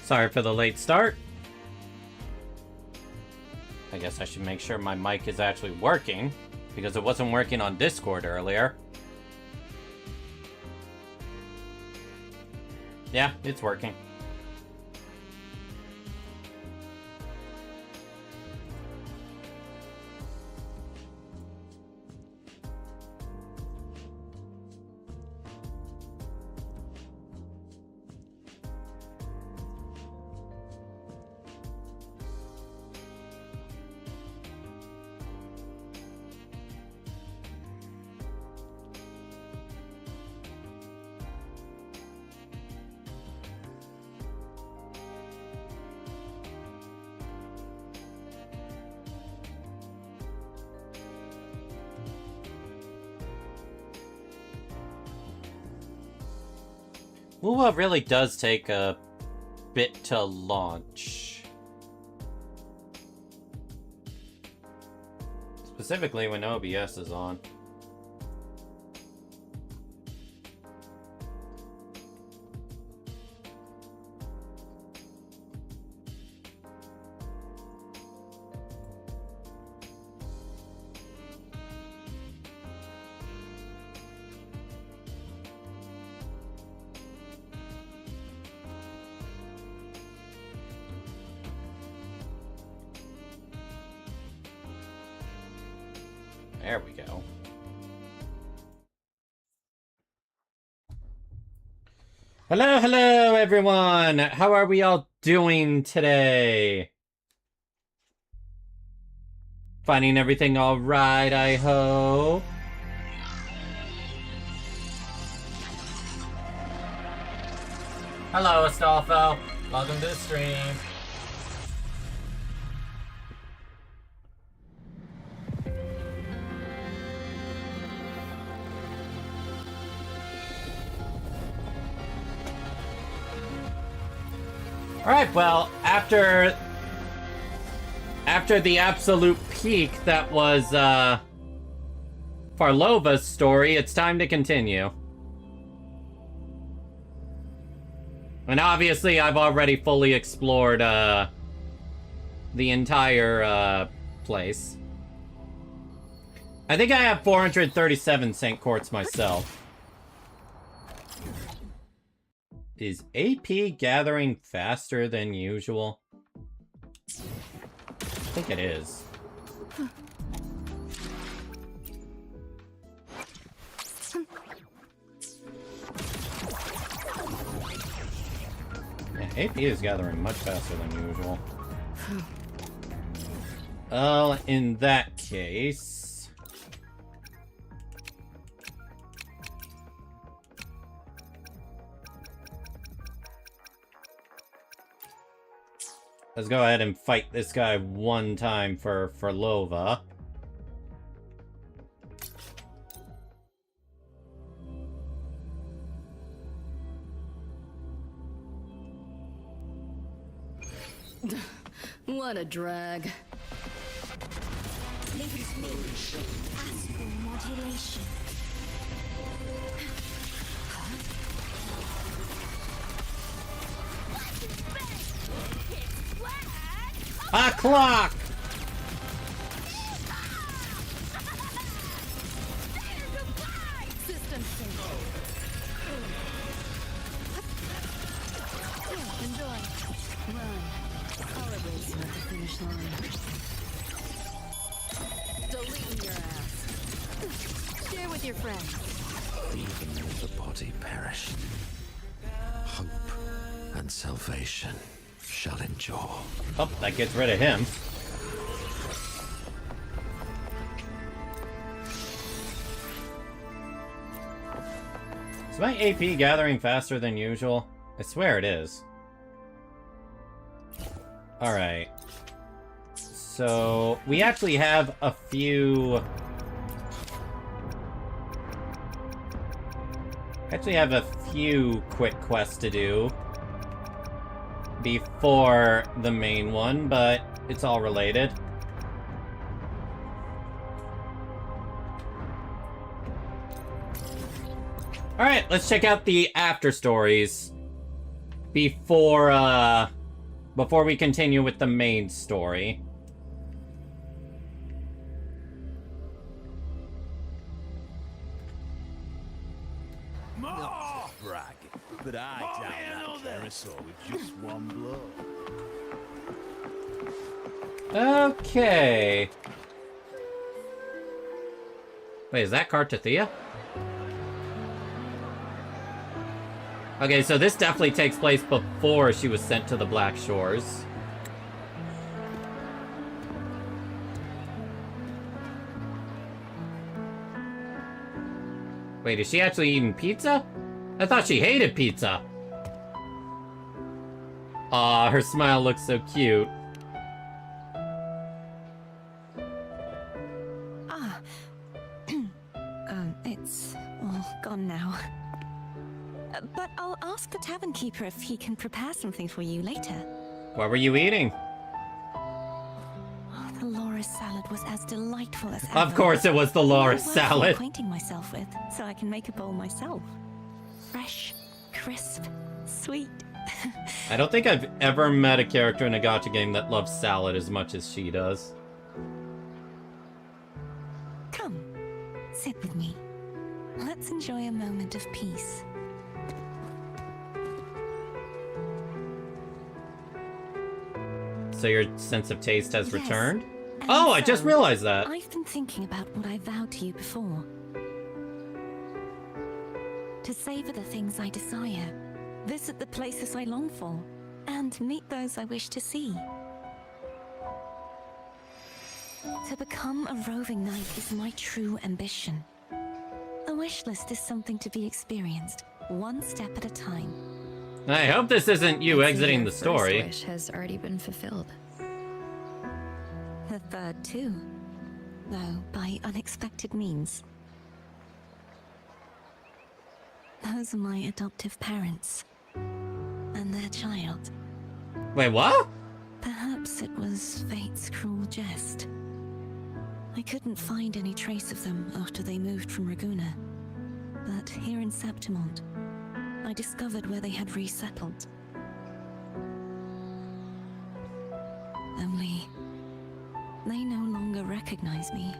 Sorry for the late start. I guess I should make sure my mic is actually working, because it wasn't working on Discord earlier. Yeah, it's working. Wuha really does take a bit to launch. Specifically when OBS is on. There we go. Hello, hello, everyone! How are we all doing today? Finding everything all right, I hope. Hello, Astolfo. Welcome to the stream. Alright, well, after the absolute peak that was, Farlova's story, it's time to continue. And obviously, I've already fully explored, the entire, place. I think I have 437 St. Quartz myself. Is AP gathering faster than usual? I think it is. Yeah, AP is gathering much faster than usual. Well, in that case... let's go ahead and fight this guy one time for Lova. What a drag. Modulation. A clock! System enjoy. Run. Our race at the finish line. Deleting your ass. Share with your friends. Even though the body perish, hope and salvation shall endure. Oh, that gets rid of him. Is my AP gathering faster than usual? I swear it is. Alright. So, we actually have a few... quick quests to do before the main one, but it's all related. Alright, let's check out the after stories. before we continue with the main story. More brag, but I down that carousel with just one blow. Okay. Wait, is that Cartathea? Okay, so this definitely takes place before she was sent to the Black Shores. Wait, is she actually eating pizza? I thought she hated pizza. Aw, her smile looks so cute. It's all gone now. But I'll ask the tavern keeper if he can prepare something for you later. What were you eating? Oh, the loris salad was as delightful as ever. Of course it was the loris Well, salad. acquainting myself with, so I can make a bowl myself. Fresh, crisp, sweet. I don't think I've ever met a character in a gacha game that loves salad as much as she does. Come, sit with me. Let's enjoy a moment of peace. So your sense of taste has Yes. returned? And Oh, I just so, realized that. I've been thinking about what I vowed to you before. To savor the things I desire, visit the places I long for, and meet those I wish to see. To become a roving knight is my true ambition. A wish list is something to be experienced, one step at a time. I hope this isn't you exiting Your the first story. wish has already been fulfilled. The third too, though by unexpected means. Those are my adoptive parents, and their child. Wait, what? Perhaps it was fate's cruel jest. I couldn't find any trace of them after they moved from Raguna, but here in Septimont, I discovered where they had resettled. Only, they no longer recognize me.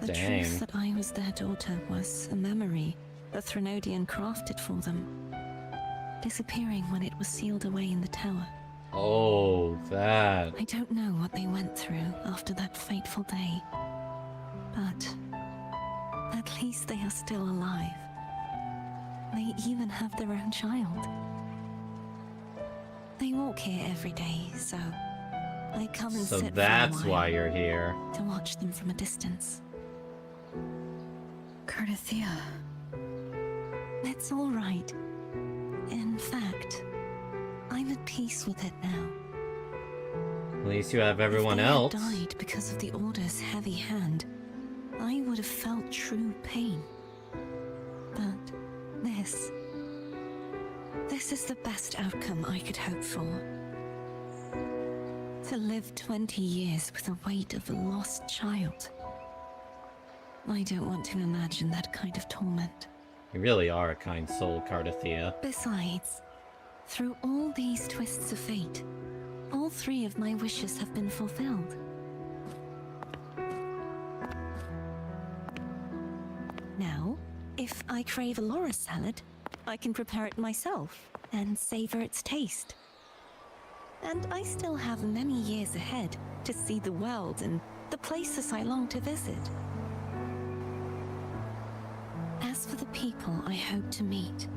The Dang. truth that I was their daughter was a memory the Threnodian crafted for them, disappearing when it was sealed away in the tower. Oh, that. I don't know what they went through after that fateful day, but at least they are still alive. They even have their own child. They walk here every day, so I come and So sit that's for a while why you're here. to watch them from a distance. Cartathea. It's all right. In fact, I'm at peace with it now. At least you have everyone If they else. had died because of the Order's heavy hand, I would have felt true pain. But this is the best outcome I could hope for. To live 20 years with the weight of a lost child. I don't want to imagine that kind of torment. You really are a kind soul, Cartathea. Besides, through all these twists of fate, all three of my wishes have been fulfilled. Now, if I crave a loris salad, I can prepare it myself and savor its taste. And I still have many years ahead to see the world and the places I long to visit. As for the people I hope to meet,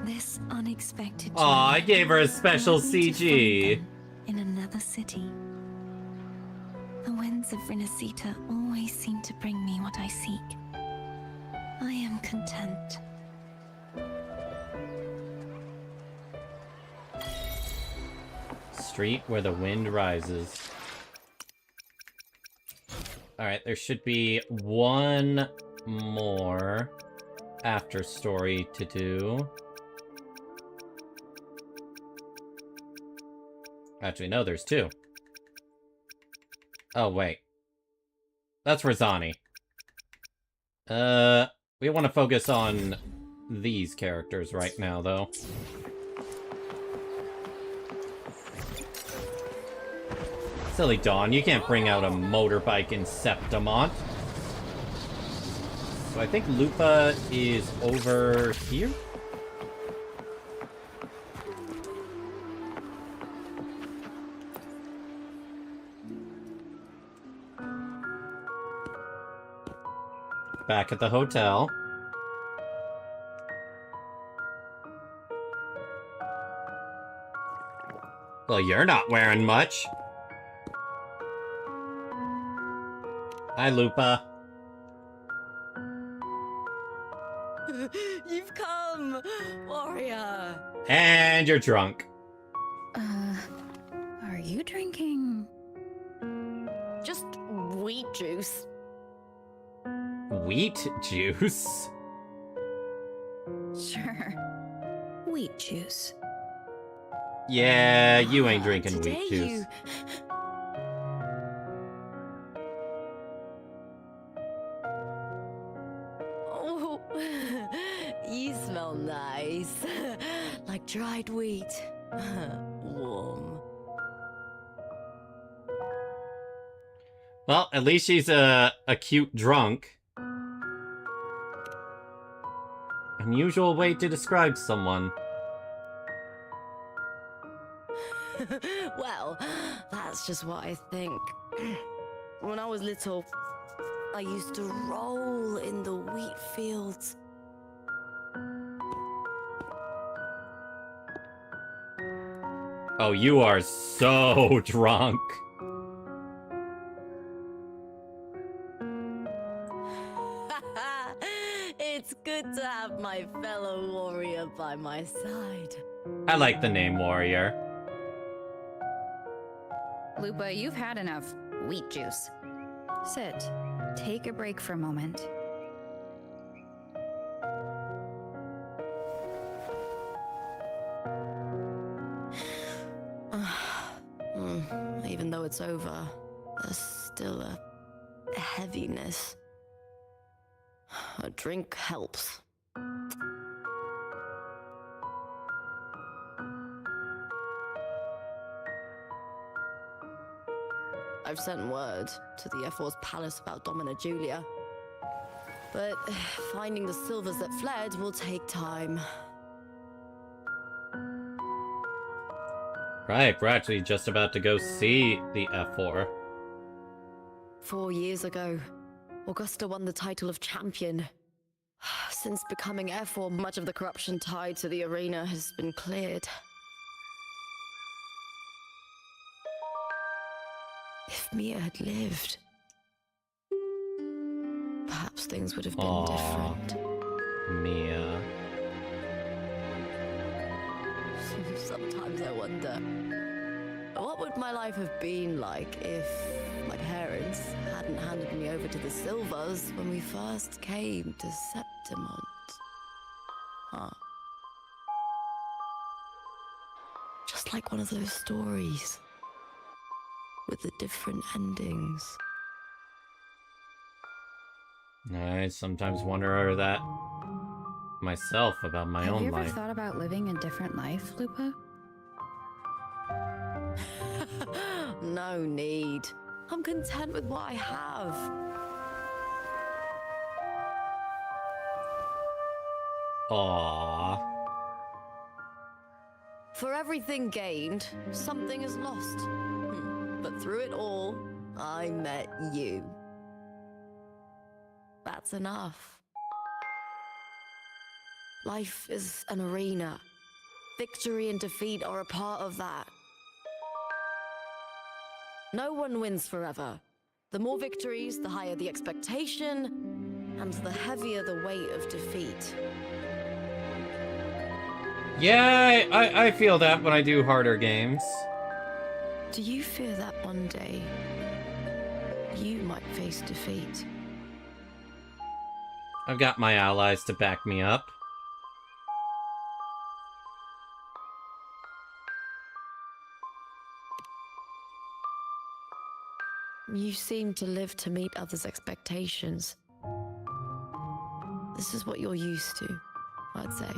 this unexpected Aw, I journey gave her a special led me to CG. find them in another city. The winds of Renacita always seem to bring me what I seek. I am content. Street where the wind rises. Alright, there should be one more after story to do. Actually, no, there's two. Oh, wait. That's Rosani. We want to focus on these characters right now, though. Silly Dawn, you can't bring out a motorbike in Septimont. So I think Lupa is over here? Back at the hotel. Well, you're not wearing much. Hi, Lupa. You've come, warrior. And you're drunk. Are you drinking? Just wheat juice. Wheat juice? Sure. Wheat juice. Yeah, you ain't drinking Today wheat juice. Oh, you smell nice. Like dried wheat. Warm. Well, at least she's a cute drunk. Unusual way to describe someone. Well, that's just what I think. When I was little, I used to roll in the wheat fields. Oh, you are so drunk. It's good to have my fellow warrior by my side. I like the name Warrior. Lupa, you've had enough wheat juice. Sit. Take a break for a moment. Even though it's over, there's still a heaviness. A drink helps. I've sent word to the F4's palace about Domina Julia. But finding the silvers that fled will take time. Right, we're actually just about to go see the F4. 4 years ago, Augusta won the title of champion. Since becoming F4, much of the corruption tied to the arena has been cleared. If Mia had lived, perhaps things would have been different. Mia. Sometimes I wonder, what would my life have been like if my parents hadn't handed me over to the Silvers when we first came to Septimont? Huh. Just like one of those stories with the different endings. I sometimes wonder that myself about my Have own you ever life. thought about living a different life, Lupa? No need. I'm content with what I have. Aww. For everything gained, something is lost. But through it all, I met you. That's enough. Life is an arena. Victory and defeat are a part of that. No one wins forever. The more victories, the higher the expectation, and the heavier the weight of defeat. Yeah, I feel that when I do harder games. Do you fear that one day you might face defeat? I've got my allies to back me up. You seem to live to meet others' expectations. This is what you're used to. I'd say.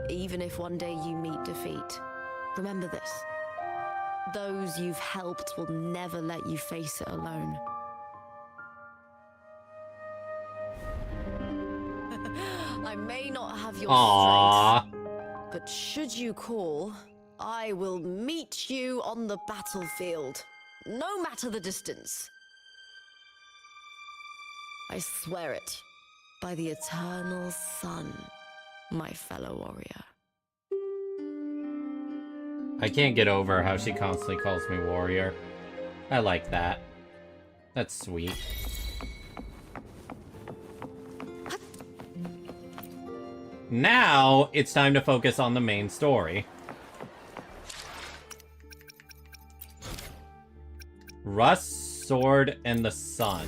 Even if one day you meet defeat, remember this. Those you've helped will never let you face it alone. I may not have your Aww. strength, but should you call, I will meet you on the battlefield, no matter the distance. I swear it, by the eternal sun, my fellow warrior. I can't get over how she constantly calls me warrior. I like that. That's sweet. Now, it's time to focus on the main story. Rust, Sword, and the Sun.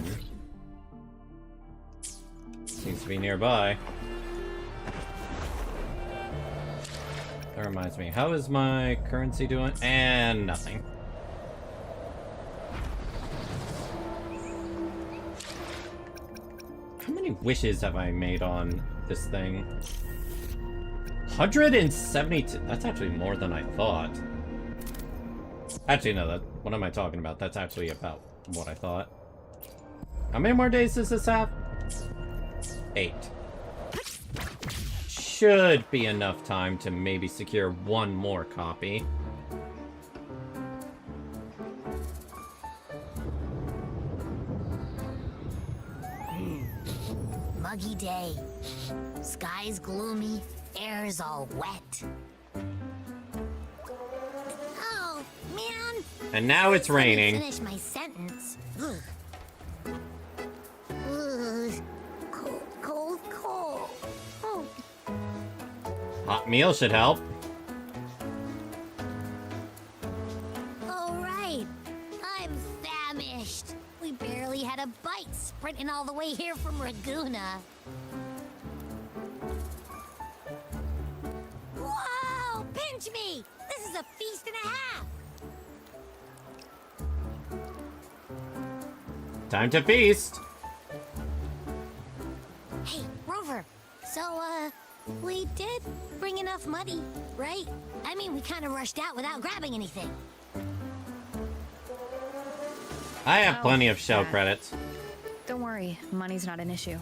Seems to be nearby. That reminds me, how is my currency doing? And nothing. How many wishes have I made on this thing? 172. That's actually more than I thought. Actually, no, what am I talking about? That's actually about what I thought. How many more days does this have? 8. Should be enough time to maybe secure one more copy. Muggy day. Sky's gloomy, air's all wet. Oh, man! And now it's raining. Finish my sentence. Ugh. Ugh. Cold, cold, cold. Oh. Hot meal should help. All right. I'm famished. We barely had a bite sprinting all the way here from Raguna. Whoa! Pinch me! This is a feast and a half! Time to feast. Hey, Rover. So, we did bring enough money, right? I mean, we kind of rushed out without grabbing anything. I have Oh, plenty of shell that. credits. Don't worry, money's not an issue.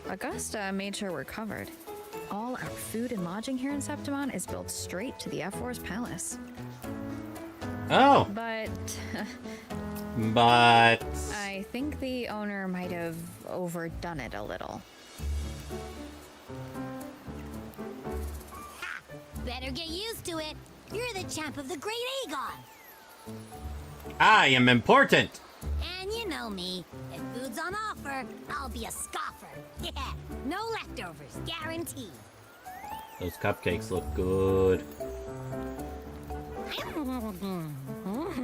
Augusta made sure we're covered. All our food and lodging here in Septimon is built straight to the F4's palace. Oh, But but I think the owner might have overdone it a little. Ha! Better get used to it. You're the champ of the Great Aegon. I am important. And you know me. If food's on offer, I'll be a scoffer. Yeah, no leftovers, guaranteed. Those cupcakes look good.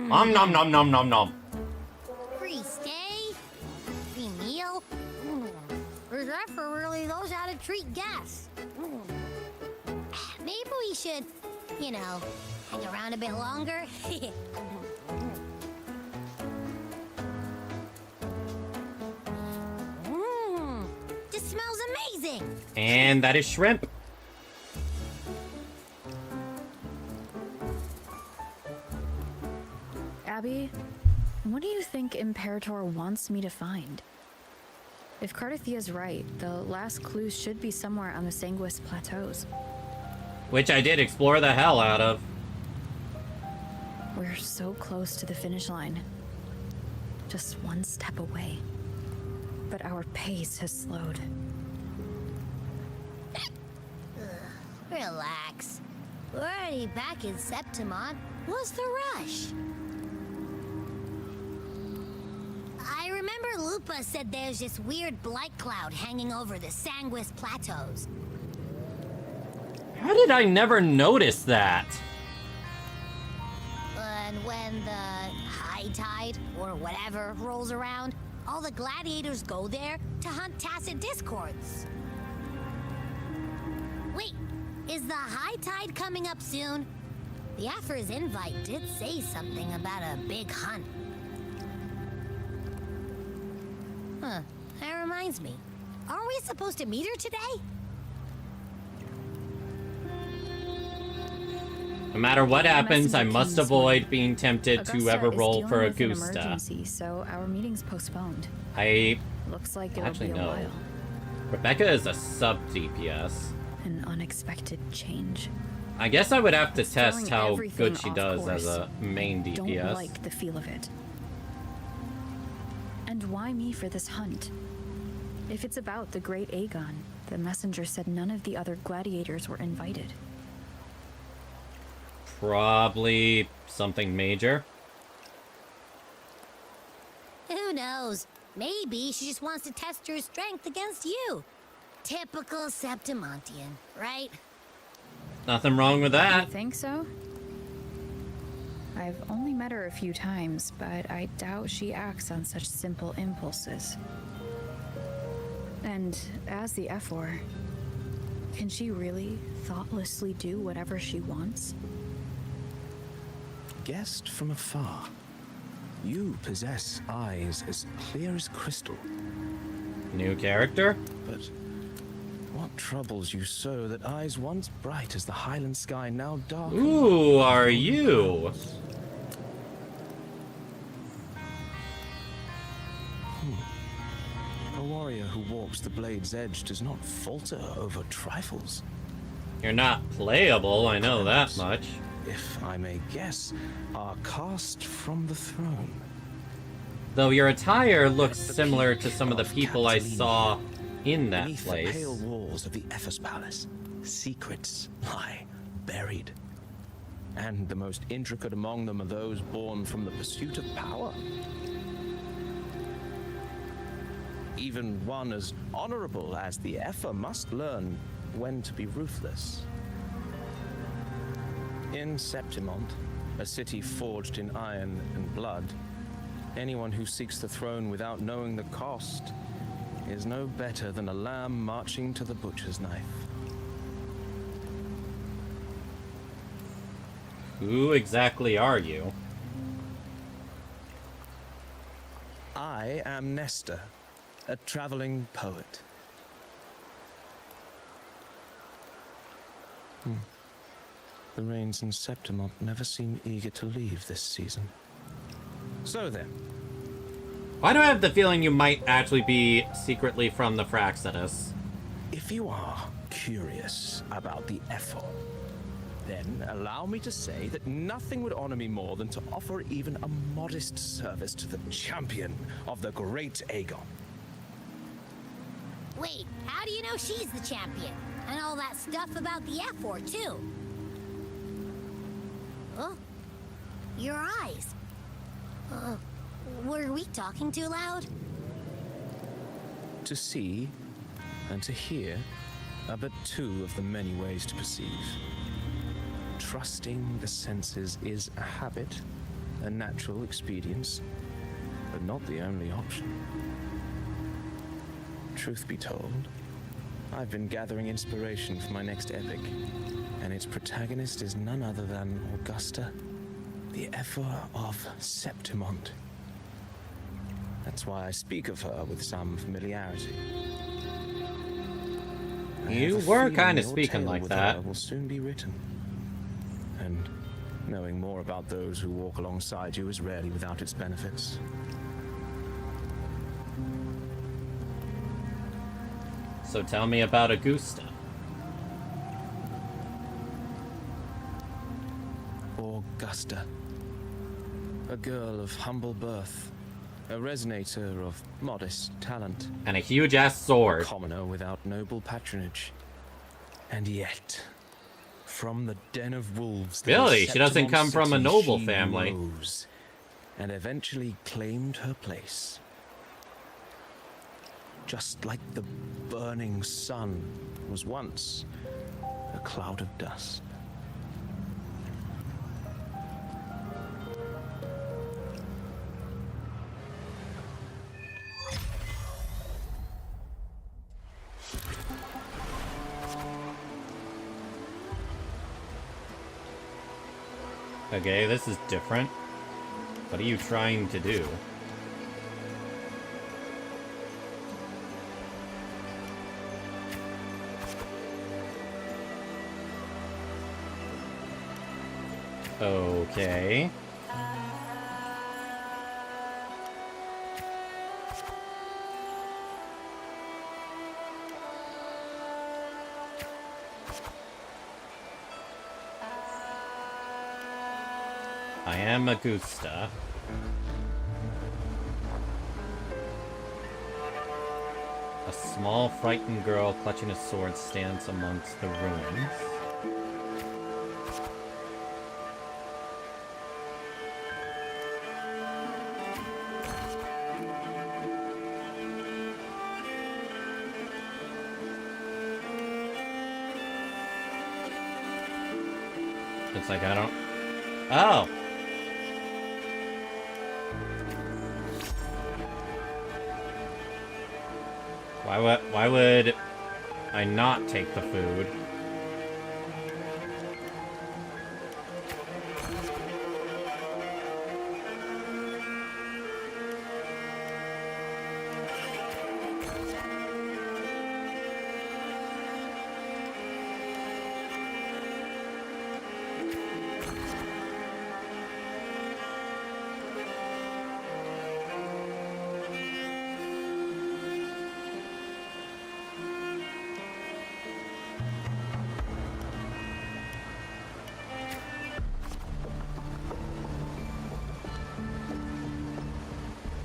Nom nom nom nom nom nom. Free stay? Free meal? Is that for really knows how to treat guests? Maybe we should, you know, hang around a bit longer. This smells amazing. And that is shrimp. Abby, what do you think Imperator wants me to find? If Cardathia's right, the last clues should be somewhere on the Sanguis Plateaus. Which I did explore the hell out of. We're so close to the finish line. Just one step away. But our pace has slowed. Relax. We're already back in Septimon. What's the rush? I remember Lupa said there's this weird blight cloud hanging over the Sanguis Plateaus. How did I never notice that? And when the high tide, or whatever, rolls around, all the gladiators go there to hunt tacit discords. Wait, is the high tide coming up soon? The Afra's invite did say something about a big hunt. Huh. That reminds me. Aren't we supposed to meet her today? No matter what happens, I Messenger must came this avoid morning. being tempted Augusta to ever is roll dealing for with an Augusta. emergency, so our meeting's postponed. I Looks like it'll actually be a no. while. Rebecca is a sub DPS. An unexpected change. I guess I would have to It's test throwing how everything good she off does course. as a main Don't DPS. like the feel of it. And why me for this hunt? If it's about the great Aegon, the messenger said none of the other gladiators were invited. Probably something major. Who knows? Maybe she just wants to test her strength against you. Typical Septimontian, right? Nothing wrong with You that. think so? I've only met her a few times, but I doubt she acts on such simple impulses. And as the Ephor, can she really thoughtlessly do whatever she wants? Guessed from afar. You possess eyes as clear as crystal. New character? But what troubles you so that eyes once bright as the Highland sky now dark? Who are you? A warrior who walks the blade's edge does not falter over trifles. You're not playable, I know that much. If I may guess, are cast from the throne. Though your attire looks At the similar peak to some of the of people I Catalina, saw in that Beneath place. the pale walls of the Ephes Palace, secrets lie buried. And the most intricate among them are those born from the pursuit of power. Even one as honorable as the Epher must learn when to be ruthless. In Septimont, a city forged in iron and blood, anyone who seeks the throne without knowing the cost is no better than a lamb marching to the butcher's knife. Who exactly are you? I am Nestor, a traveling poet. The rains in Septimont never seem eager to leave this season. So then, Why do I have the feeling you might actually be secretly from the Fraxinus? if you are curious about the Ephor, then allow me to say that nothing would honor me more than to offer even a modest service to the champion of the great Aegon. Wait, how do you know she's the champion? And all that stuff about the Ephor, too? Oh, your eyes. Were we talking too loud? To see and to hear are but two of the many ways to perceive. Trusting the senses is a habit, a natural expedience, but not the only option. Truth be told, I've been gathering inspiration for my next epic, and its protagonist is none other than Augusta, the Ephor of Septimont. That's why I speak of her with some familiarity. I You have a were feeling kinda your speaking tale like with that. her will soon be written. And knowing more about those who walk alongside you is rarely without its benefits. So tell me about Augusta. Augusta. A girl of humble birth. A resonator of modest talent. And a huge-ass sword. Commoner without noble patronage. And yet, from the den of wolves, the Really? She doesn't Septimont come from a city noble she family. rose, and eventually claimed her place. Just like the burning sun was once a cloud of dust. Okay, this is different. What are you trying to do? Okay. I am Augusta. A small, frightened girl clutching a sword stands amongst the ruins. It's like I don't... Oh! Why would I not take the food?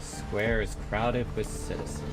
Square is crowded with citizens.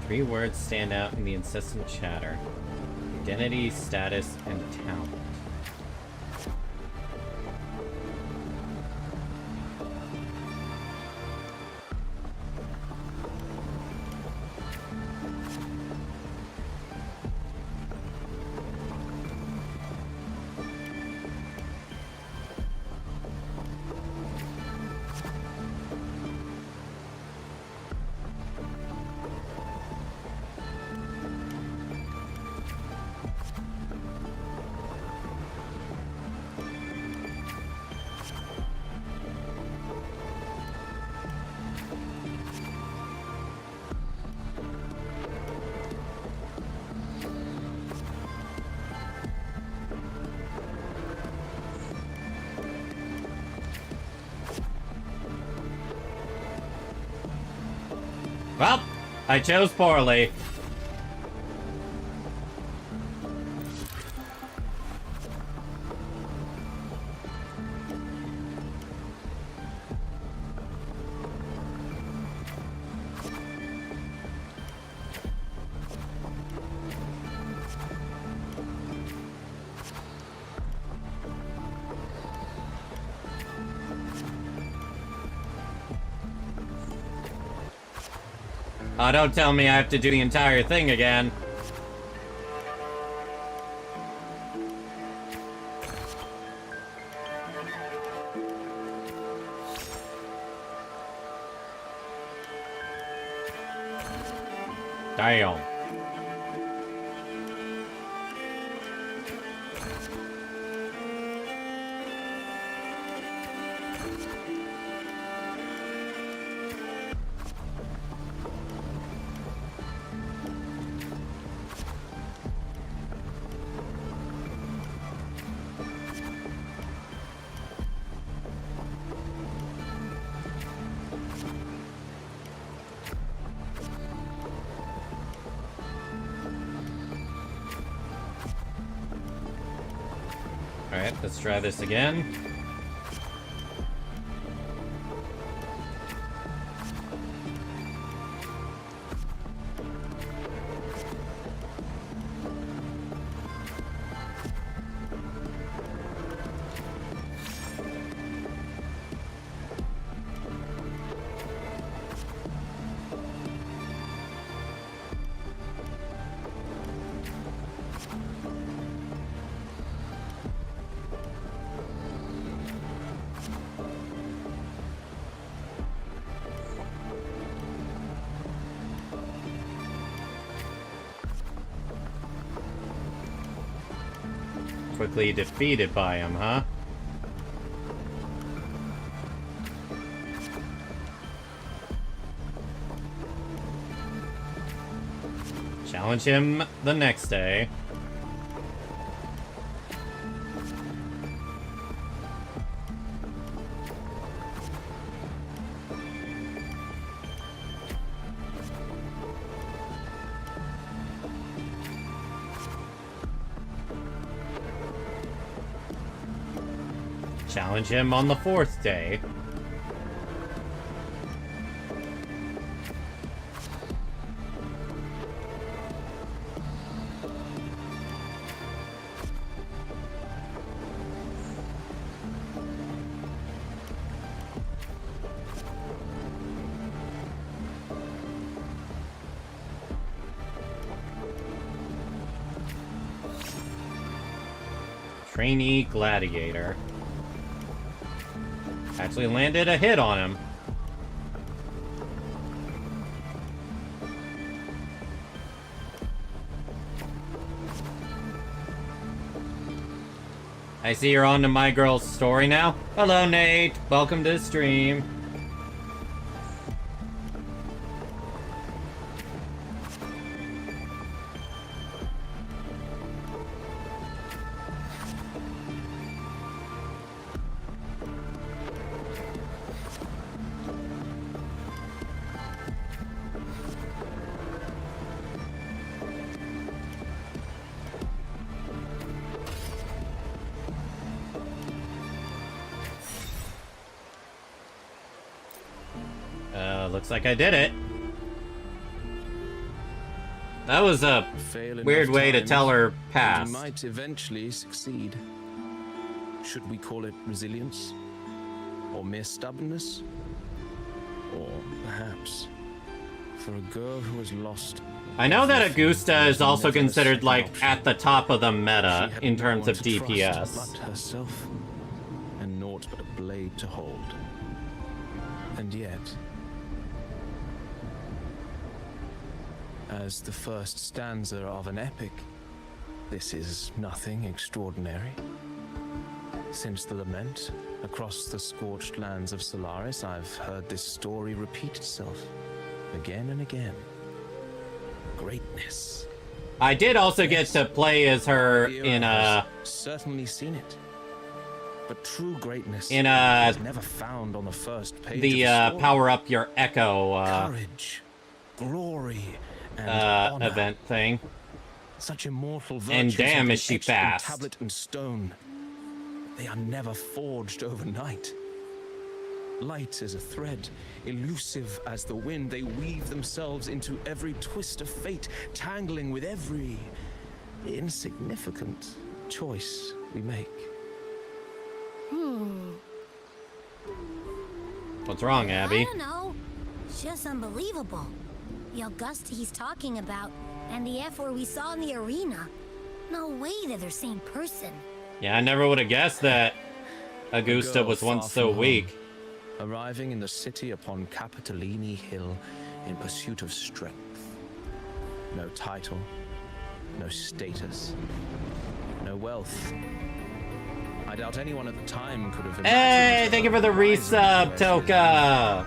Three words stand out in the incessant chatter. Identity, status, and talent. Well, I chose poorly. Oh, don't tell me I have to do the entire thing again. Damn. Alright, let's try this again. quickly defeated by him, huh? Challenge him the next day. Challenge him on the 4th day. Trainee gladiator. Actually landed a hit on him. I see you're on to my girl's story now. Hello, Nate. Welcome to the stream. Looks like I did it. That was a weird way to tell her pass. You might eventually succeed. Should we call it resilience? Or mere stubbornness? Or perhaps for a girl who has lost... I know that Augusta is also considered, like, at the top of the meta in terms of DPS. Herself, and naught but a blade to hold. And yet... as the first stanza of an epic, this is nothing extraordinary. Since the lament, across the scorched lands of Solaris, I've heard this story repeat itself, again and again. Greatness. I did also get to play as her in a... certainly seen it. But true greatness in a... is never found on the first page the of the story. Power Up Your Echo courage, glory, and event thing. Such immortal virtues and damn is have she been etched in fast. tablet and stone. They are never forged overnight. Light as a thread, elusive as the wind, they weave themselves into every twist of fate, tangling with every insignificant choice we make. What's wrong, Abby? I don't know. It's just unbelievable. The Augusta he's talking about, and the F-word we saw in the arena. No way they're the same person. Yeah, I never would have guessed that Augusta was once so weak. Arriving in the city upon Capitolini Hill in pursuit of strength. No title, no status, no wealth. I doubt anyone at the time could have imagined. Hey, thank you for the resub, Toka!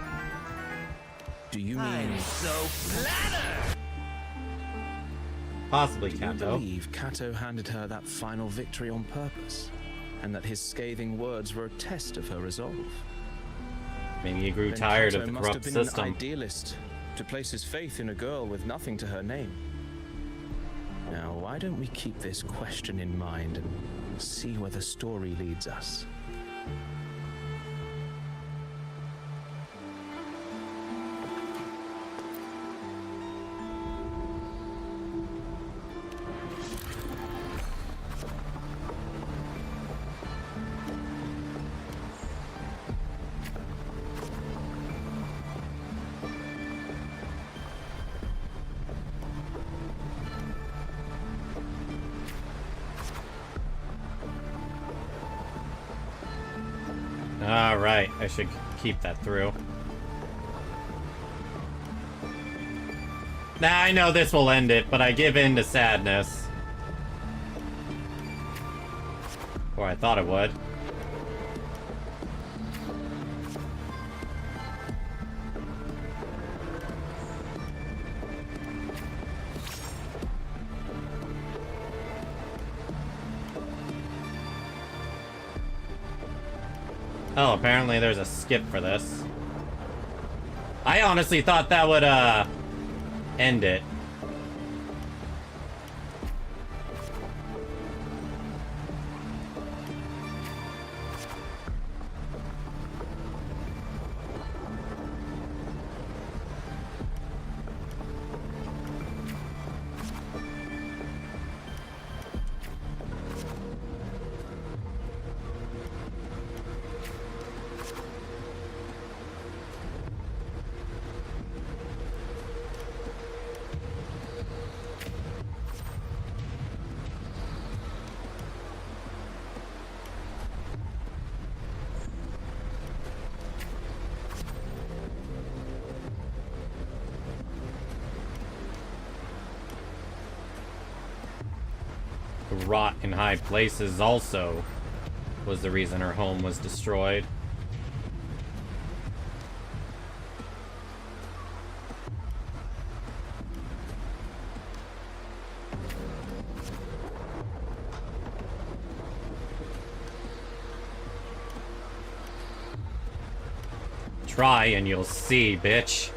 Do you mean so flattered? Possibly do you Kato. believe Kato handed her that final victory on purpose, and that his scathing words were a test of her resolve? Maybe he grew Then tired Kato of the must corrupt have been system. an idealist to place his faith in a girl with nothing to her name. Now, why don't we keep this question in mind and see where the story leads us? Alright, I should keep that through. Nah, I know this will end it, but I give in to sadness. Or I thought it would. Oh, apparently there's a skip for this. I honestly thought that would, end it. The rot in high places also was the reason her home was destroyed. Try and you'll see, bitch.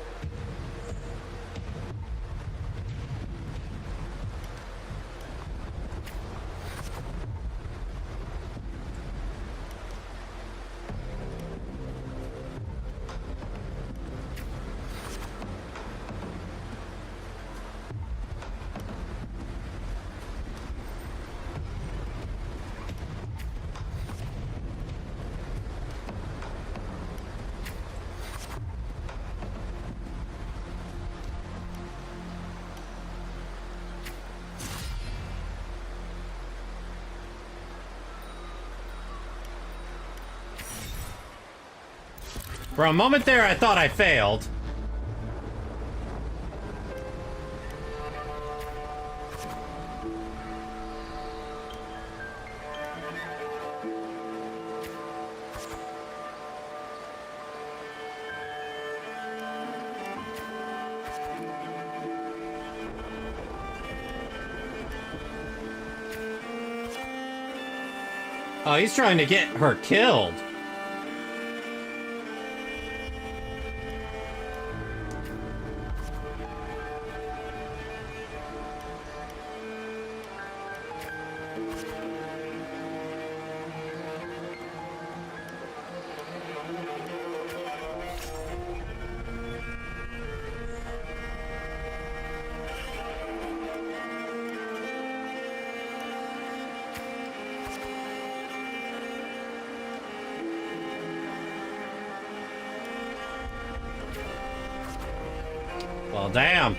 For a moment there, I thought I failed. Oh, he's trying to get her killed. Well, damn.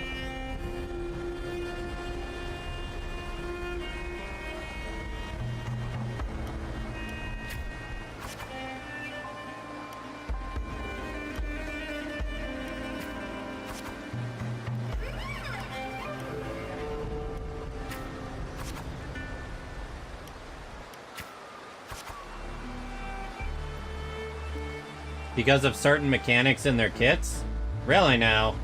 Because of certain mechanics in their kits? Really now?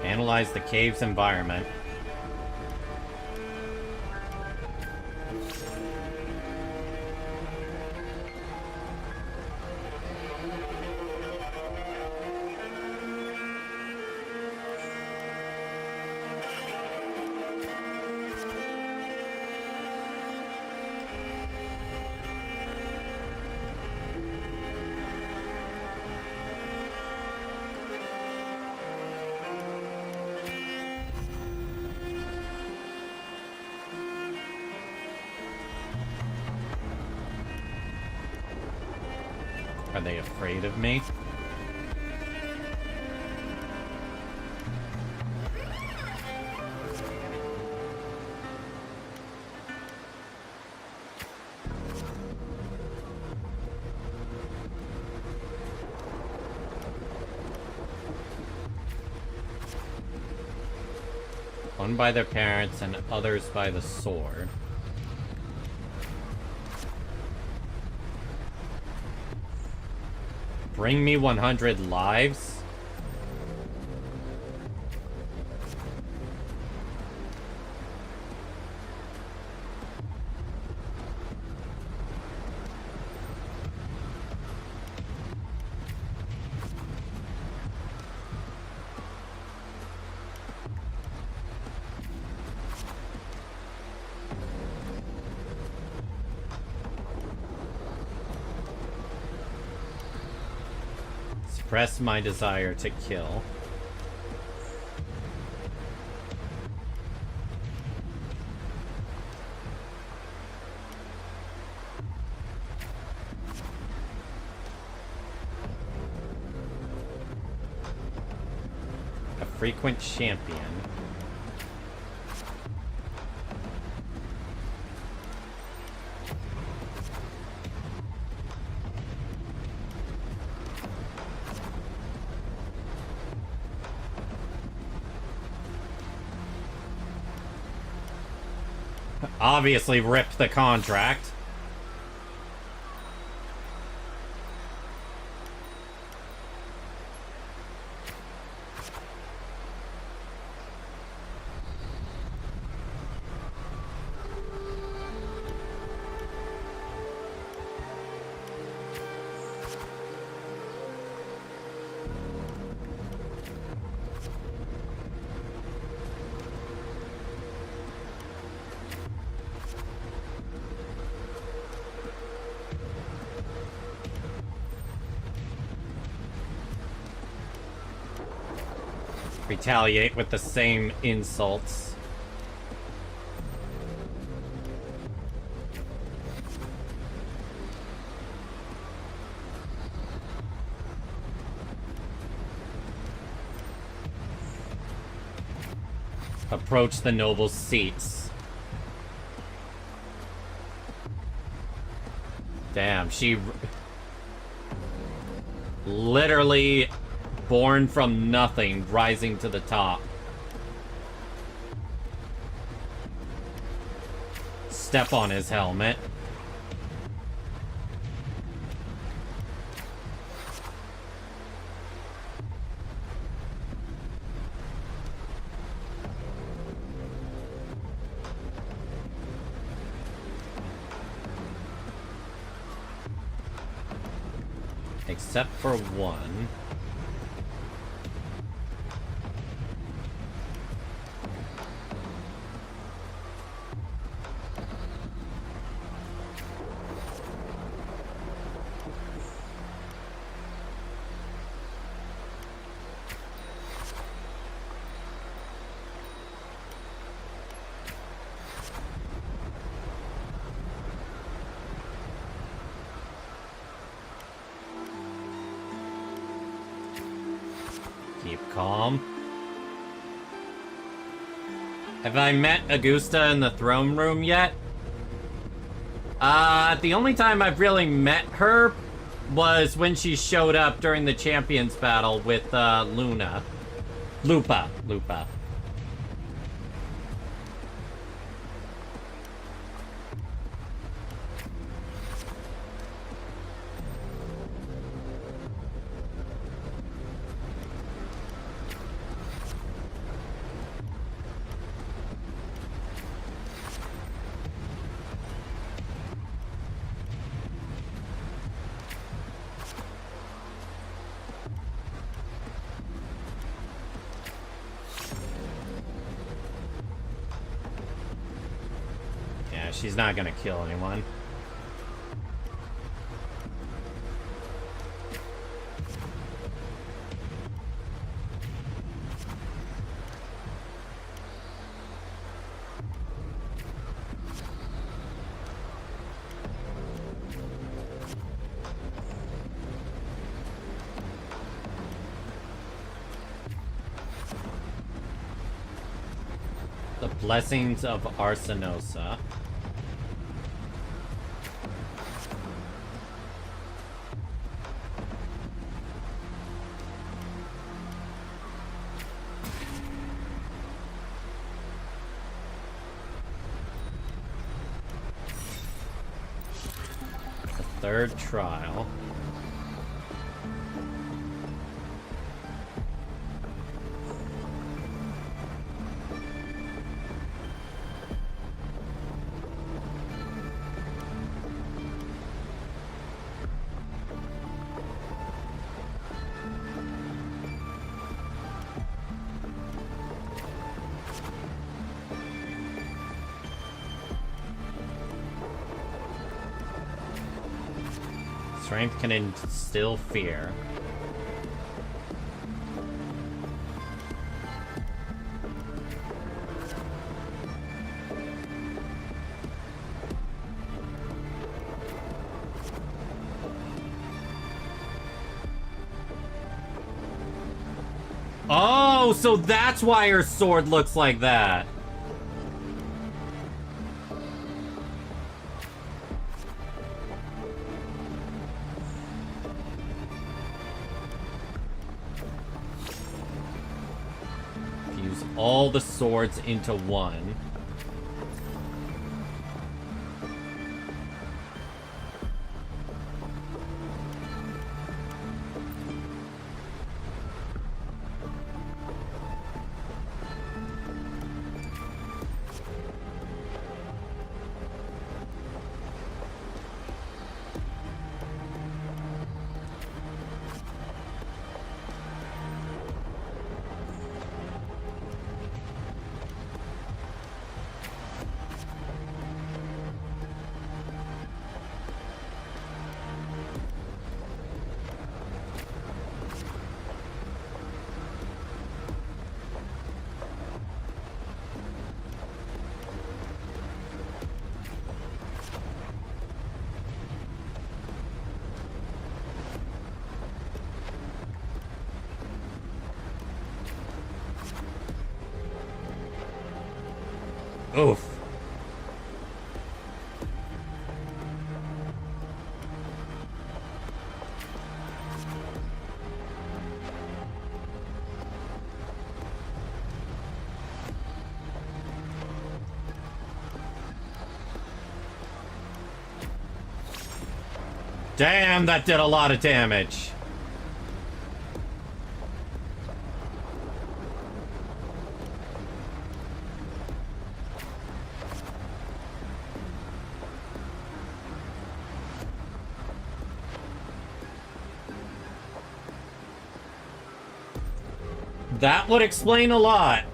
Analyze the cave's environment. Are they afraid of me? One by their parents and others by the sword. Bring me 100 lives? Suppress my desire to kill. A frequent champion. Obviously rip the contract. Retaliate with the same insults. Approach the nobles' seats. Damn, she literally born from nothing, rising to the top. Step on his helmet. Except for one. Keep calm. Have I met Augusta in the throne room yet? The only time I've really met her was when she showed up during the champions battle with, Lupa. She's not gonna kill anyone. Blessings of Arsenosa. The third trial. Strength can instill fear. Oh, so that's why her sword looks like that. All the swords into one. Oof. Damn, that did a lot of damage. That would explain a lot.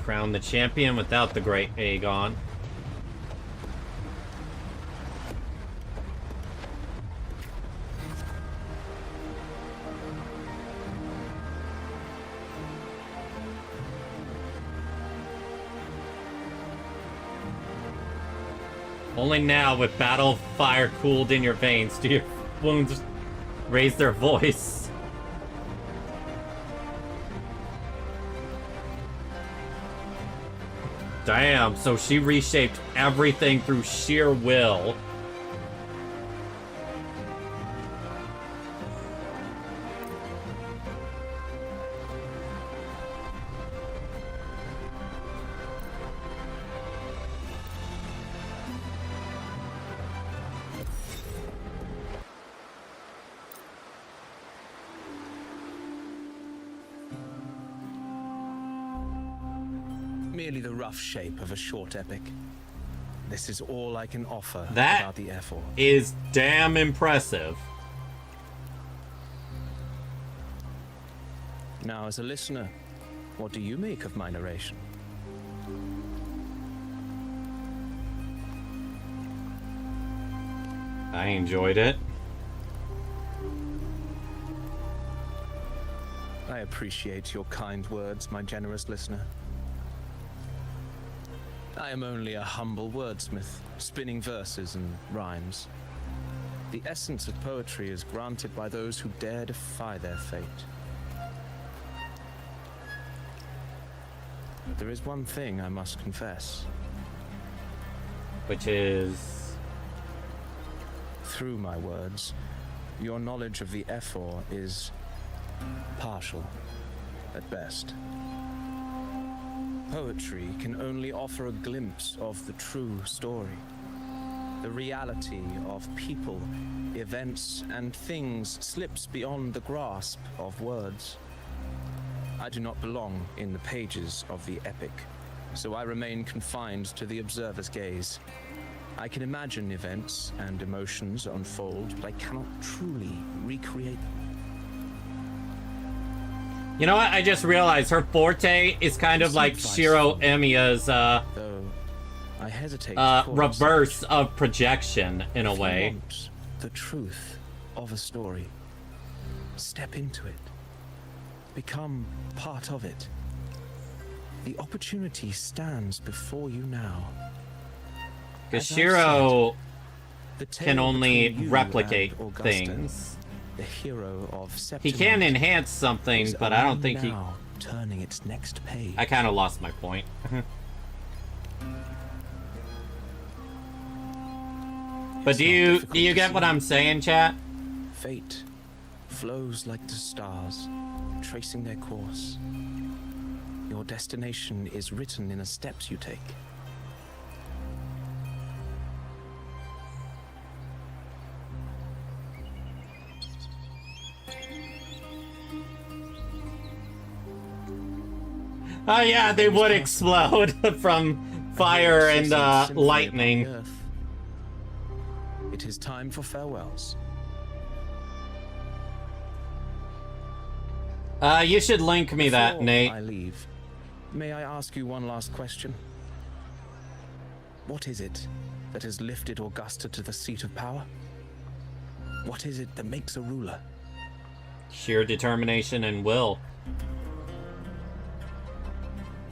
Crown the champion without the great Aegon. Only now, with battle fire cooled in your veins, do your wounds raise their voice. Damn, so she reshaped everything through sheer will. Merely the rough shape of a short epic. This is all I can offer That about the F4. is damn impressive. Now, as a listener, what do you make of my narration? I enjoyed it. I appreciate your kind words, my generous listener. I am only a humble wordsmith, spinning verses and rhymes. The essence of poetry is granted by those who dare defy their fate. There is one thing I must confess. Which is... Through my words, your knowledge of the Ephor is partial, at best. Poetry can only offer a glimpse of the true story. The reality of people, events, and things slips beyond the grasp of words. I do not belong in the pages of the epic, so I remain confined to the observer's gaze. I can imagine events and emotions unfold, but I cannot truly recreate them. You know what? I just realized her forte is kind of like Shiro Emiya's Though I hesitate to call it reverse such. of projection in a If you way. want the truth of a story, step into it. Become part of it. The opportunity stands before you now. Because As I've Shiro The tale can only between you replicate and Augusta, things. The hero of He can Septimont, enhance something, is but I don't only think he... now turning its next page. I kind of lost my point. But do you get what I'm saying, chat? Fate flows like the stars, tracing their course. Your destination is written in the steps you take. Oh yeah, they would explode from fire and lightning. It is time for farewells. You should link me that, Before Nate. I leave, may I ask you one last question? What is it that has lifted Augusta to the seat of power? What is it that makes a ruler? Sheer determination and will.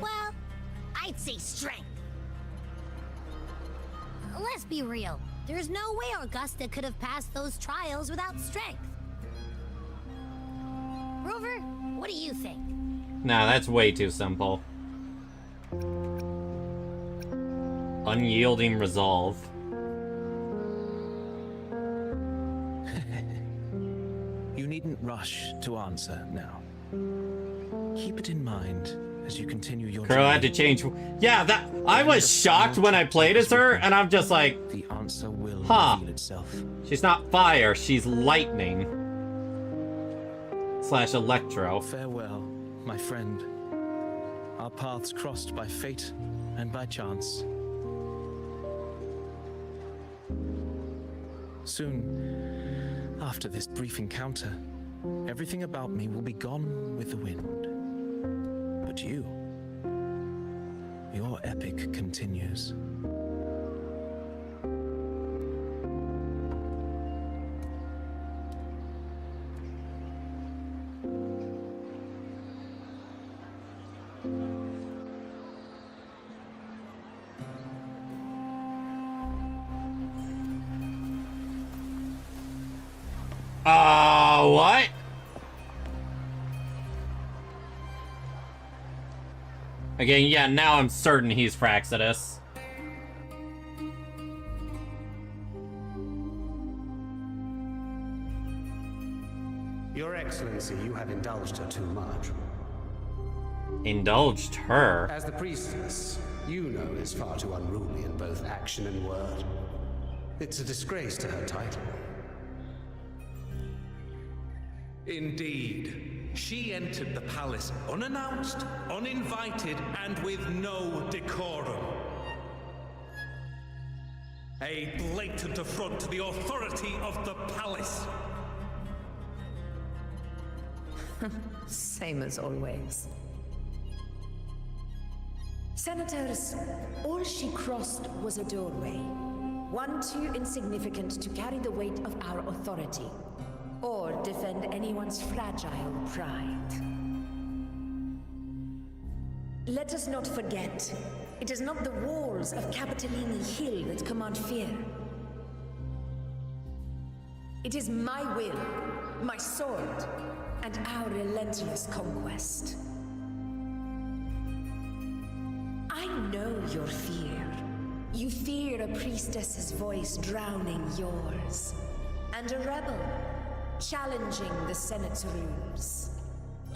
Well, I'd say strength. Let's be real. There's no way Augusta could have passed those trials without strength. Rover, what do you think? Nah, that's way too simple. Unyielding resolve. You needn't rush to answer now. Keep it in mind as you continue your Crow had to journey. change. Yeah, that I was shocked when I played as her, and I'm just like, The answer will Huh. reveal itself. she's not fire, she's lightning. / electro. Farewell, my friend. Our paths crossed by fate and by chance. Soon, after this brief encounter, everything about me will be gone with the wind. But you, your epic continues. What? Again, yeah, now I'm certain he's Praxidus. Your Excellency, you have indulged her too much. Indulged her? As the priestess, you know is far too unruly in both action and word. It's a disgrace to her title. Indeed. She entered the palace unannounced, uninvited, and with no decorum. A blatant affront to the authority of the palace. Same as always. Senators, all she crossed was a doorway. One too insignificant to carry the weight of our authority, or defend anyone's fragile pride. Let us not forget, it is not the walls of Capitolini Hill that command fear. It is my will, my sword, and our relentless conquest. I know your fear. You fear a priestess's voice drowning yours, and a rebel challenging the Senate's rules.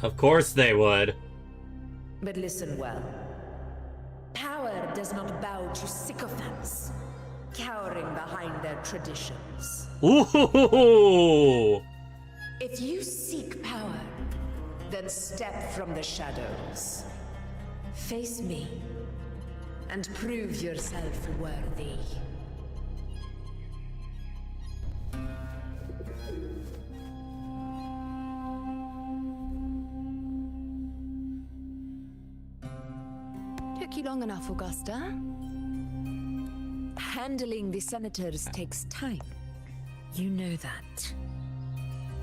Of course they would. But listen well. Power does not bow to sycophants, cowering behind their traditions. Ooh! If you seek power, then step from the shadows. Face me, and prove yourself worthy. Took you long enough, Augusta. Handling the senators takes time. You know that.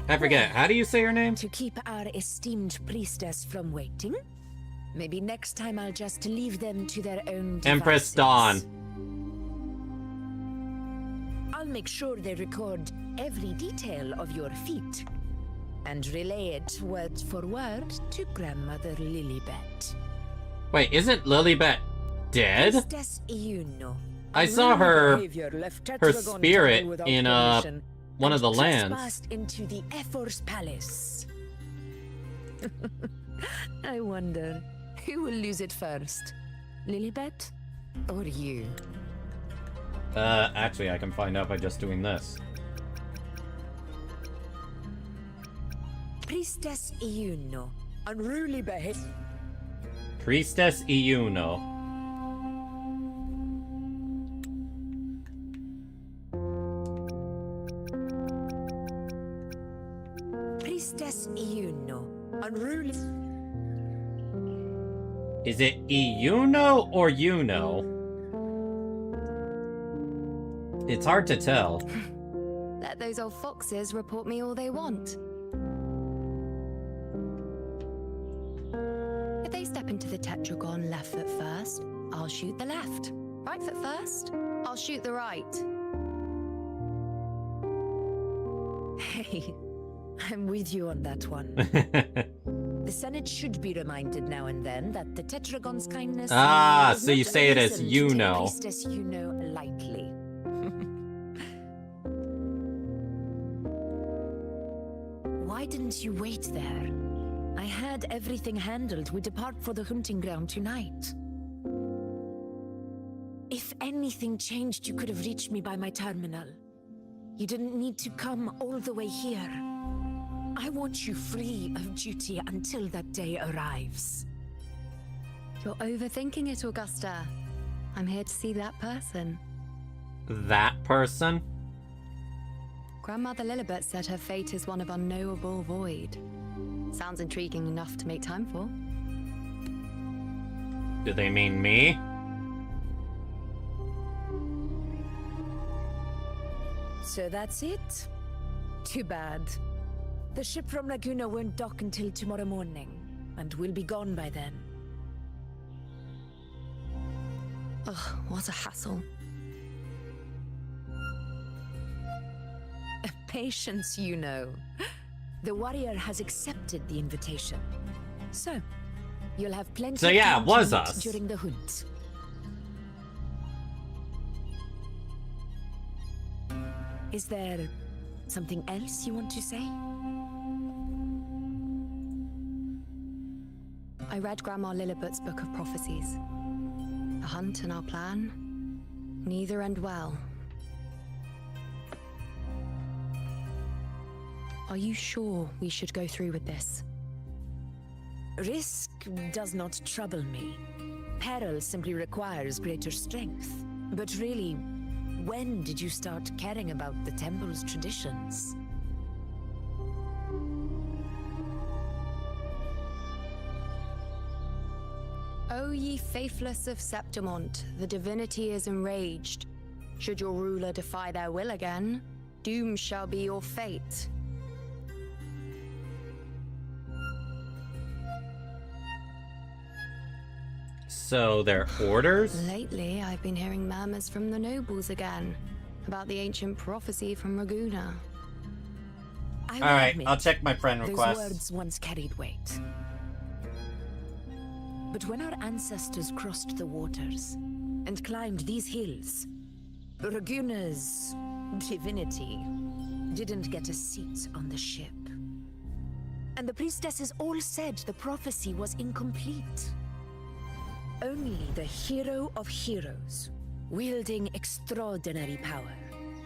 I forget, how do you say her name? To keep our esteemed priestess from waiting, maybe next time I'll just leave them to their own devices. Empress Dawn. I'll make sure they record every detail of your feat and relay it word for word to Grandmother Lilibet. Wait, isn't Lilibet dead? Priestess Iuno. I saw her her spirit in one of the lands. Trespassed into the Ephor's palace. I wonder, who will lose it first? Lilibet or you? Actually, I can find out by just doing this. Priestess Iuno, unruly behavior. Priestess Iuno. Priestess Iuno, unruly. Is it Iuno or Yuno? It's hard to tell. Let those old foxes report me all they want. If they step into the tetragon left foot first, I'll shoot the left. Right foot first, I'll shoot the right. Hey, I'm with you on that one. The Senate should be reminded now and then that the Tetragon's kindness. Ah, does so you not say it as listen you to know. Priestess you know lightly. Why didn't you wait there? I had everything handled. We depart for the hunting ground tonight. If anything changed, you could have reached me by my terminal. You didn't need to come all the way here. I want you free of duty until that day arrives. You're overthinking it, Augusta. I'm here to see that person. That person? Grandmother Lilibet said her fate is one of unknowable void. Sounds intriguing enough to make time for. Do they mean me? So that's it? Too bad. The ship from Laguna won't dock until tomorrow morning, and we'll be gone by then. Ugh, what a hassle. Patience, you know. The warrior has accepted the invitation. So, you'll have plenty So of yeah, time it to was meet us. during the hunt. Is there something else you want to say? I read Grandma Lilibet's book of prophecies. The hunt and our plan, neither end well. Are you sure we should go through with this? Risk does not trouble me. Peril simply requires greater strength. But really, when did you start caring about the temple's traditions? O ye faithless of Septimont, the divinity is enraged. Should your ruler defy their will again, doom shall be your fate. So they're orders? Lately, I've been hearing murmurs from the nobles again about the ancient prophecy from Raguna. Alright, I'll check my friend request. Those words once carried weight. But when our ancestors crossed the waters and climbed these hills, Raguna's divinity didn't get a seat on the ship. And the priestesses all said the prophecy was incomplete. Only the hero of heroes, wielding extraordinary power,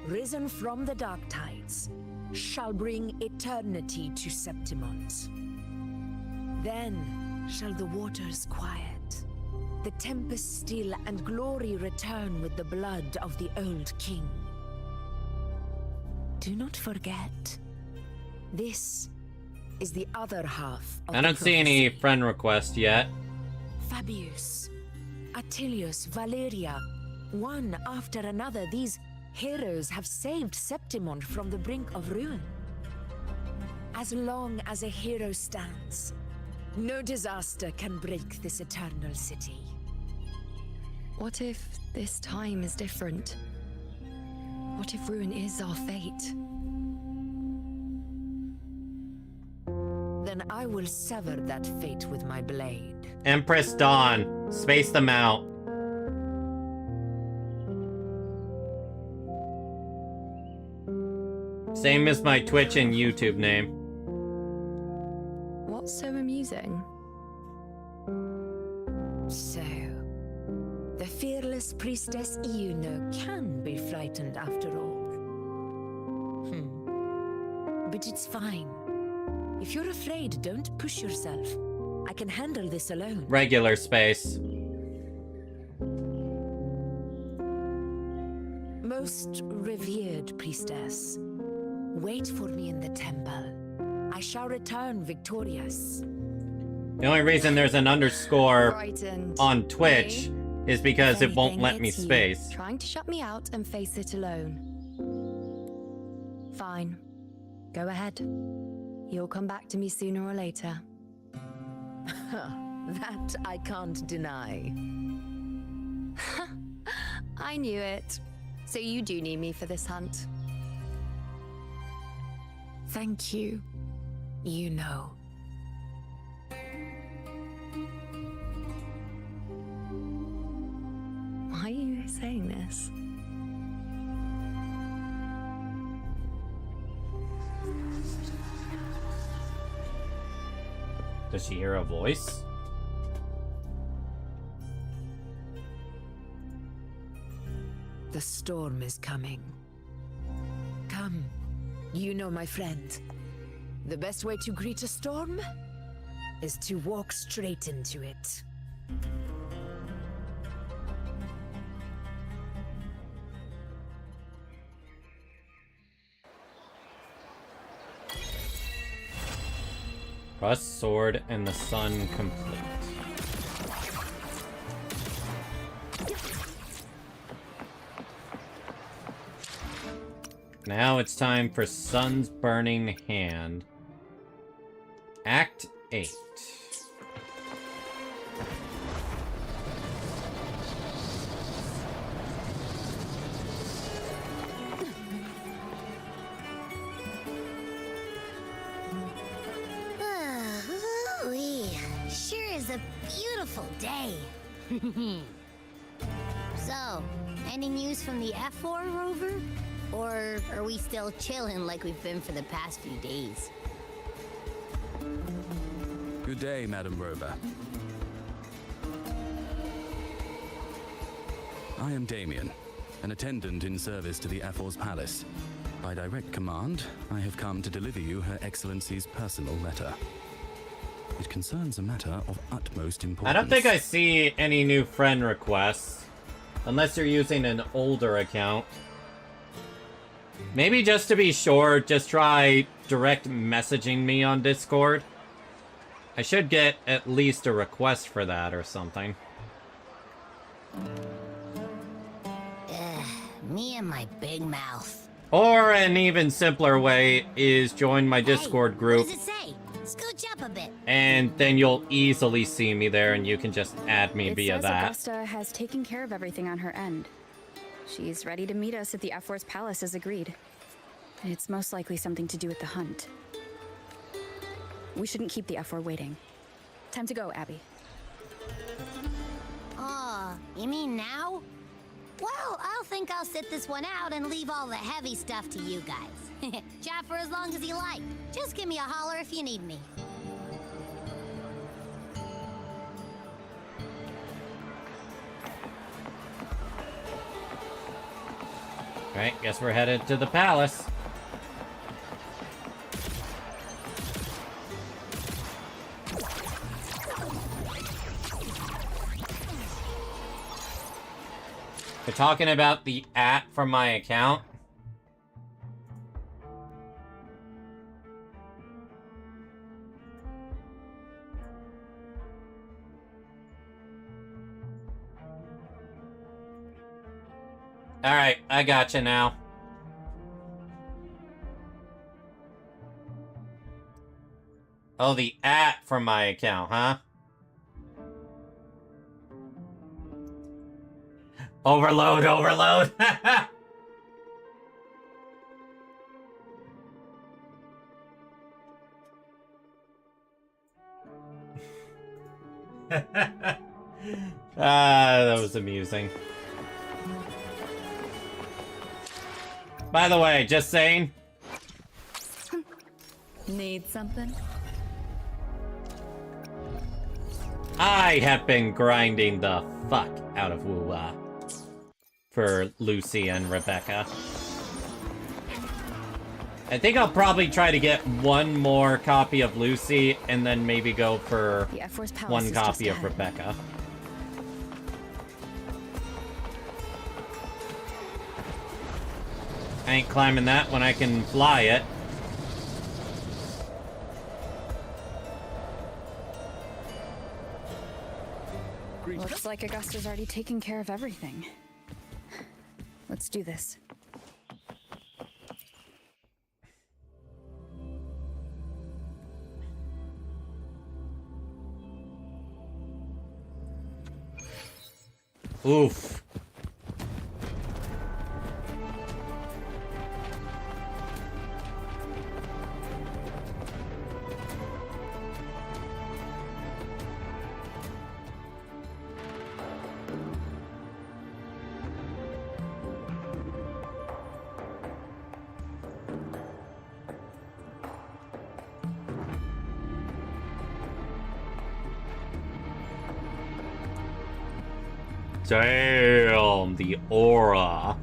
risen from the dark tides, shall bring eternity to Septimont. Then shall the waters quiet, the tempest still, and glory return with the blood of the old king. Do not forget, this is the other half of I don't see any friend request yet. Fabius, Attilius, Valeria, one after another, these heroes have saved Septimont from the brink of ruin. As long as a hero stands, no disaster can break this eternal city. What if this time is different? What if ruin is our fate? Then I will sever that fate with my blade. Empress Dawn. Space them out. Same as my Twitch and YouTube name. What's so amusing? So, the fearless priestess Iuno can be frightened after all. But it's fine. If you're afraid, don't push yourself. I can handle this alone. Regular space. Most revered priestess, wait for me in the temple. I shall return victorious. The only reason there's an underscore Frightened. on Twitch is because it won't let me It's you, space. trying to shut me out and face it alone. Fine. Go ahead. You'll come back to me sooner or later. That I can't deny. I knew it. So you do need me for this hunt. Thank you. You know. Why are you saying this? Does she hear a voice? The storm is coming. Come, you know my friend. The best way to greet a storm is to walk straight into it. Rust, sword, and the sun complete. Now it's time for Sun's Burning Hand. Act 8. Sure is a beautiful day. So, any news from the F4 rover? Or are we still chilling like we've been for the past few days? Good day, Madam Rover. I am Damien, an attendant in service to the F4's palace. By direct command, I have come to deliver you Her Excellency's personal letter. It concerns a matter of utmost importance. I don't think I see any new friend requests. Unless you're using an older account. Maybe just to be sure, just try direct messaging me on Discord. I should get at least a request for that or something. Me and my big mouth. Or an even simpler way is join my Discord group. What does it say? Scooch up a bit. And then you'll easily see me there and you can just add me via that. Augusta has taken care of everything on her end. She's ready to meet us at the F-Wars Palace as agreed. It's most likely something to do with the hunt. We shouldn't keep the F-War waiting. Time to go, Abby. Oh, you mean now? Well, I'll sit this one out and leave all the heavy stuff to you guys. Chat for as long as you like. Just give me a holler if you need me. Alright, guess we're headed to the palace. We're talking about the from my account. Alright, I gotcha now. Oh, the from my account, huh? Overload, overload! That was amusing. By the way, just saying. Need something? I have been grinding the fuck out of Woo-Wah for Lucy and Rebecca. I think I'll probably try to get one more copy of Lucy and then maybe go for one copy of Rebecca. I ain't climbing that when I can fly it. Looks like Augusta's already taken care of everything. Let's do this. Oof. Damn, the aura.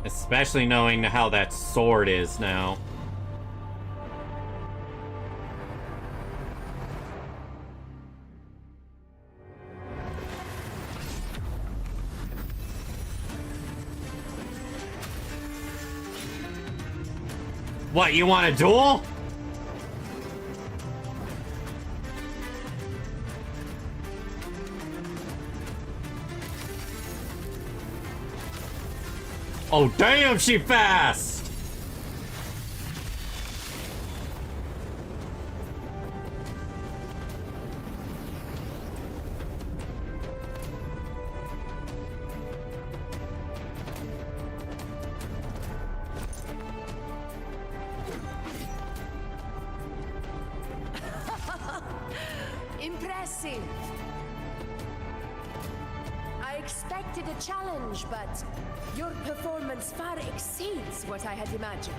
Especially knowing how that sword is now. What, you want a duel? Oh, damn, she fast! Impressive. I expected a challenge, but your performance far exceeds what I had imagined.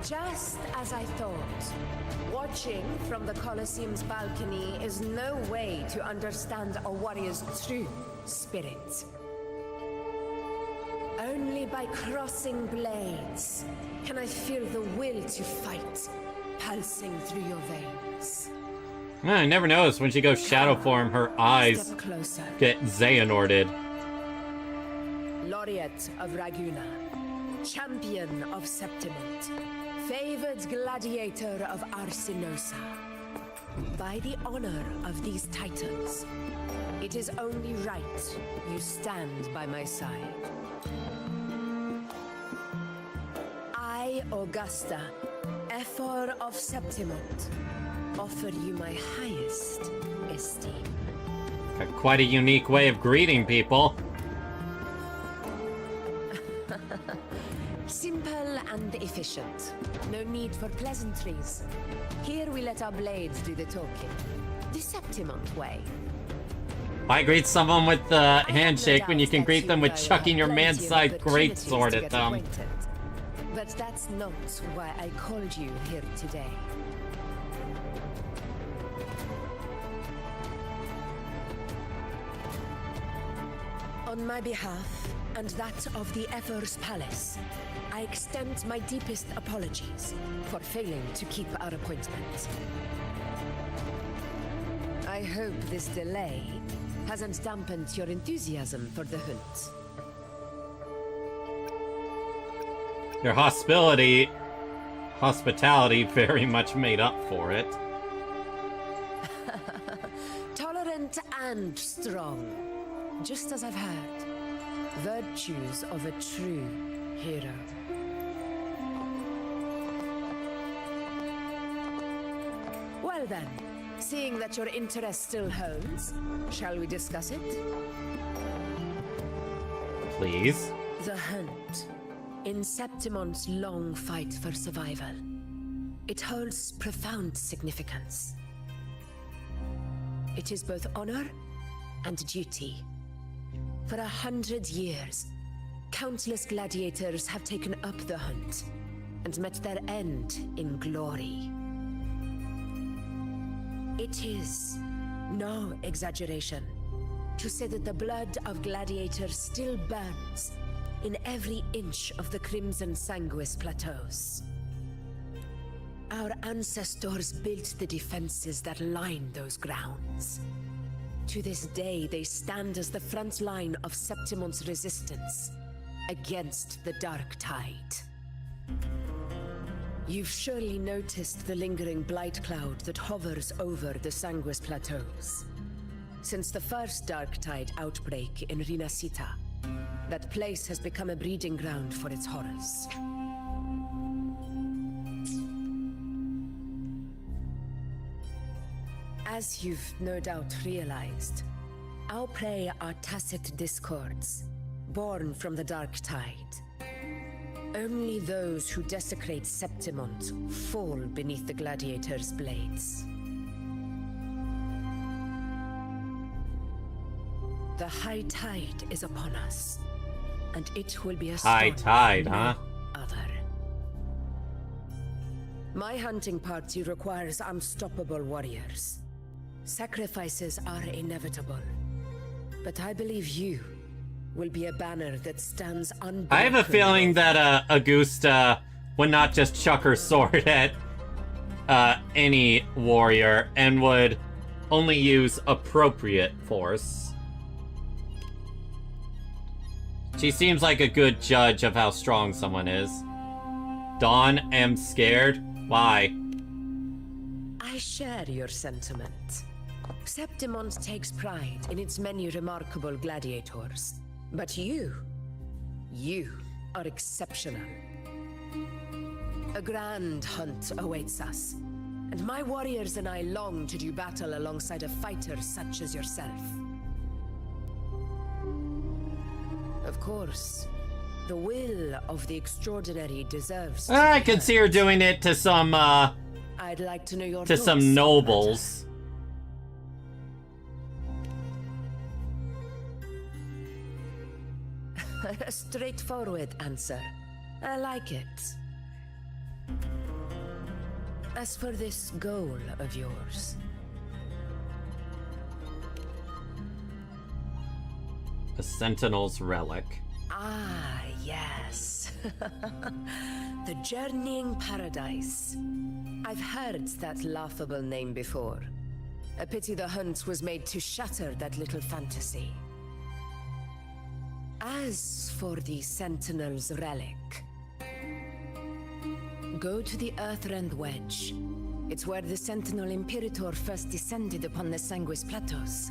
Just as I thought, watching from the Colosseum's balcony is no way to understand a warrior's true spirit. Only by crossing blades can I feel the will to fight pulsing through your veins. I never noticed when she goes shadow form, her eyes get Xehanorted. Laureate of Raguna, Champion of Septimont, Favored Gladiator of Arsinosa. By the honor of these titles, it is only right you stand by my side. I, Augusta, Ephor of Septimont, offer you my highest esteem. Got quite a unique way of greeting people. Simple and efficient. No need for pleasantries. Here we let our blades do the talking. The Septimont way. Why greet someone with the handshake when you can greet them with chucking your man-sized greatsword at them? But that's not why I called you here today. On my behalf, and that of the Ephor's Palace, I extend my deepest apologies for failing to keep our appointment. I hope this delay hasn't dampened your enthusiasm for the hunt. Your hospitality very much made up for it. Tolerant and strong, just as I've heard. Virtues of a true hero. Well then, seeing that your interest still holds, shall we discuss it? Please. The hunt. In Septimont's long fight for survival, it holds profound significance. It is both honor and duty. For 100 years, countless gladiators have taken up the hunt and met their end in glory. It is no exaggeration to say that the blood of gladiators still burns in every inch of the Crimson Sanguis plateaus. Our ancestors built the defenses that line those grounds. To this day, they stand as the front line of Septimont's resistance against the Dark Tide. You've surely noticed the lingering blight cloud that hovers over the Sanguis plateaus. Since the first Dark Tide outbreak in Rinasita, that place has become a breeding ground for its horrors. As you've no doubt realized, our prey are tacit discords, born from the Dark Tide. Only those who desecrate Septimont fall beneath the gladiators' blades. The high tide is upon us, and it will be a storm High tide, no huh? other. My hunting party requires unstoppable warriors. Sacrifices are inevitable, but I believe you will be a banner that stands unbroken. I have a feeling that Augusta would not just chuck her sword at any warrior and would only use appropriate force. She seems like a good judge of how strong someone is. Dawn, am scared. Why? I share your sentiment. Septimont takes pride in its many remarkable gladiators. But you are exceptional. A grand hunt awaits us, and my warriors and I long to do battle alongside a fighter such as yourself. Of course, the will of the extraordinary deserves to I be could heard. see her doing it to some I'd like to know your to thoughts some on the nobles. matter. A straightforward answer. I like it. As for this goal of yours, A Sentinel's relic. ah, yes. The Journeying Paradise. I've heard that laughable name before. A pity the hunt was made to shatter that little fantasy. As for the Sentinel's relic, go to the Earthrend Wedge. It's where the Sentinel Imperator first descended upon the Sanguis Plateaus,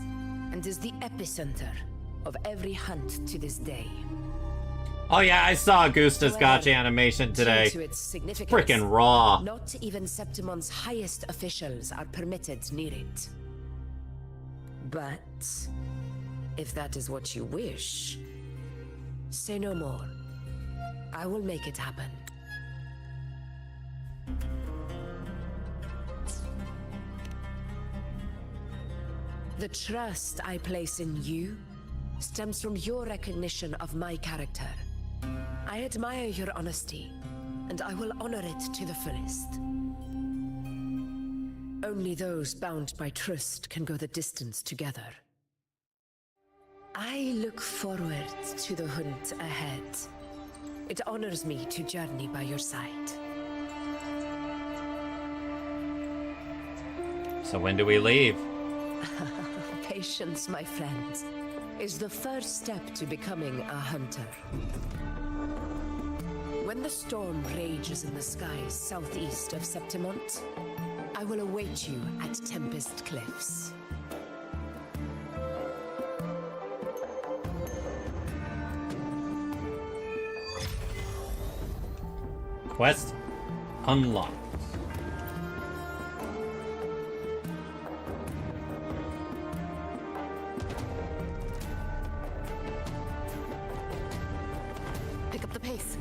and is the epicenter of every hunt to this day. Oh yeah, I saw Augusta's gotcha animation today. Due to its significance, Frickin' raw. Not even Septimon's highest officials are permitted near it. But if that is what you wish, say no more. I will make it happen. The trust I place in you stems from your recognition of my character. I admire your honesty, and I will honor it to the fullest. Only those bound by trust can go the distance together. I look forward to the hunt ahead. It honors me to journey by your side. So when do we leave? Patience, my friend, is the first step to becoming a hunter. When the storm rages in the skies southeast of Septimont, I will await you at Tempest Cliffs. Quest unlocked. Pick up the pace.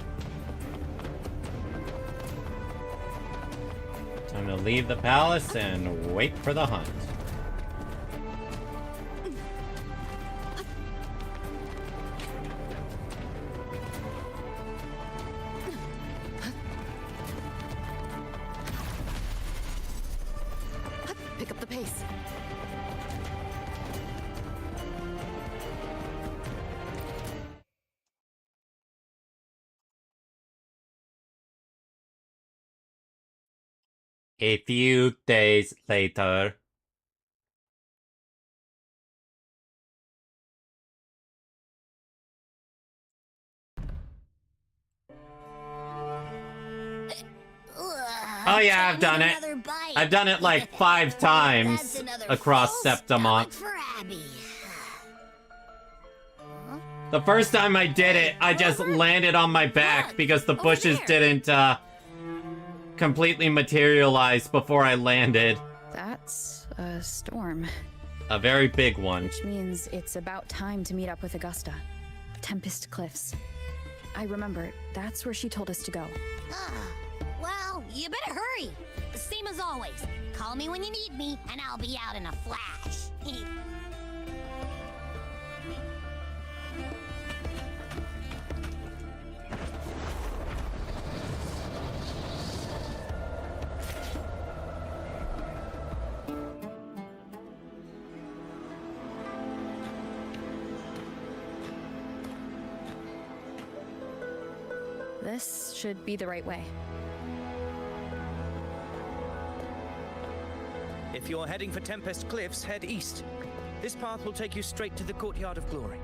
Time to leave the palace and wait for the hunt. Pick up the pace. A few days later. Oh yeah, I've done it. I've done it like 5 times across Septimont. The first time I did it, I just landed on my back because the bushes didn't completely materialize before I landed. That's a storm. A very big one. Which means it's about time to meet up with Augusta. Tempest Cliffs. I remember, that's where she told us to go. Well, you better hurry. Same as always. Call me when you need me, and I'll be out in a flash. This should be the right way. If you're heading for Tempest Cliffs, head east. This path will take you straight to the Courtyard of Glory.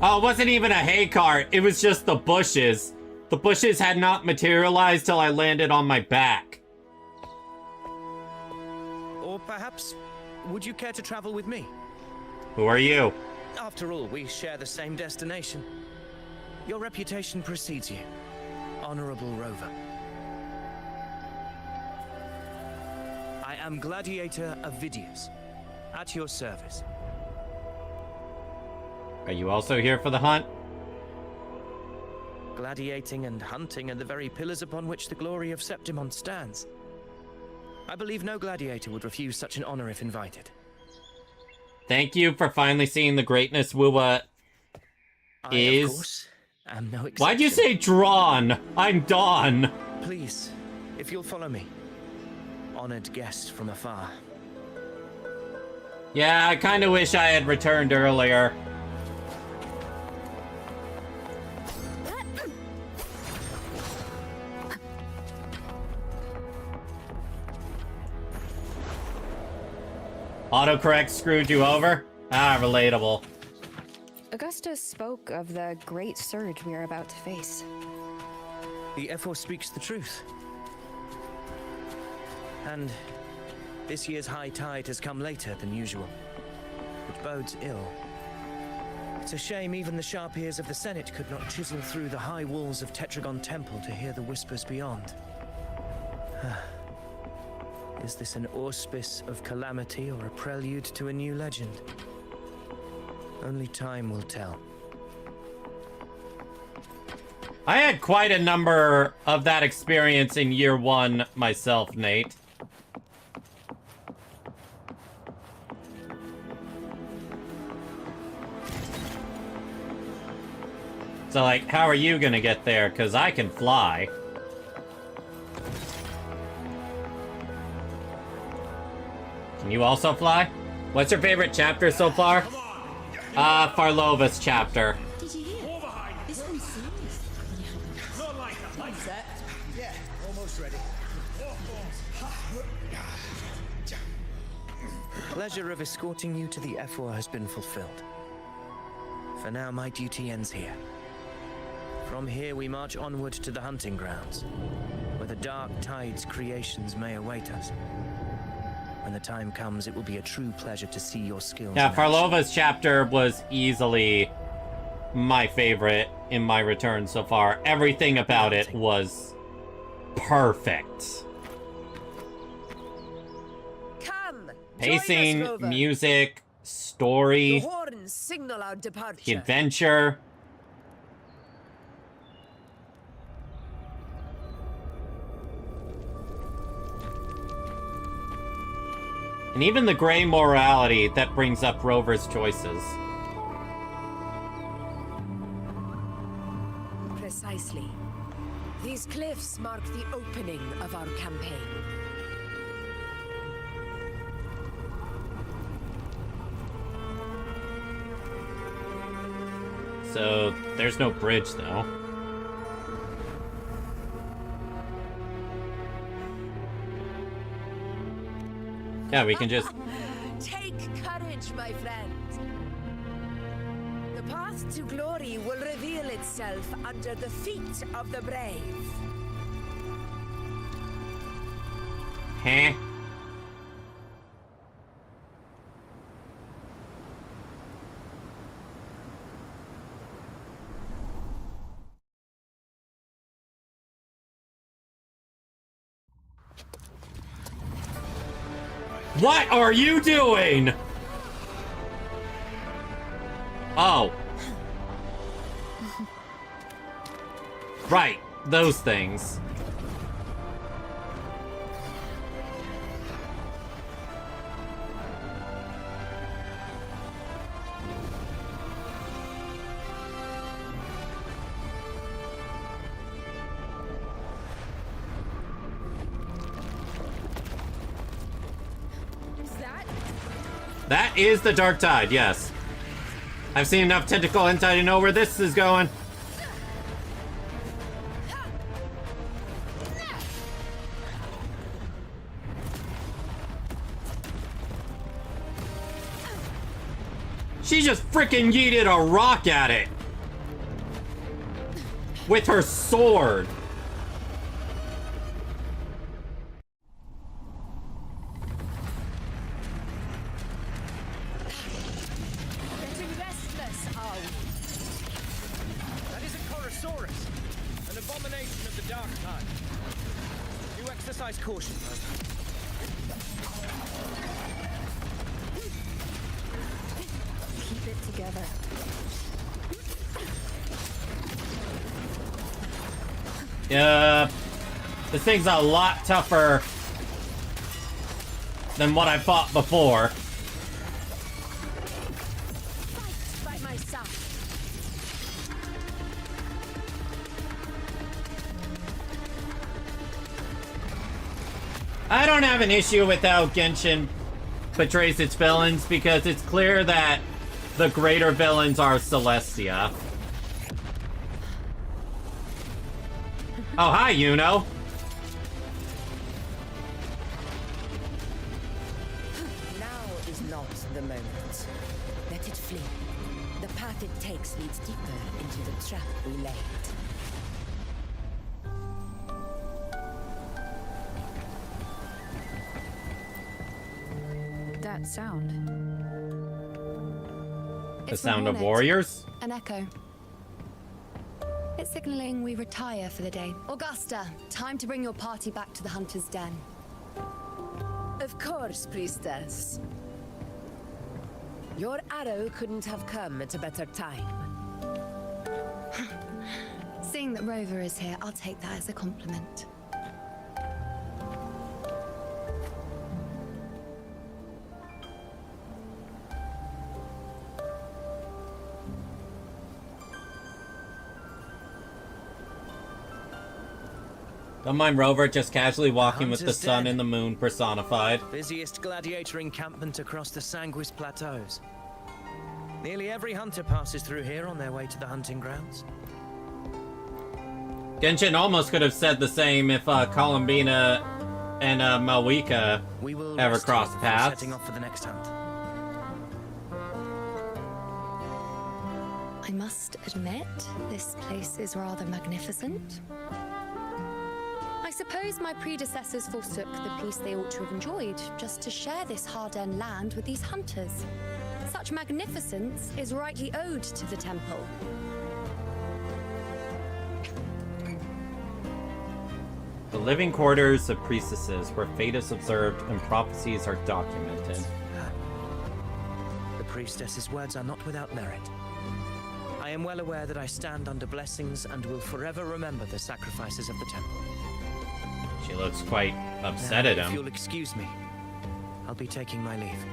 Oh, it wasn't even a hay cart. It was just the bushes. The bushes had not materialized till I landed on my back. Or perhaps, would you care to travel with me? Who are you? After all, we share the same destination. Your reputation precedes you. Honorable Rover. I am Gladiator Avidius, at your service. Are you also here for the hunt? Gladiating and hunting are the very pillars upon which the glory of Septimont stands. I believe no gladiator would refuse such an honor if invited. Thank you for finally seeing the greatness Wuwa is. I, of course, am no exception. Why'd you say drawn? I'm Dawn. Please, if you'll follow me. Honored guest from afar. Yeah, I kind of wish I had returned earlier. Autocorrect screwed you over? Ah, relatable. Augusta spoke of the great surge we are about to face. The Ephor speaks the truth. And this year's high tide has come later than usual, which bodes ill. It's a shame even the sharp ears of the Senate could not chisel through the high walls of Tetragon Temple to hear the whispers beyond. Is this an auspice of calamity or a prelude to a new legend? Only time will tell. I had quite a number of that experience in year 1 myself, Nate. So, like, how are you gonna get there? Because I can fly. Can you also fly? What's your favorite chapter so far? Farlova's chapter. Did you hear? This one's serious. Set. Yeah, almost ready. Pleasure of escorting you to the Ephor has been fulfilled. For now, my duty ends here. From here, we march onward to the hunting grounds, where the dark tide's creations may await us. When the time comes, it will be a true pleasure to see your skills. Yeah, Farlova's chapter was easily my favorite in my return so far. Everything about it was perfect. Come! Pacing, join us, Rover. music, The story, horns signal our departure. the adventure. And even the gray morality that brings up Rover's choices. Precisely. These cliffs mark the opening of our campaign. So, there's no bridge, though. Yeah, we can just... Take courage, my friend. The path to glory will reveal itself under the feet of the brave. Huh? What are you doing? Oh. Right, those things. That is the Dark Tide, yes. I've seen enough tentacle hentai to know where this is going. She just freaking yeeted a rock at it. With her sword. Getting restless, are we? That is a Chorosaurus, an abomination of the Dark Tide. Do exercise caution, Keep it together. This thing's a lot tougher than what I fought before. Fight by my side. I don't have an issue with how Genshin portrays its villains because it's clear that the greater villains are Celestia. Oh, hi, Yuno. Now is not the moment. Let it flee. The path it takes leads deeper into the trap we laid. That sound. The It's the sound of Hornet. warriors? An echo. It's signaling we retire for the day. Augusta, time to bring your party back to the Hunter's Den. Of course, priestess. Your arrow couldn't have come at a better time. Seeing that Rover is here, I'll take that as a compliment. Don't mind Rover just casually walking with the Hunter's sun Den. and the moon personified. Busiest gladiator encampment across the Sanguis Plateaus. Nearly every hunter passes through here on their way to the hunting grounds. Genshin almost could have said the same if Columbina and Malwika We will ever rest crossed here before paths. setting off for the next hunt. I must admit, this place is rather magnificent. I suppose my predecessors forsook the peace they ought to have enjoyed just to share this hard-earned land with these hunters. Such magnificence is rightly owed to the temple. The living quarters of priestesses where fate is observed and prophecies are documented. The priestess's words are not without merit. I am well aware that I stand under blessings and will forever remember the sacrifices of the temple. She looks quite upset Now, at if him. you'll excuse me, I'll be taking my leave.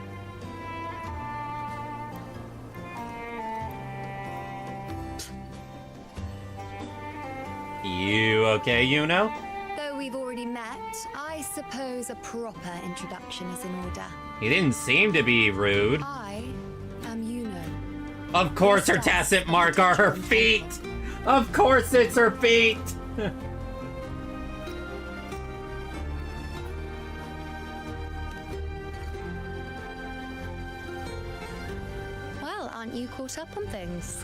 You okay, Yuno? Though we've already met, I suppose a proper introduction is in order. He didn't seem to be rude. I am Yuno. Of course her tacit mark are her feet! Of course it's her feet! Well, aren't you caught up on things?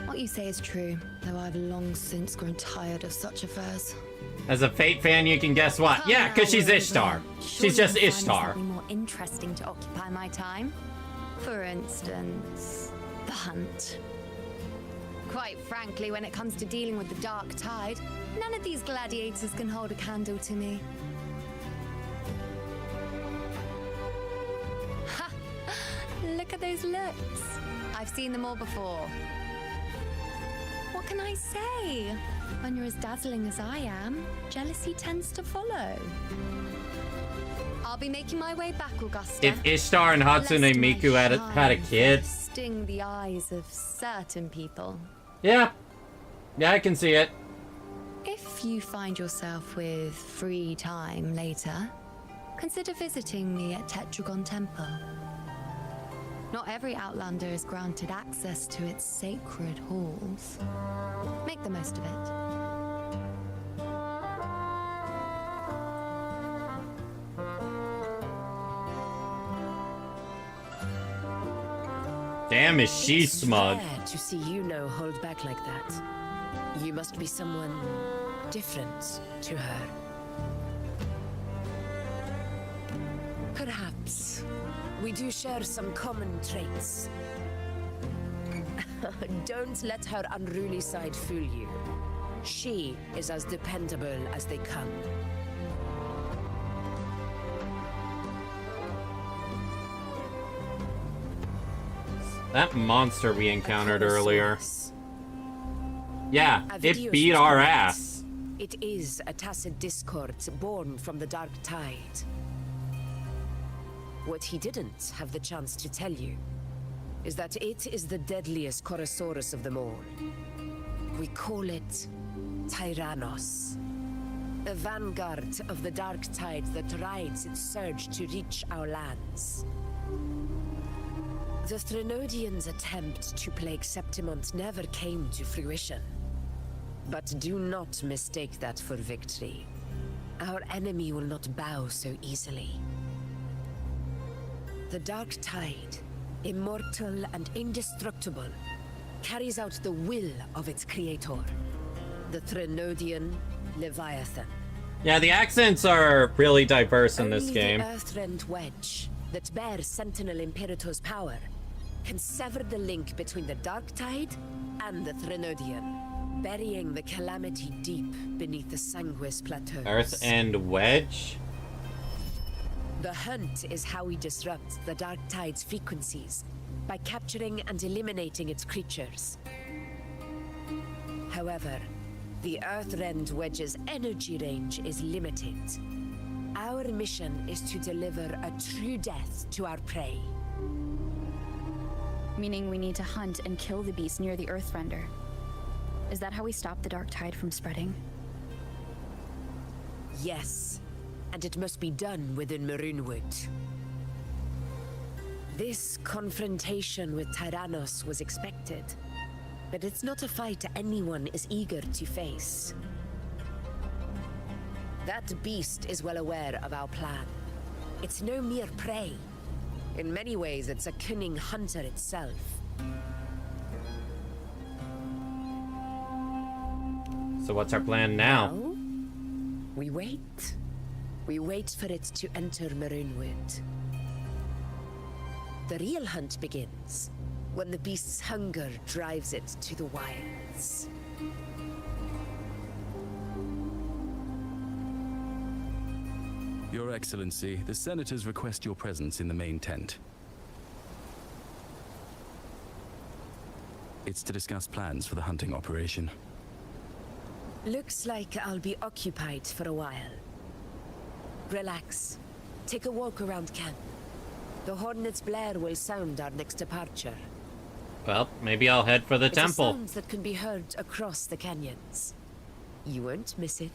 What you say is true, though I've long since grown tired of such affairs. As a Fate fan, you can guess what? Yeah, because she's Ishtar. She's just Ishtar. Something more interesting to occupy my time. For instance, the hunt. Quite frankly, when it comes to dealing with the dark tide, none of these gladiators can hold a candle to me. Ha! Look at those looks. I've seen them all before. What can I say? When you're as dazzling as I am, jealousy tends to follow. I'll be making my way back, Augusta. If Ishtar and Hatsune Lest my Miku had a shine kid. sting the eyes of certain people. Yeah. Yeah, I can see it. If you find yourself with free time later, consider visiting me at Tetragon Temple. Not every Outlander is granted access to its sacred halls. Make the most of it. Damn, is she It's smug. rare to see Yuno hold back like that. You must be someone different to her. Perhaps we do share some common traits. Don't let her unruly side fool you. She is as dependable as they come. That monster we encountered earlier. Yeah, A it video beat shows our that ass. It is a tacit discord born from the dark tide. What he didn't have the chance to tell you is that it is the deadliest Chorosaurus of them all. We call it Tyrannos. A vanguard of the dark tide that rides its surge to reach our lands. The Threnodians' attempt to plague Septimont never came to fruition. But do not mistake that for victory. Our enemy will not bow so easily. The dark tide immortal and indestructible, carries out the will of its creator, the Threnodian Leviathan. Yeah, the accents are really diverse in this Only game. the Earthrend Wedge that bears Sentinel Imperator's power can sever the link between the Dark Tide and the Threnodian, burying the calamity deep beneath the Sanguis Plateaus. Earth and Wedge? The hunt is how we disrupt the Dark Tide's frequencies, by capturing and eliminating its creatures. However, the Earthrend Wedge's energy range is limited. Our mission is to deliver a true death to our prey. Meaning we need to hunt and kill the beast near the Earthrender. Is that how we stop the Dark Tide from spreading? Yes, and it must be done within Maroonwood. This confrontation with Tyrannos was expected, but it's not a fight anyone is eager to face. That beast is well aware of our plan. It's no mere prey. In many ways, it's a cunning hunter itself. So what's our plan now? Well, we wait. We wait for it to enter Maroonwood. The real hunt begins when the beast's hunger drives it to the wilds. Your Excellency, the Senators request your presence in the main tent. It's to discuss plans for the hunting operation. Looks like I'll be occupied for a while. Relax. Take a walk around camp. The Hornet's blare will sound our next departure. Well, maybe I'll head for the It's temple. a sound that can be heard across the canyons. You won't miss it.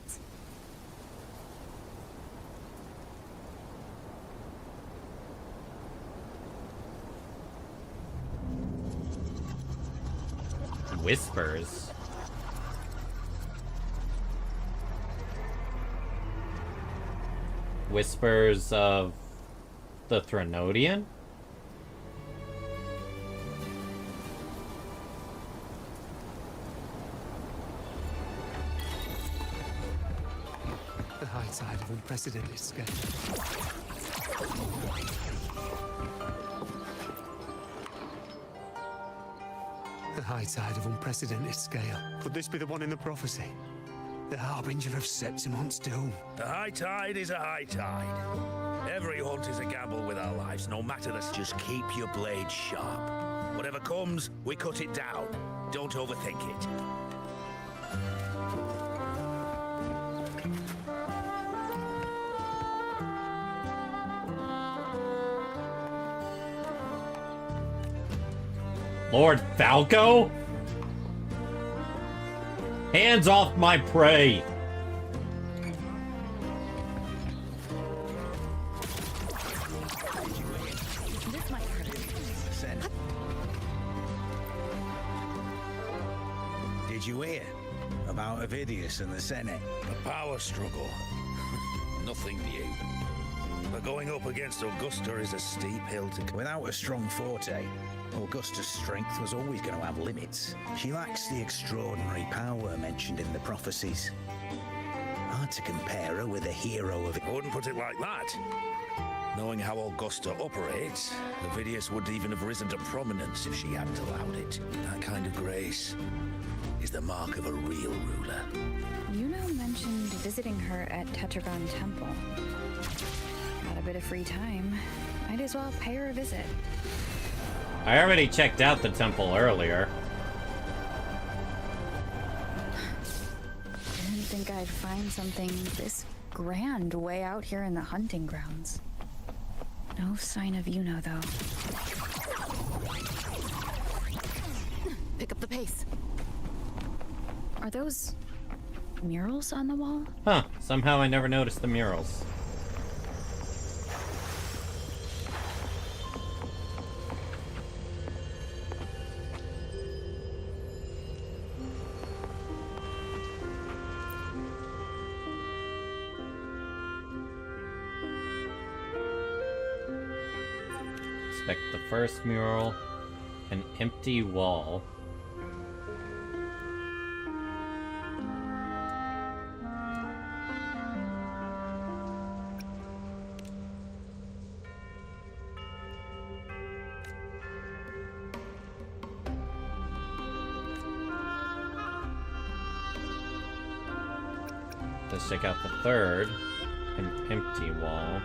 Whispers. Whispers of the Threnodian? The high tide of unprecedented scale. The high tide of unprecedented scale. Could this be the one in the prophecy? The harbinger of Septimon's doom. The high tide is a high tide. Every hunt is a gamble with our lives, no matter the... Just keep your blade sharp. Whatever comes, we cut it down. Don't overthink it. Lord Falco? Hands off my prey! This might hurt. Did you hear about Avidius and the Senate? A power struggle. Nothing new. But going up against Augusta is a steep hill to... Without a strong forte, Augusta's strength was always going to have limits. She lacks the extraordinary power mentioned in the prophecies. Hard to compare her with a hero of... I wouldn't put it like that. Knowing how Augusta operates, Avidius would even have risen to prominence if she hadn't allowed it. That kind of grace is the mark of a real ruler. Yuno mentioned visiting her at Tetragon Temple. Got a bit of free time. Might as well pay her a visit. I already checked out the temple earlier. Didn't think I'd find something this grand way out here in the hunting grounds. No sign of Yuno, though. Pick up the pace. Are those murals on the wall? Huh, somehow I never noticed the murals. inspect the first mural. An empty wall. Let's check out the third. An empty wall.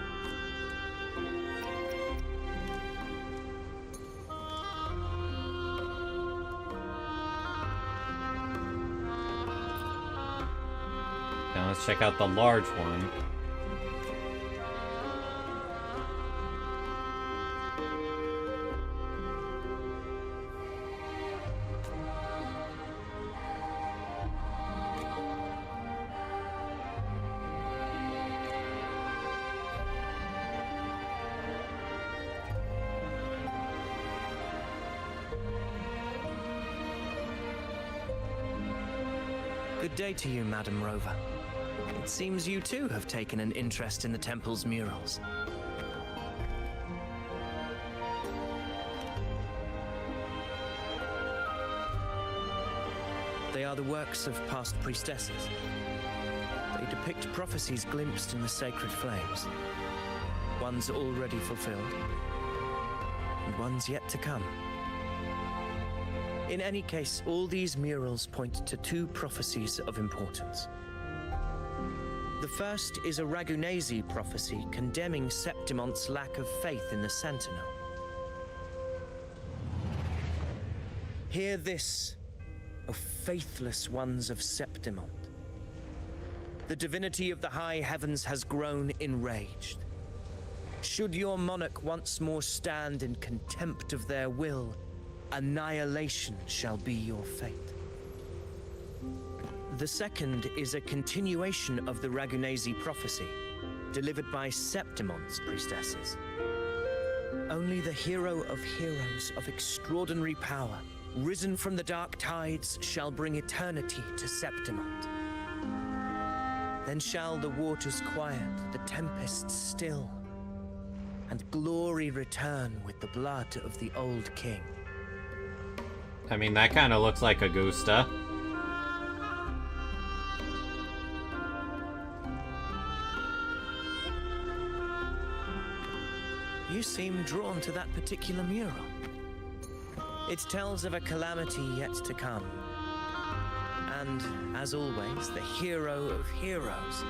Now let's check out the large one. Good day to you, Madam Rover. It seems you too have taken an interest in the temple's murals. They are the works of past priestesses. They depict prophecies glimpsed in the sacred flames. Ones already fulfilled, and ones yet to come. In any case, all these murals point to two prophecies of importance. The first is a Ragunesi prophecy condemning Septimonte's lack of faith in the Sentinel. Hear this, O faithless ones of Septimont. The divinity of the high heavens has grown enraged. Should your monarch once more stand in contempt of their will, annihilation shall be your fate. The second is a continuation of the Ragunesi prophecy, delivered by Septimonte's priestesses. Only the hero of heroes of extraordinary power, risen from the dark tides, shall bring eternity to Septimont. Then shall the waters quiet, the tempests still, and glory return with the blood of the old king. I mean, that kind of looks like Augusta. You seem drawn to that particular mural. It tells of a calamity yet to come. And, as always, the hero of heroes,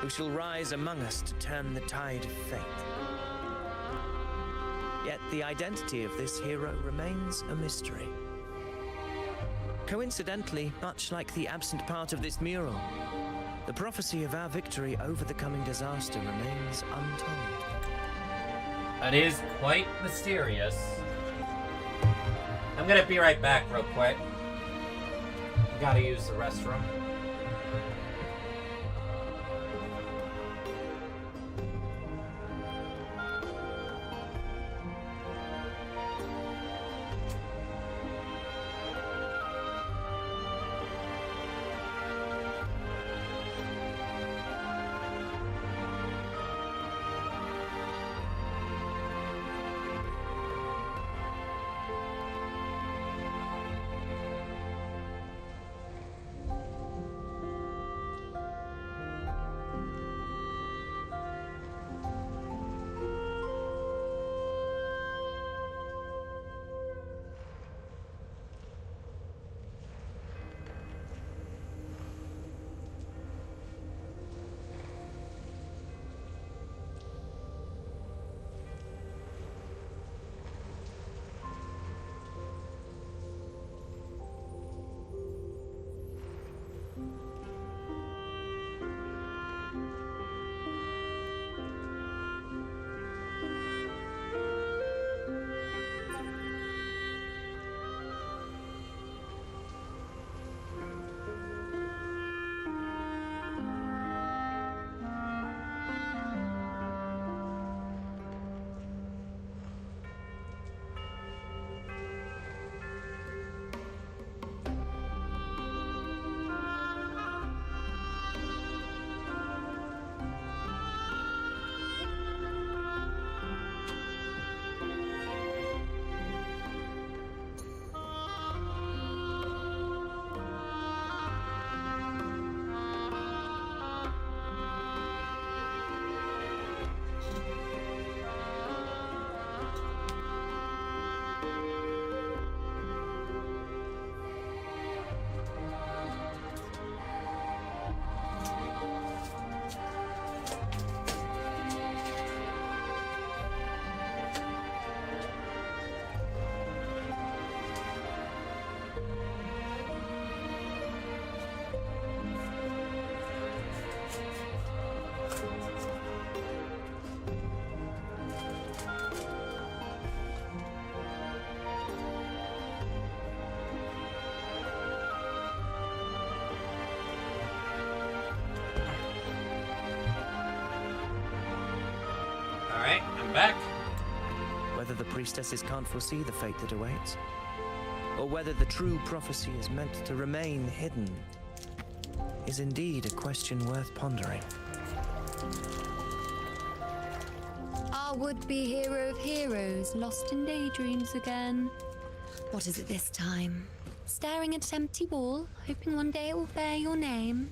who shall rise among us to turn the tide of fate. Yet the identity of this hero remains a mystery. Coincidentally, much like the absent part of this mural, the prophecy of our victory over the coming disaster remains untold. That is quite mysterious. I'm gonna be right back real quick. Gotta use the restroom. back. Whether the priestesses can't foresee the fate that awaits, or whether the true prophecy is meant to remain hidden, is indeed a question worth pondering. Our would-be hero of heroes, lost in daydreams again. What is it this time? Staring at an empty wall, hoping one day it will bear your name?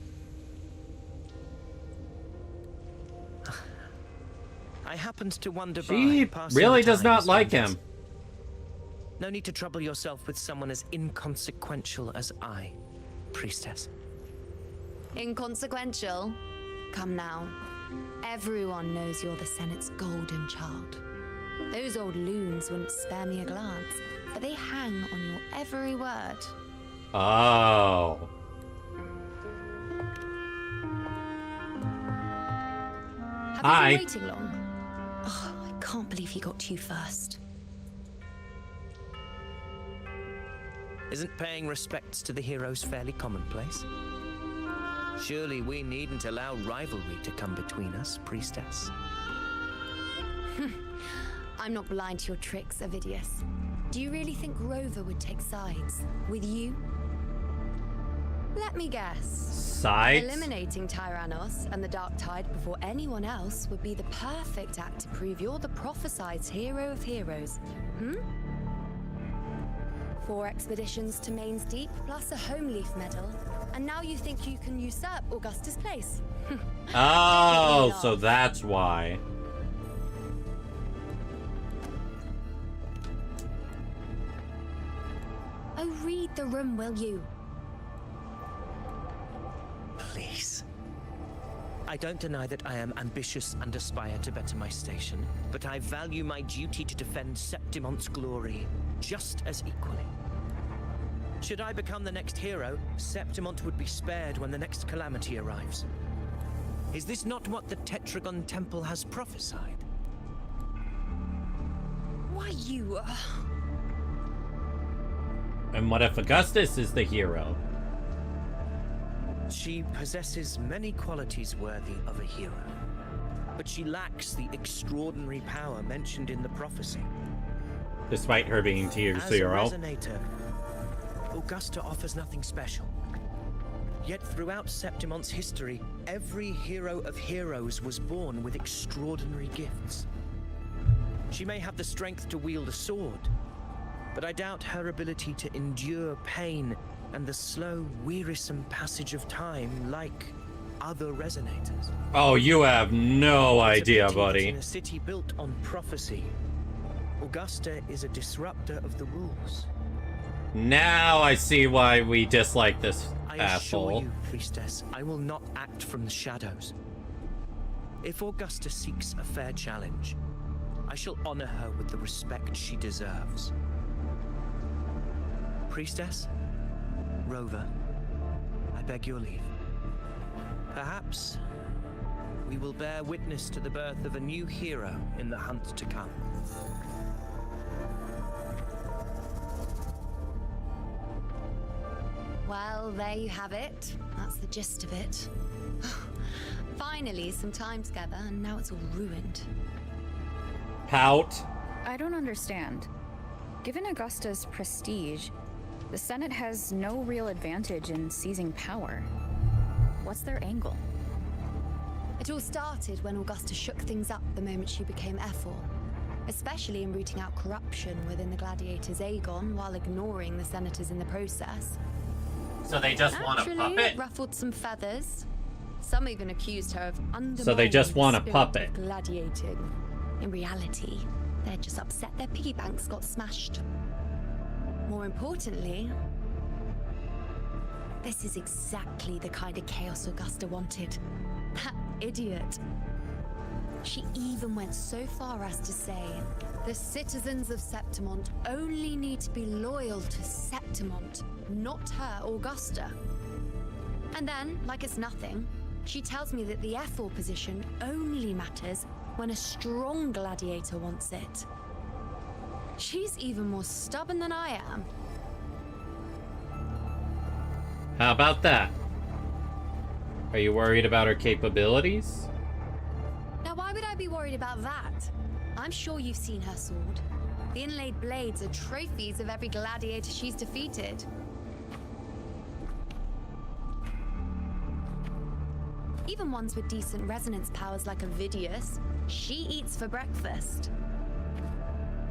I happened to wander She by. passing really the does time not as like wonders. him. No need to trouble yourself with someone as inconsequential as I, priestess. Inconsequential? Come now. Everyone knows you're the Senate's golden child. Those old loons wouldn't spare me a glance, but they hang on your every word. Oh. Have Hi. you been waiting long? Oh, I can't believe he got to you first. Isn't paying respects to the heroes fairly commonplace? Surely we needn't allow rivalry to come between us, priestess. I'm not blind to your tricks, Avidius. Do you really think Rover would take sides with you? Let me guess. Sides? Eliminating Tyrannos and the Dark Tide before anyone else would be the perfect act to prove you're the prophesied hero of heroes. 4 expeditions to Main's Deep, plus a Home Leaf medal, and now you think you can usurp Augusta's place. Oh, so that's why. Oh, read the room, will you? Please. I don't deny that I am ambitious and aspire to better my station, but I value my duty to defend Septimont's glory just as equally. Should I become the next hero, Septimont would be spared when the next calamity arrives. Is this not what the Tetragon Temple has prophesied? Why, you... And what if Augustus is the hero? She possesses many qualities worthy of a hero, but she lacks the extraordinary power mentioned in the prophecy. Despite her being tier As 0. a resonator, Augusta offers nothing special. Yet throughout Septimont's history, every hero of heroes was born with extraordinary gifts. She may have the strength to wield a sword, but I doubt her ability to endure pain and the slow, wearisome passage of time like other resonators. Oh, you have no idea, It's a pity that buddy. in a city built on prophecy, Augusta is a disruptor of the rules. Now I see why we dislike this I assure asshole. you, priestess, I will not act from the shadows. If Augusta seeks a fair challenge, I shall honor her with the respect she deserves. Priestess, Rover, I beg your leave. Perhaps we will bear witness to the birth of a new hero in the hunt to come. Well, there you have it. That's the gist of it. Finally, some time together, and now it's all ruined. Pout. I don't understand. Given Augusta's prestige, the Senate has no real advantage in seizing power. What's their angle? It all started when Augusta shook things up the moment she became Ephor, especially in rooting out corruption within the gladiators Aegon while ignoring the senators in the process. So they just want a Naturally, puppet? it ruffled some feathers. Some even accused her of undermining So they just want a the spirit puppet. of gladiating. In reality, they're just upset their piggy banks got smashed. More importantly, this is exactly the kind of chaos Augusta wanted. That idiot. She even went so far as to say, the citizens of Septimont only need to be loyal to Septimont, not her, Augusta. And then, like it's nothing, she tells me that the Ephor position only matters when a strong gladiator wants it. She's even more stubborn than I am. How about that? Are you worried about her capabilities? Now, why would I be worried about that? I'm sure you've seen her sword. The inlaid blades are trophies of every gladiator she's defeated. Even ones with decent resonance powers like Avidius, she eats for breakfast.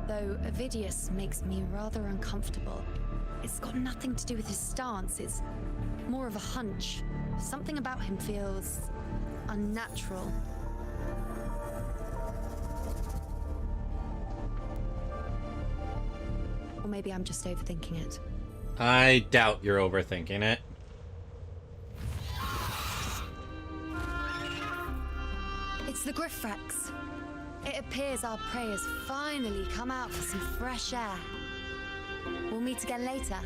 Though Avidius makes me rather uncomfortable. It's got nothing to do with his stance, it's more of a hunch. Something about him feels unnatural. Or maybe I'm just overthinking it. I doubt you're overthinking it. It's the Griffrex. It appears our prey has finally come out for some fresh air. We'll meet again later.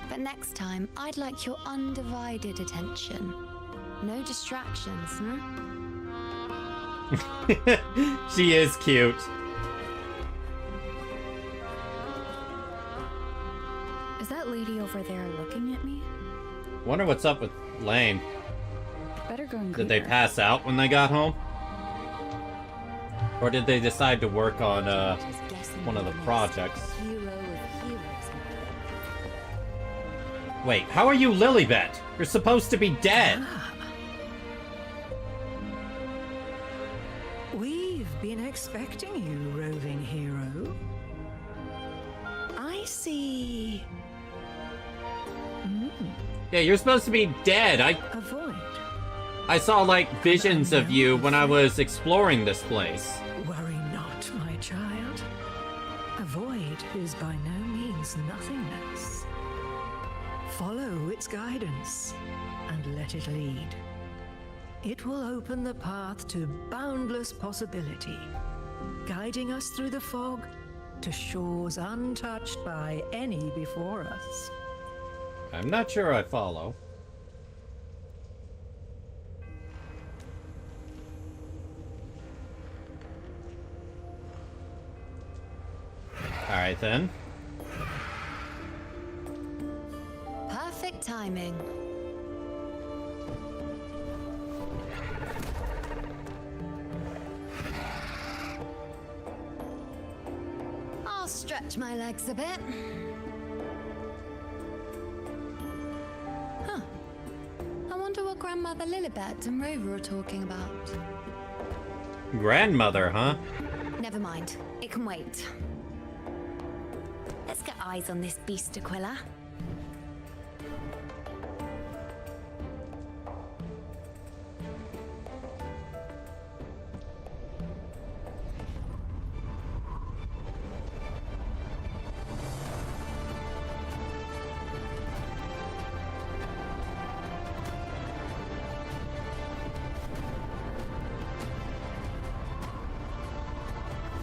But next time, I'd like your undivided attention. No distractions, She is cute. Is that lady over there looking at me? Wonder what's up with Lane. Better go and Did greet they her. pass out when they got home? Or did they decide to work on one of the projects? Wait, how are you Lilybet? You're supposed to be dead. We've been expecting you, roving hero. I see. Yeah, you're supposed to be dead. Avoid. I saw like visions of you when I was exploring this place. Worry not, my child. A void is by no means nothingness. Follow its guidance and let it lead. It will open the path to boundless possibility, guiding us through the fog to shores untouched by any before us. I'm not sure I follow. Alright then. Perfect timing. I'll stretch my legs a bit. Huh. I wonder what Grandmother Lilibet and Rover are talking about. Grandmother, huh? Never mind. It can wait. Let's get eyes on this beast, Aquila.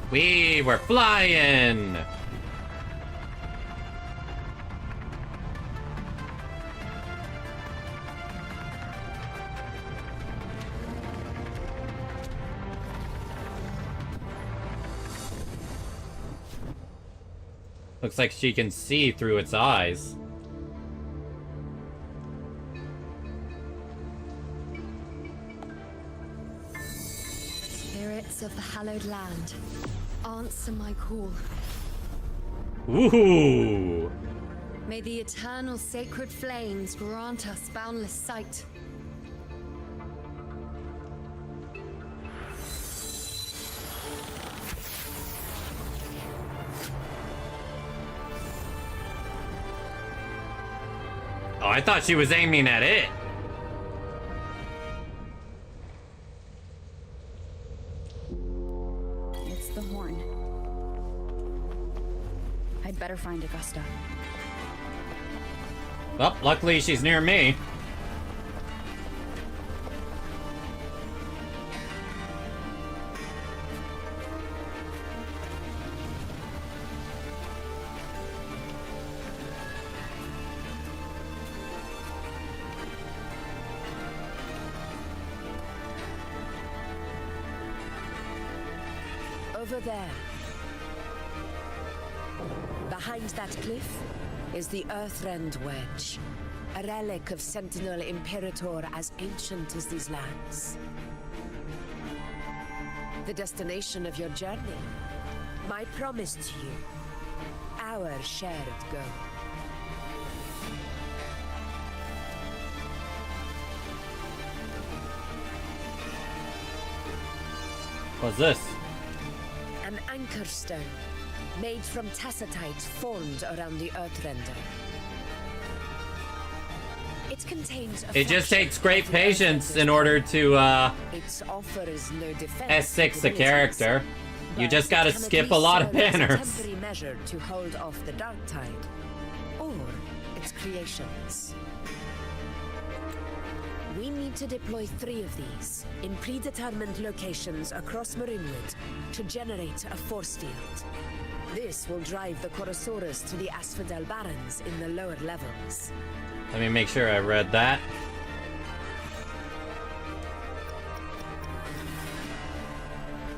We were flying! Looks like she can see through its eyes. Spirits of the hallowed land, answer my call. Ooh! May the eternal sacred flames grant us boundless sight. Oh, I thought she was aiming at it. It's the horn. I'd better find Augusta. Well, luckily she's near me. Over there. Behind that cliff is the Earthrend Wedge, a relic of Sentinel Imperator as ancient as these lands. The destination of your journey My promise to you, our shared goal. What's this? An anchor stone, made from tacitite formed around the Earthrender. It contains a It just fraction takes great of the patience Earthrender's in order to It offers no defense S6 the capabilities, character. You but just it gotta can at skip a least lot of serve as a banners. temporary measure to hold off the dark tide, or its creations. We need to deploy 3 of these in predetermined locations across Marinwood to generate a force field. This will drive the Chorosaurus to the Asphodel Barrens in the lower levels. Let me make sure I read that.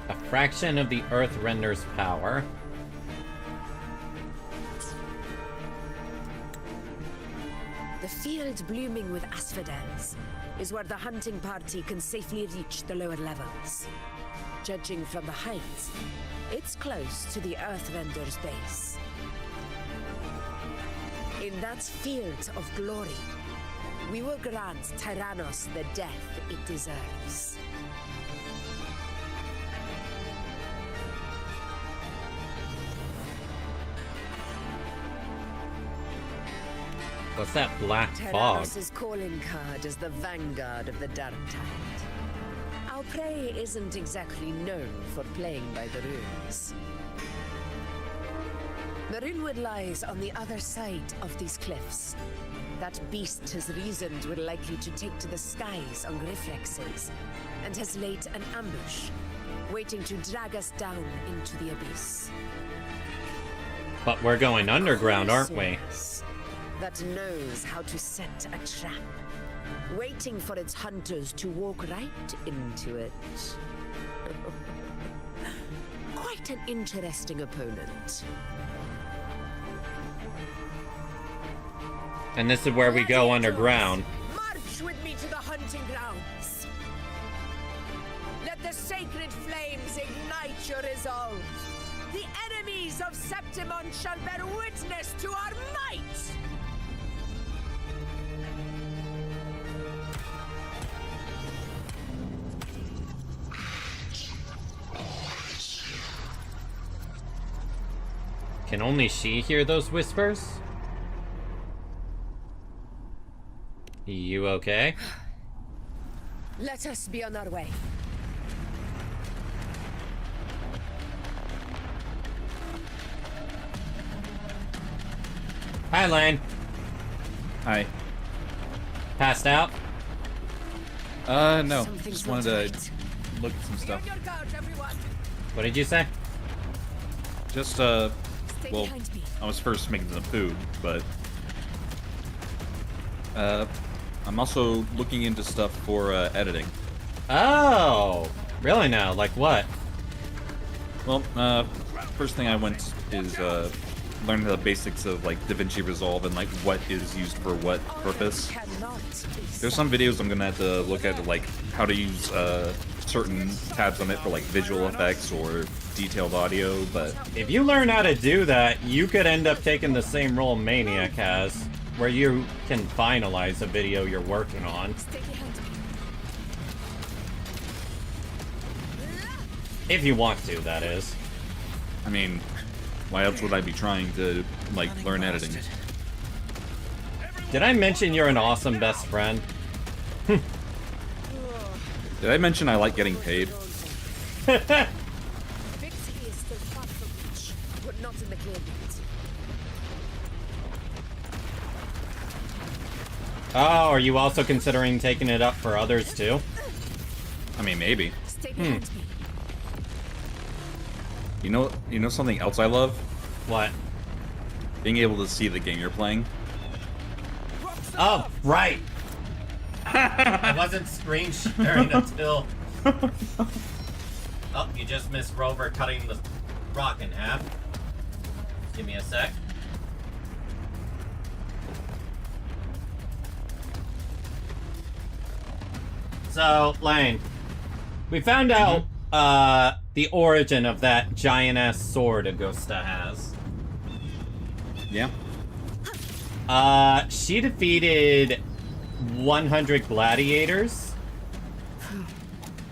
A fraction of the Earthrender's power. The field blooming with asphodels is where the hunting party can safely reach the lower levels. Judging from the heights, it's close to the Earthrender's base. In that field of glory, we will grant Tyrannos the death it deserves. What's that black fog? Tyrannos' calling card is the vanguard of the Dark Tide. Our prey isn't exactly known for playing by the rules. Marinwood lies on the other side of these cliffs. That beast has reasoned we're likely to take to the skies on reflexes, and has laid an ambush, waiting to drag us down into the abyss. But we're going underground, aren't we? That knows how to set a trap, waiting for its hunters to walk right into it. Quite an interesting opponent. And this is where we go underground. March with me to the hunting grounds. Let the sacred flames ignite your resolve. The enemies of Septimon shall bear witness to our might. Can only she hear those whispers? You okay? Let us be on our way. Hi, Lane. Hi. Passed out? No. Just wanted to look at some stuff. What did you say? Just, well, I was first making some food, but, I'm also looking into stuff for, editing. Oh! Really now? Like what? Well, first thing I went is, learn the basics of, like, DaVinci Resolve and, like, what is used for what purpose. There's some videos I'm gonna have to look at, like, how to use, certain tabs on it for, like, visual effects or detailed audio, but... If you learn how to do that, you could end up taking the same role Maniac has, where you can finalize a video you're working on. If you want to, that is. I mean, why else would I be trying to, like, learn editing? Did I mention you're an awesome best friend? Did I mention I like getting paid? Oh, are you also considering taking it up for others too? I mean, maybe. You know something else I love? What? Being able to see the game you're playing. Oh, right! I wasn't screen sharing until... Oh, you just missed Rover cutting the rock in half. Give me a sec. So, Lane, we found out, the origin of that giant-ass sword Augusta has. Yeah. She defeated 100 gladiators.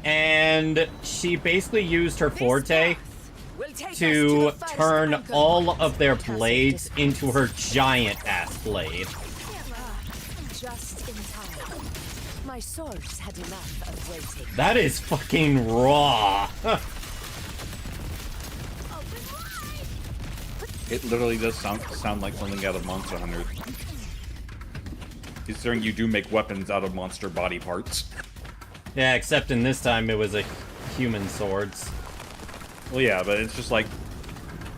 And she basically used her forte to turn all of their blades into her giant-ass blade. Just in time. My swords had enough of waiting. That is fucking raw. It literally does sound like something out of Monster Hunter. Considering you do make weapons out of monster body parts. Yeah, except in this time it was a human swords. Well, yeah, but it's just like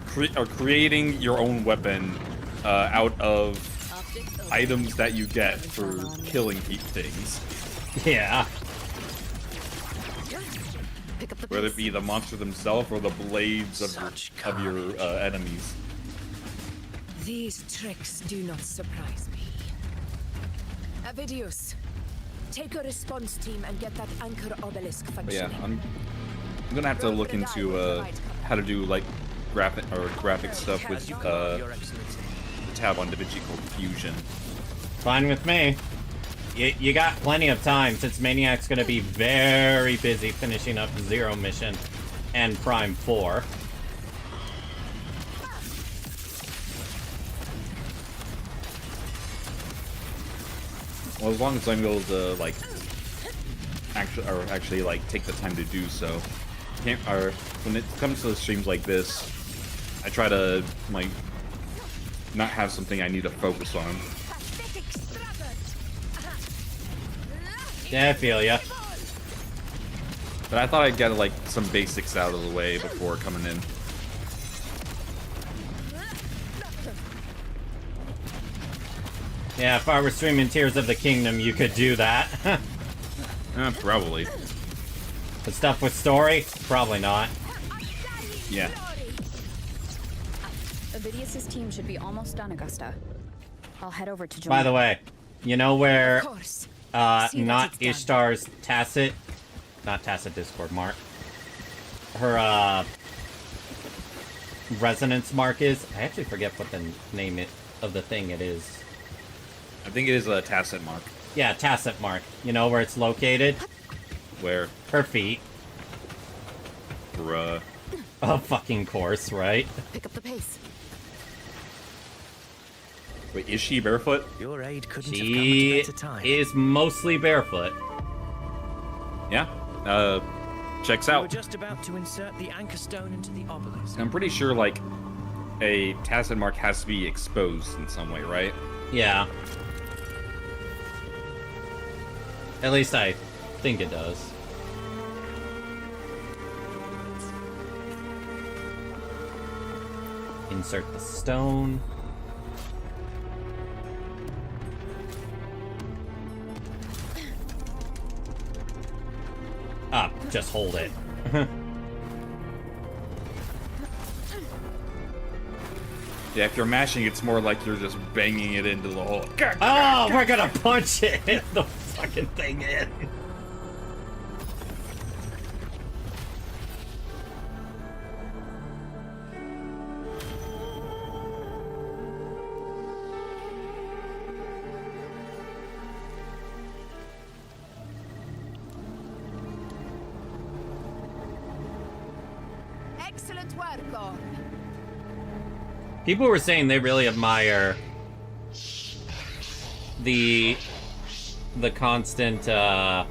creating your own weapon out of items that you get for killing things. Yeah. Whether it be the monster themselves or the blades of your enemies. These tricks do not surprise me. Avidius, take a response team and get that anchor obelisk But functioning. yeah, I'm gonna have to look into how to do like graphic stuff with the tab on DaVinci called Fusion. Fine with me. You got plenty of time since Maniac's gonna be very busy finishing up Zero Mission and Prime 4. Well, as long as I'm able to like actually like take the time to do so. When it comes to streams like this, I try to like not have something I need to focus on. Yeah, I feel ya. But I thought I'd get like some basics out of the way before coming in. Yeah, if I were streaming Tears of the Kingdom, you could do that. Probably. The stuff with story? Probably not. Yeah. Avidius's team should be almost done, Augusta. I'll head over to join. By the way, you know where See not that it's Ishtar's not Tacit Discord mark. Her resonance mark is? I actually forget what the name of the thing it is. I think it is a tacit mark. Yeah, tacit mark. You know where it's located? Where? Her feet. Bruh. Of fucking course, right? Pick up the pace. Wait, is she barefoot? Your aid couldn't She have come at a better time. is mostly barefoot. Yeah. Checks We were out. just about to insert the anchor stone into the obelisk. I'm pretty sure like a tacit mark has to be exposed in some way, right? Yeah. At least I think it does. Insert the stone. Just hold it. Yeah, if you're mashing, it's more like you're just banging it into the hole. Oh, we're gonna punch it the fucking thing in. Excellent work, Gorn. People were saying they really admire the constant gosh,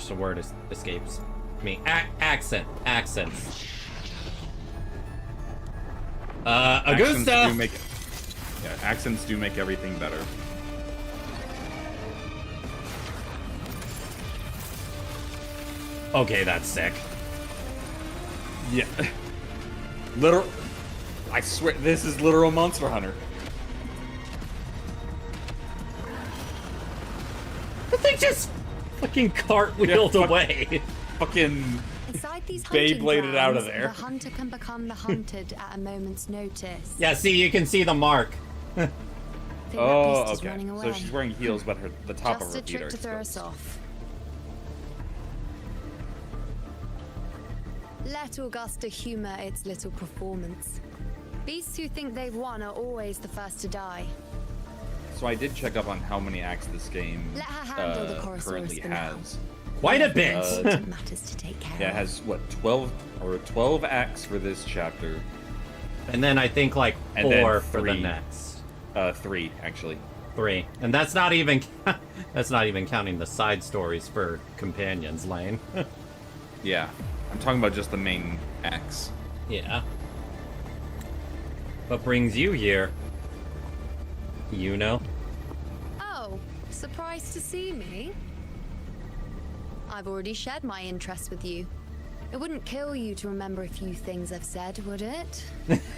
the word escapes me. Accents. Augusta. Accents do make everything better. Okay, that's sick. Yeah. I swear, this is literal Monster Hunter. The thing just fucking cartwheeled away. Fucking Inside these hunting Beybladed out of grounds, there. The hunter can become the hunted at a moment's notice. Yeah, see, you can see the mark. Think that Oh, beast is okay. running So away. she's wearing heels, but the top Just of her a feet are trick to throw us exposed. off. Let Augusta humor its little performance. Beasts who think they've won are always the first to die. So I did check up on how many acts this game Let her handle the Chorosaurus currently for now. has. Quite a bit. Matters to take care Yeah, it of. has what 12 acts for this chapter, And then I think like and then 4 for the 3. next. 3 actually. 3, and that's not even counting the side stories for companions, Lane. Yeah, I'm talking about just the main acts. Yeah. What brings you here? You know? Oh, surprised to see me? I've already shared my interest with you. It wouldn't kill you to remember a few things I've said, would it?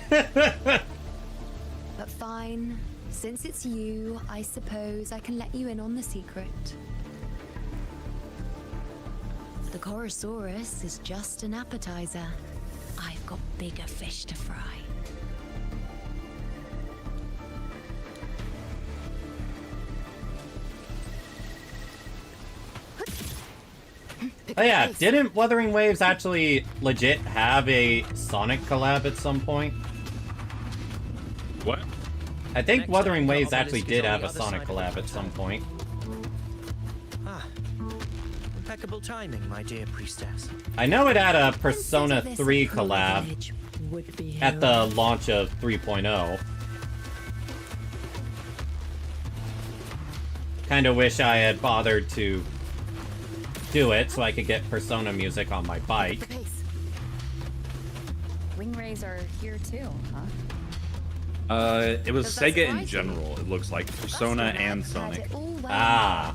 But fine. Since it's you, I suppose I can let you in on the secret. The Chorosaurus is just an appetizer. I've got bigger fish to fry. Oh yeah, didn't Wuthering Waves actually legit have a Sonic collab at some point? What? I think Next Wuthering time, the Waves obelisk actually is did on have the a other Sonic side of collab the at some point. Ah, impeccable timing, my dear priestess. I know it had a Persona 3 collab Would-be at hero. the launch of 3.0. Kinda wish I had bothered to do it so I could get Persona music on my bike. Wing rays are here too, huh? It was Does that Sega in surprise you? general. It looks like Persona and Sonic. Ah.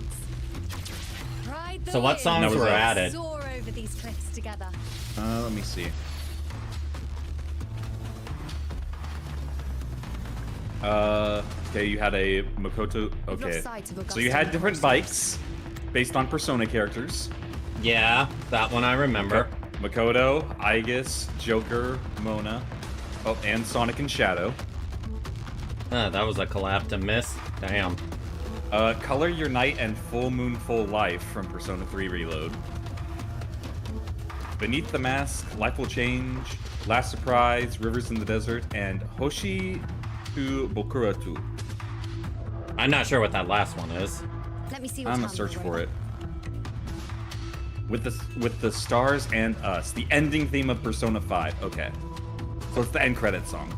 So what songs That was were a- added? Soar over these cliffs together. Let me see. Okay, you had a Makoto. Okay, sight of so you had different bikes based on Persona characters. Yeah, that one I remember. Makoto, Aegis, Joker, Mona, oh, and Sonic and Shadow. That was a collab to miss. Damn. Color Your Night and Full Moon Full Life from Persona 3 Reload. Beneath the Mask, Life Will Change, Last Surprise, Rivers in the Desert, and Hoshi to Bokuratu. I'm not sure what that last one is. Let me see I'm gonna search for it. With the Stars and Us, the ending theme of Persona 5. Okay, so it's the end credit song.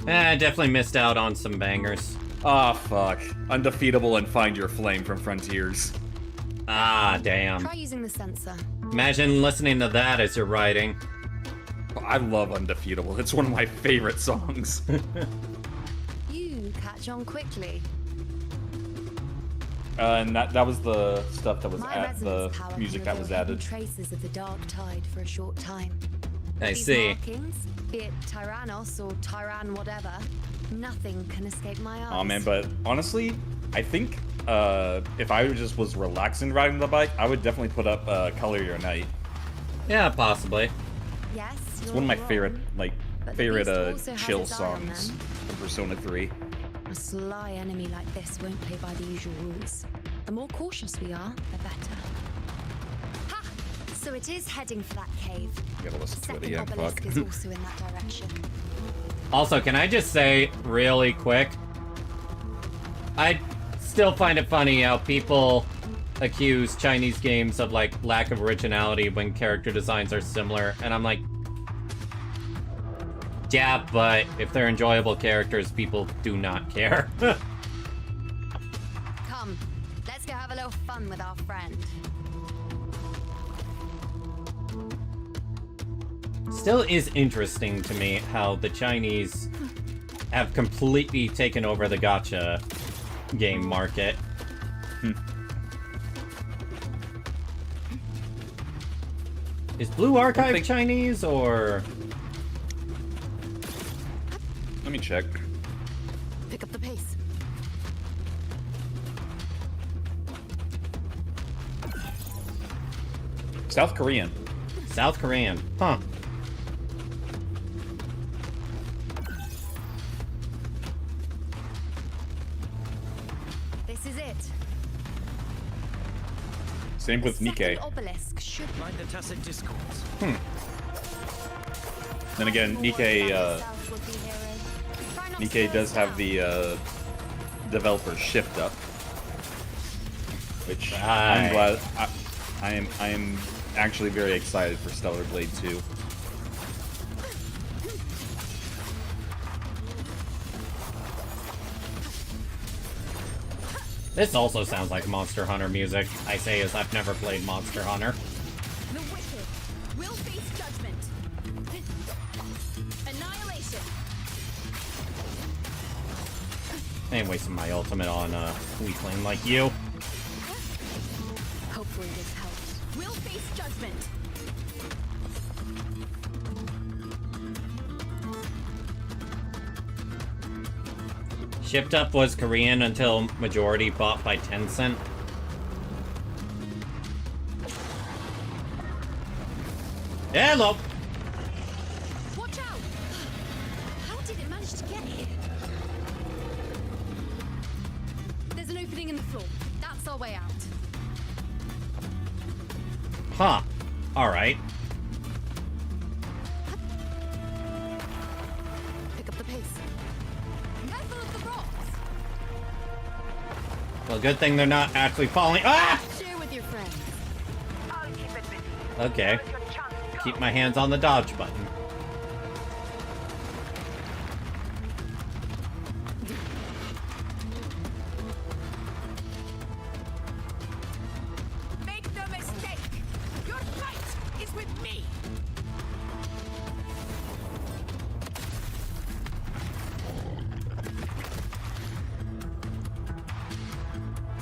I definitely missed out on some bangers. Ah, fuck. Undefeatable and Find Your Flame from Frontiers. Ah, damn. Try using the sensor. Imagine listening to that as you're writing. I love Undefeatable. It's one of my favorite songs. You catch on quickly. And that was the stuff that was My at the resonance power music can that was reveal added. hidden traces of the dark tide for a short time. I These see. markings, be it Tyrannos or Tyran whatever, nothing can escape my eyes. Oh man, but honestly, I think if I just was relaxing riding the bike, I would definitely put up Color Your Night. Yeah, possibly. Yes, It's you're one of my wrong, favorite but the beast also has chill its eye on songs them. from Persona 3. A sly enemy like this won't play by the usual rules. The more cautious we are, the better. Ha! So it is heading for that cave. Gotta listen to it Second again, obelisk fuck. is also in that direction. Also, can I just say really quick? I still find it funny how people accuse Chinese games of like lack of originality when character designs are similar, and I'm like, yeah, but if they're enjoyable characters, people do not care. Come, let's go have a little fun with our friend. Still is interesting to me how the Chinese have completely taken over the gacha game market. Is Blue Archive Chinese, or...? Let me check. Pick up the pace. South Korean. South Korean. Huh. This is it. Same with Nikkei. Second obelisk should Mind the tacit discourse. Then again, Nikkei does have the developer shift up, which I'm glad. I am actually very excited for Stellar Blade 2. This also sounds like Monster Hunter music. I say as I've never played Monster Hunter. The wicked will face judgment. Annihilation. I ain't wasting my ultimate on a weakling like you. Hopefully this helps. We'll face judgment. Shipped Up was Korean until majority bought by Tencent. Hello! Watch out! How did it manage to get here? There's an opening in the floor. That's our way out. Huh. Alright. Pick up the pace. Careful of the rocks. Well, good thing they're not actually falling. Ah! Share with your friends. Okay. Keep my hands on the dodge button. Make no mistake. Your fight is with me.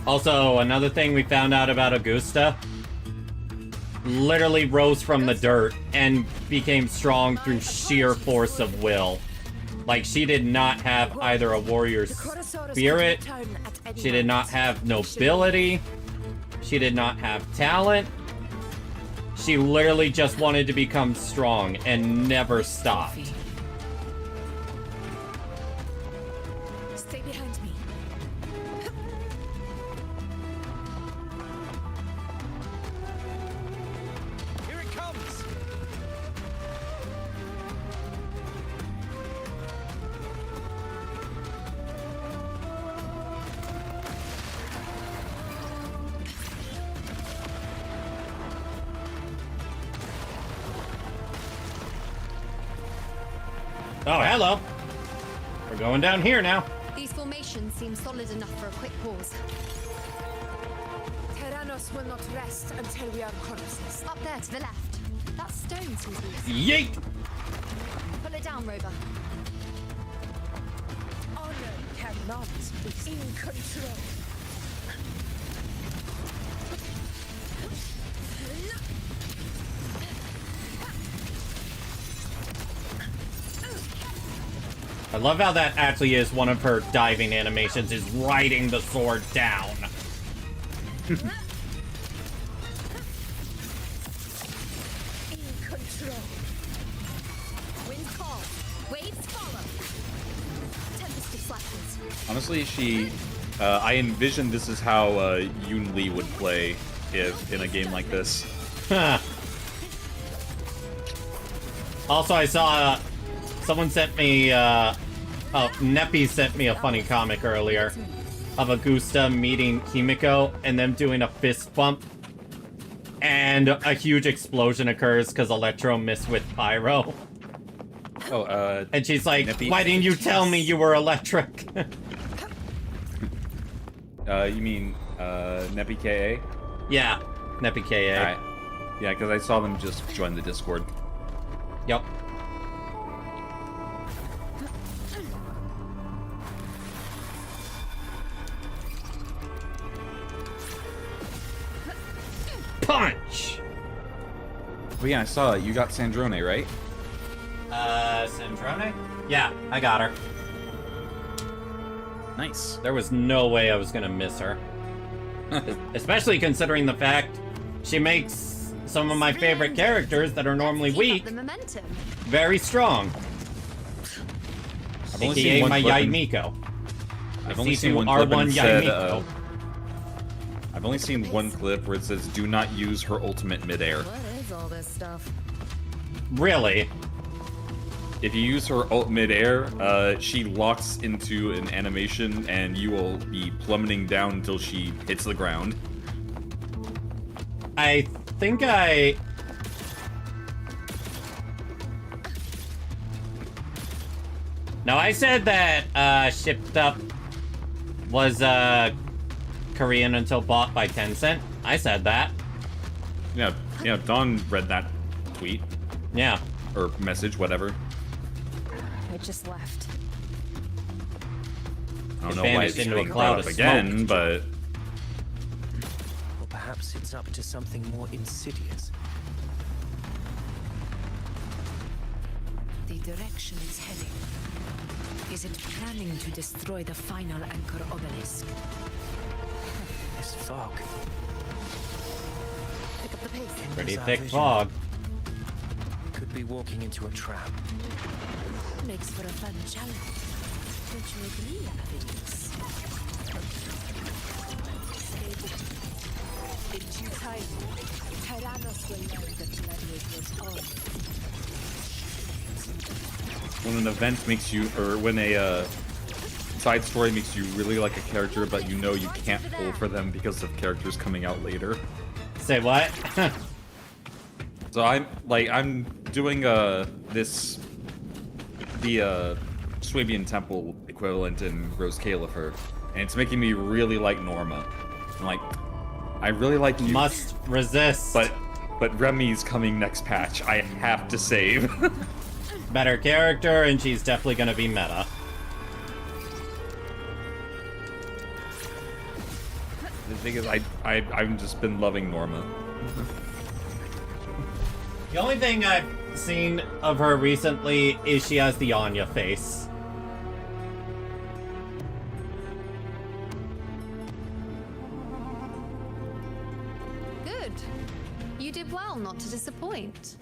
Also, another thing we found out about Augusta. Literally rose from the dirt and became strong through sheer force of will. Like, she did not have either a warrior's spirit, she did not have nobility, she did not have talent. She literally just wanted to become strong and never stopped. Stay behind me. Here it comes! Oh, hello! We're going down here now. These formations seem solid enough for a quick pause. Tyrannos will not rest until we are corpses. Up there to the left. That stone seems loose. Yeet! Pull it down, Rover. Honor cannot be in control. I love how that actually is one of her diving animations, is riding the sword down. In control. Winds call. Waves follow. Tempest slackens. Honestly, I envision this is how Yoon Lee would play if in a game like this. Also, I saw someone sent me, Neppy sent me a funny comic earlier of Augusta meeting Himiko and them doing a fist bump. And a huge explosion occurs because Electro missed with Pyro. Oh, and she's like, Neppy? why didn't you tell me you were electric? You mean, Neppy KA? Yeah, Neppy KA. Alright. Yeah, because I saw them just join the Discord. Yep. Punch! Oh yeah, I saw it. You got Sandrone, right? Sandrone? Yeah, I got her. Nice. There was no way I was gonna miss her. Especially considering the fact she makes some of my favorite characters that are normally weak The momentum. very strong. I've only AKA seen one my clip Yaimiko. I've only seen one clip R1 and said, Yaimiko. I've only seen one clip where it says, "Do not use her ultimate midair." What is all this stuff? Really? if you use her ult mid-air, she locks into an animation and you will be plummeting down until she hits the ground. I think I... No, I said that Shipped Up was Korean until bought by Tencent. I said that. Yeah, Dawn read that tweet. Yeah. Or message, whatever. It just left. I don't know why it's showing cloud up again, but... Or perhaps it's up to something more insidious. The direction it's heading. Is it planning to destroy the final anchor obelisk? This fog. Pick up the pace. Pretty thick fog. Could be walking into a trap. Makes for a fun challenge. Don't you agree, Avidius? In due time, Tyrannos will learn the gladiator's own. When an event makes you, or when a side story makes you really like a character, but you know you can't pull for them because of characters coming out later. Say what? So I'm doing the Swabian Temple equivalent in Rose Califer, and it's making me really like Norma. I'm like, I really like you. Must resist. But Remy's coming next patch. I have to save. Better character, and she's definitely gonna be meta. The thing is, I've just been loving Norma. The only thing I've seen of her recently is she has the Anya face. Good. You did well not to disappoint.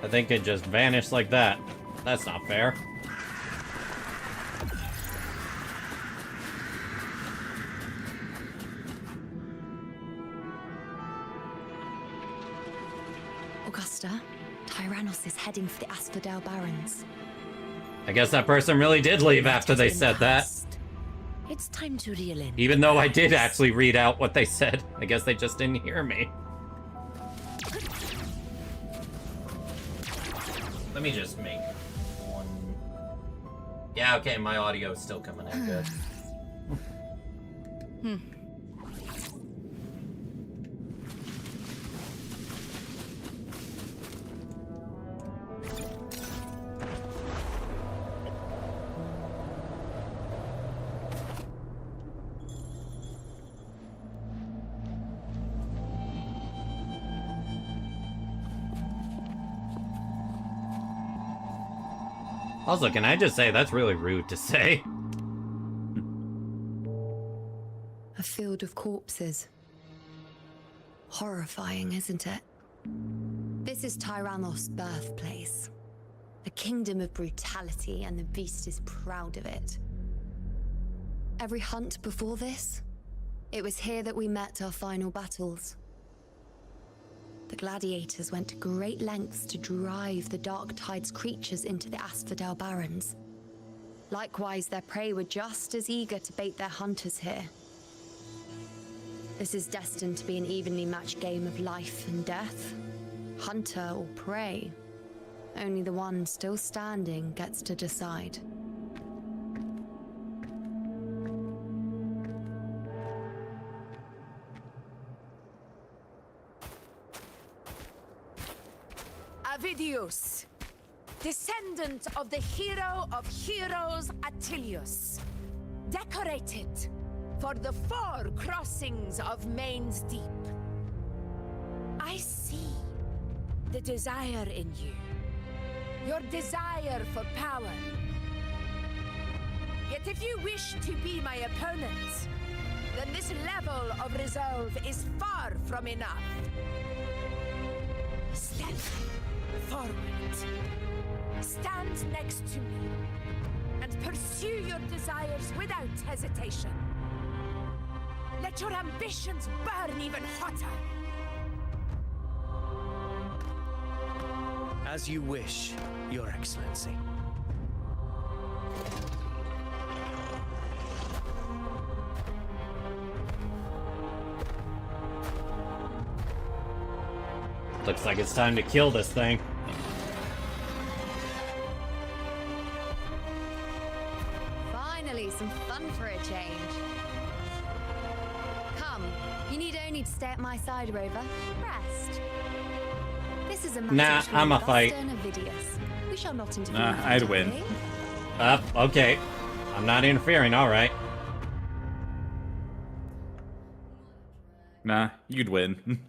I think it just vanished like that. That's not fair. Augusta, Tyrannos is heading for the Asphodel Barrens. I guess that person really did leave after they said that. It's time to reel in. Even though I did actually read out what they said. I guess they just didn't hear me. Let me just make one... Yeah, okay, my audio is still coming in good. Also, can I just say, that's really rude to say. A field of corpses. Horrifying, isn't it? This is Tyrannos' birthplace. A kingdom of brutality, and the beast is proud of it. Every hunt before this, it was here that we met our final battles. The gladiators went to great lengths to drive the Dark Tide's creatures into the Asphodel Barrens. Likewise, their prey were just as eager to bait their hunters here. This is destined to be an evenly matched game of life and death. Hunter or prey. Only the one still standing gets to decide. Avidius, descendant of the hero of heroes Attilius, decorated for the 4 crossings of Main's Deep. I see the desire in you, your desire for power. Yet if you wish to be my opponent, then this level of resolve is far from enough. Step forward. Stand next to me and pursue your desires without hesitation. Let your ambitions burn even hotter. As you wish, Your Excellency. Looks like it's time to kill this thing. Finally, some fun for a change. Come, you need only to stay at my side, Rover. Rest. This is a matter Nah, between I'm a Augusta fight. and Avidius. We shall not interfere. Nah, I'd win. Okay. I'm not interfering, alright. Nah, you'd win.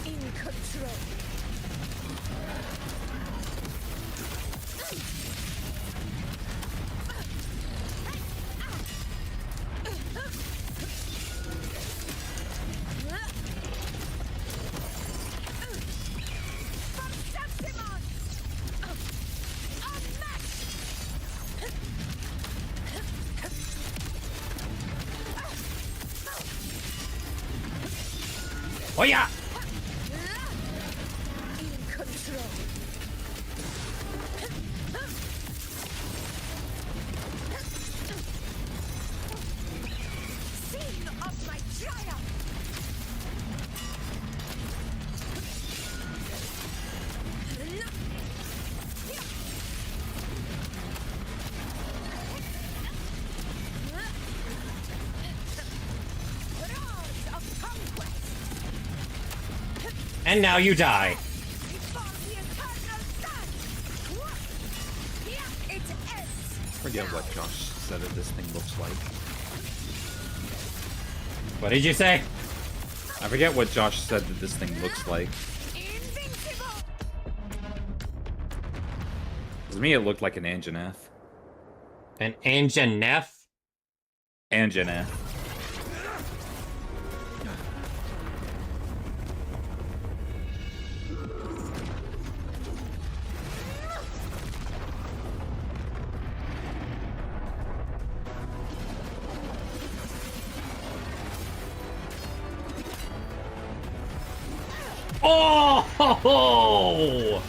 In control. Oh yeah! In control. Scene of my triumph. Roars of conquest. And now you die. Forget what Josh said that this thing looks like. What did you say? I forget what Josh said that this thing looks like. To me, it looked like an Anjanath. An Anjanath? Anjanath. Oh! Ho, ho!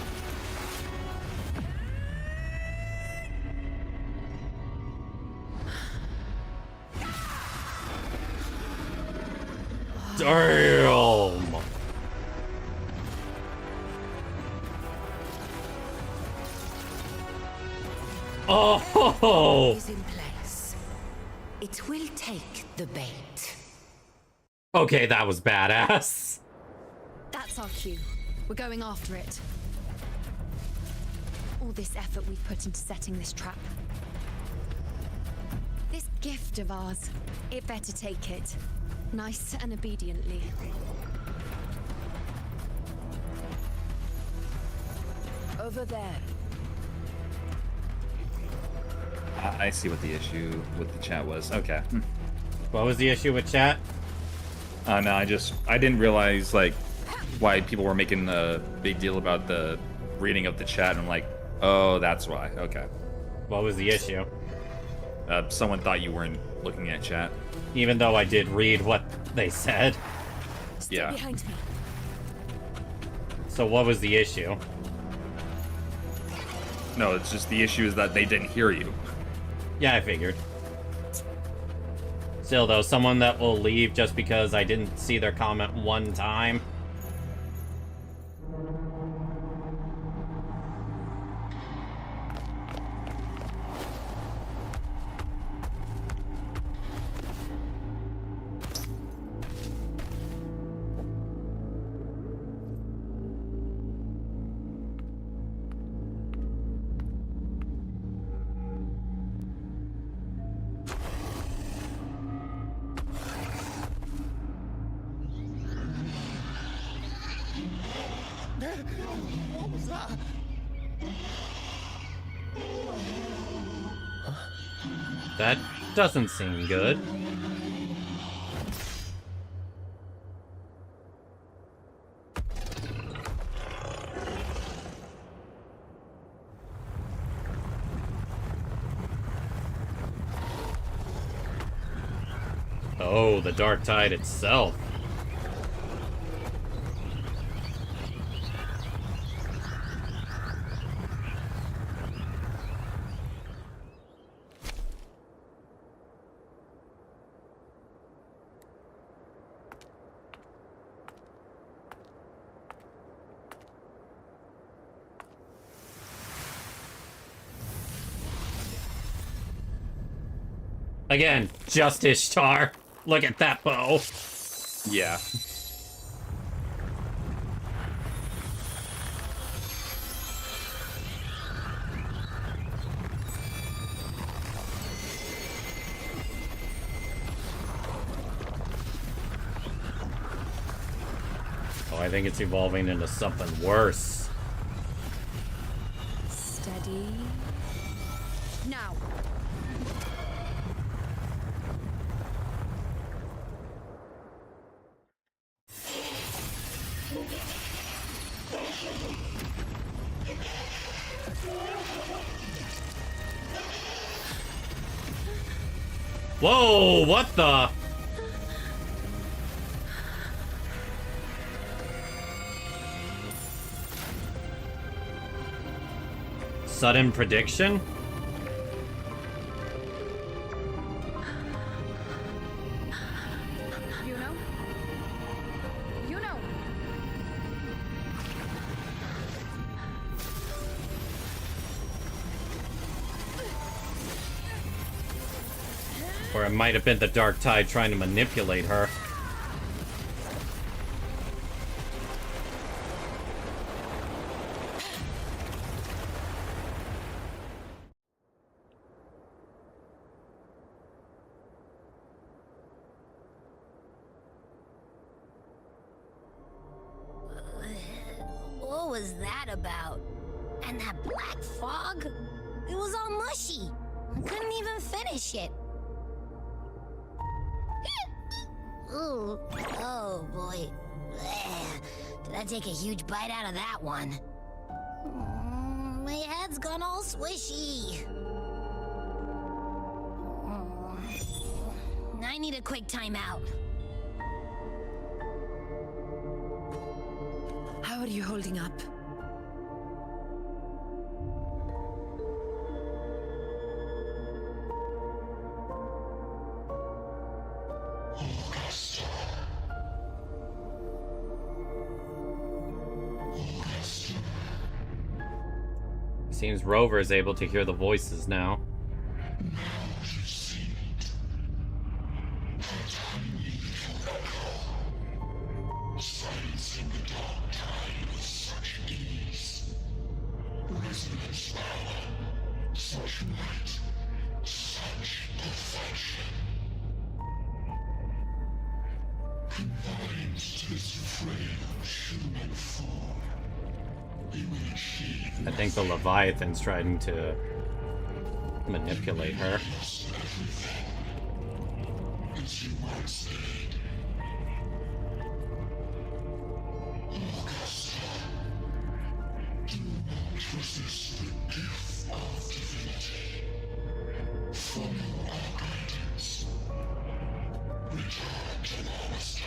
Damn! Oh! Ho, ho! Is in place. It will take the bait. Okay, that was badass. That's our cue. We're going after it. All this effort we've put into setting this trap. This gift of ours, it better take it. Nice and obediently. Over there. I see what the issue with the chat was. Okay. What was the issue with chat? No, I didn't realize, like, why people were making a big deal about the reading of the chat, and I'm like, oh, that's why. Okay. What was the issue? Someone thought you weren't looking at chat. Even though I did read what they said. Stay Yeah. behind me. So what was the issue? No, it's just the issue is that they didn't hear you. Yeah, I figured. Still, though, someone that will leave just because I didn't see their comment one time. What was that? That doesn't seem good. Oh, the dark tide itself. Again, just Ishtar. Look at that bow. Yeah. Oh, I think it's evolving into something worse. Steady. Now. Whoa, what the? Sudden prediction? You know. Or it might have been the dark tide trying to manipulate her. What was that about? And that black fog? It was all mushy. I couldn't even finish it. Ooh, oh boy. Did I take a huge bite out of that one? My head's gone all swishy. I need a quick timeout. How are you holding up? Seems Rover is able to hear the voices now. Silencing the dark tide with such ease. Resonance power, such might, such perfection. Combined to this frail human form, we will achieve. I think the Leviathan's trying to manipulate her. As you once did. Augusta, do not resist the gift of divinity. Follow our guidance. Return to Augusta.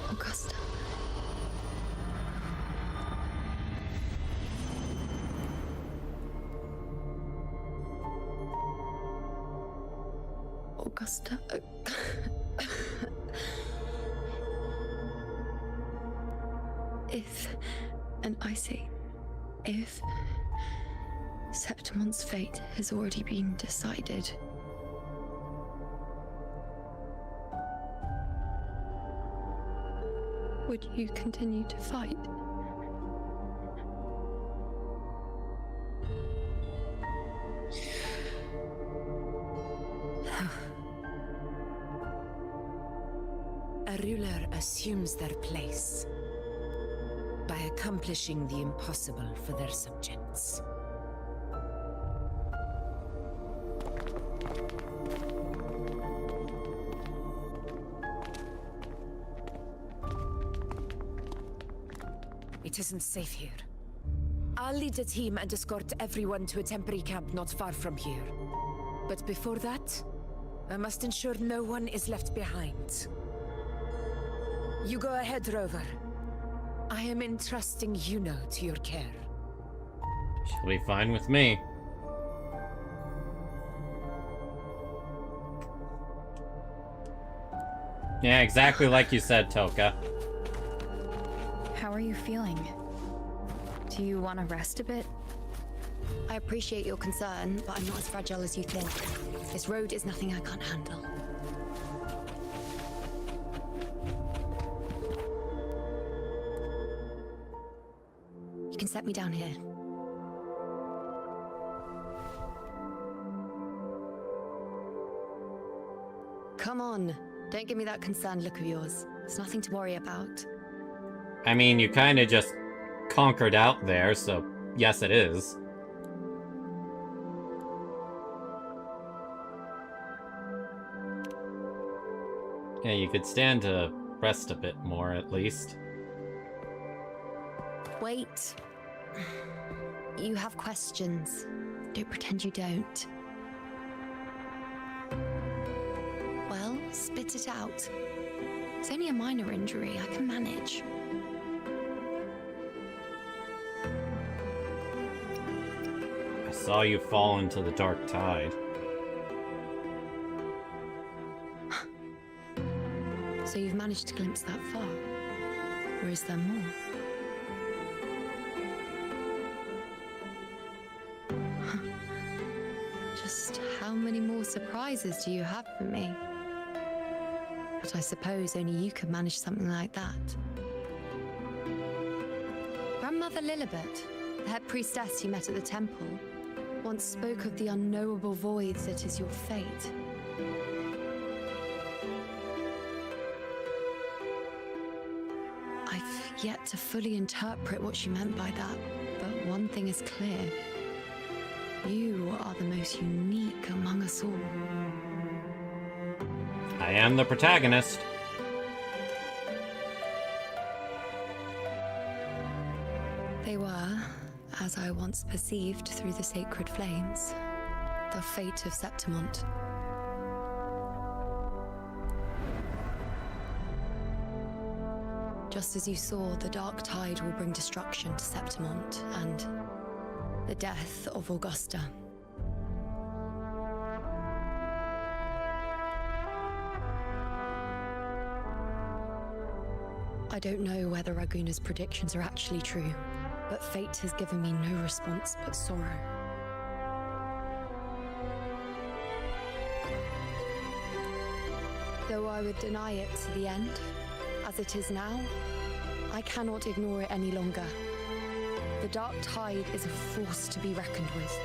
Augusta. Augusta. If, and I say, if Septimon's fate has already been decided, would you continue to fight? A ruler assumes their place by accomplishing the impossible for their subjects. It isn't safe here. I'll lead a team and escort everyone to a temporary camp not far from here. But before that, I must ensure no one is left behind. You go ahead, Rover. I am entrusting Yuno to your care. She'll be fine with me. Yeah, exactly like you said, Toka. How are you feeling? Do you want to rest a bit? I appreciate your concern, but I'm not as fragile as you think. This road is nothing I can't handle. You can set me down here. Come on. Don't give me that concerned look of yours. It's nothing to worry about. I mean, you kind of just conquered out there, so yes, it is. Yeah, you could stand to rest a bit more, at least. Wait. You have questions. Don't pretend you don't. Well, spit it out. It's only a minor injury. I can manage. I saw you fall into the dark tide. So you've managed to glimpse that far? Or is there more? Just how many more surprises do you have for me? But I suppose only you could manage something like that. Grandmother Lilibet, the head priestess you met at the temple, once spoke of the unknowable void that is your fate. I've yet to fully interpret what she meant by that, but one thing is clear. You are the most unique among us all. I am the protagonist. They were, as I once perceived through the sacred flames, the fate of Septimont. Just as you saw, the dark tide will bring destruction to Septimont and the death of Augusta. I don't know whether Raguna's predictions are actually true, but fate has given me no response but sorrow. Though I would deny it to the end, as it is now, I cannot ignore it any longer. The dark tide is a force to be reckoned with.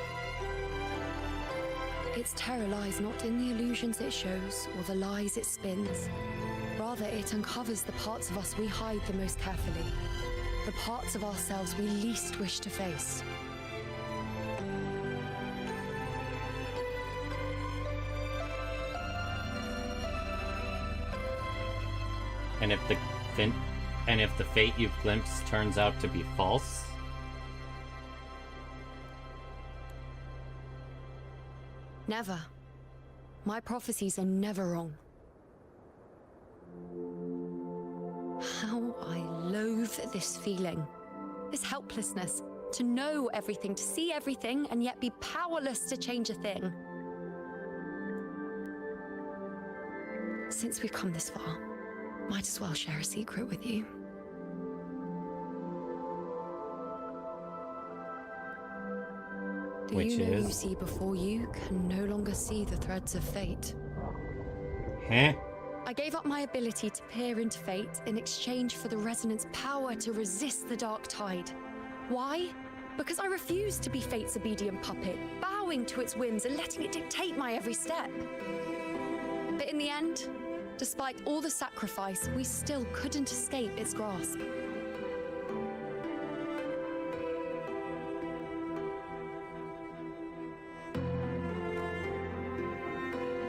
Its terror lies not in the illusions it shows or the lies it spins. Rather, it uncovers the parts of us we hide the most carefully, the parts of ourselves we least wish to face. And if the fate you've glimpsed turns out to be false? Never. My prophecies are never wrong. How I loathe this feeling. This helplessness. To know everything, to see everything, and yet be powerless to change a thing. Since we've come this far, might as well share a secret with you. Do you know you see before you can no longer see the threads of fate? Huh? I gave up my ability to peer into fate in exchange for the resonance power to resist the dark tide. Why? Because I refused to be fate's obedient puppet, bowing to its whims and letting it dictate my every step. But in the end, despite all the sacrifice, we still couldn't escape its grasp.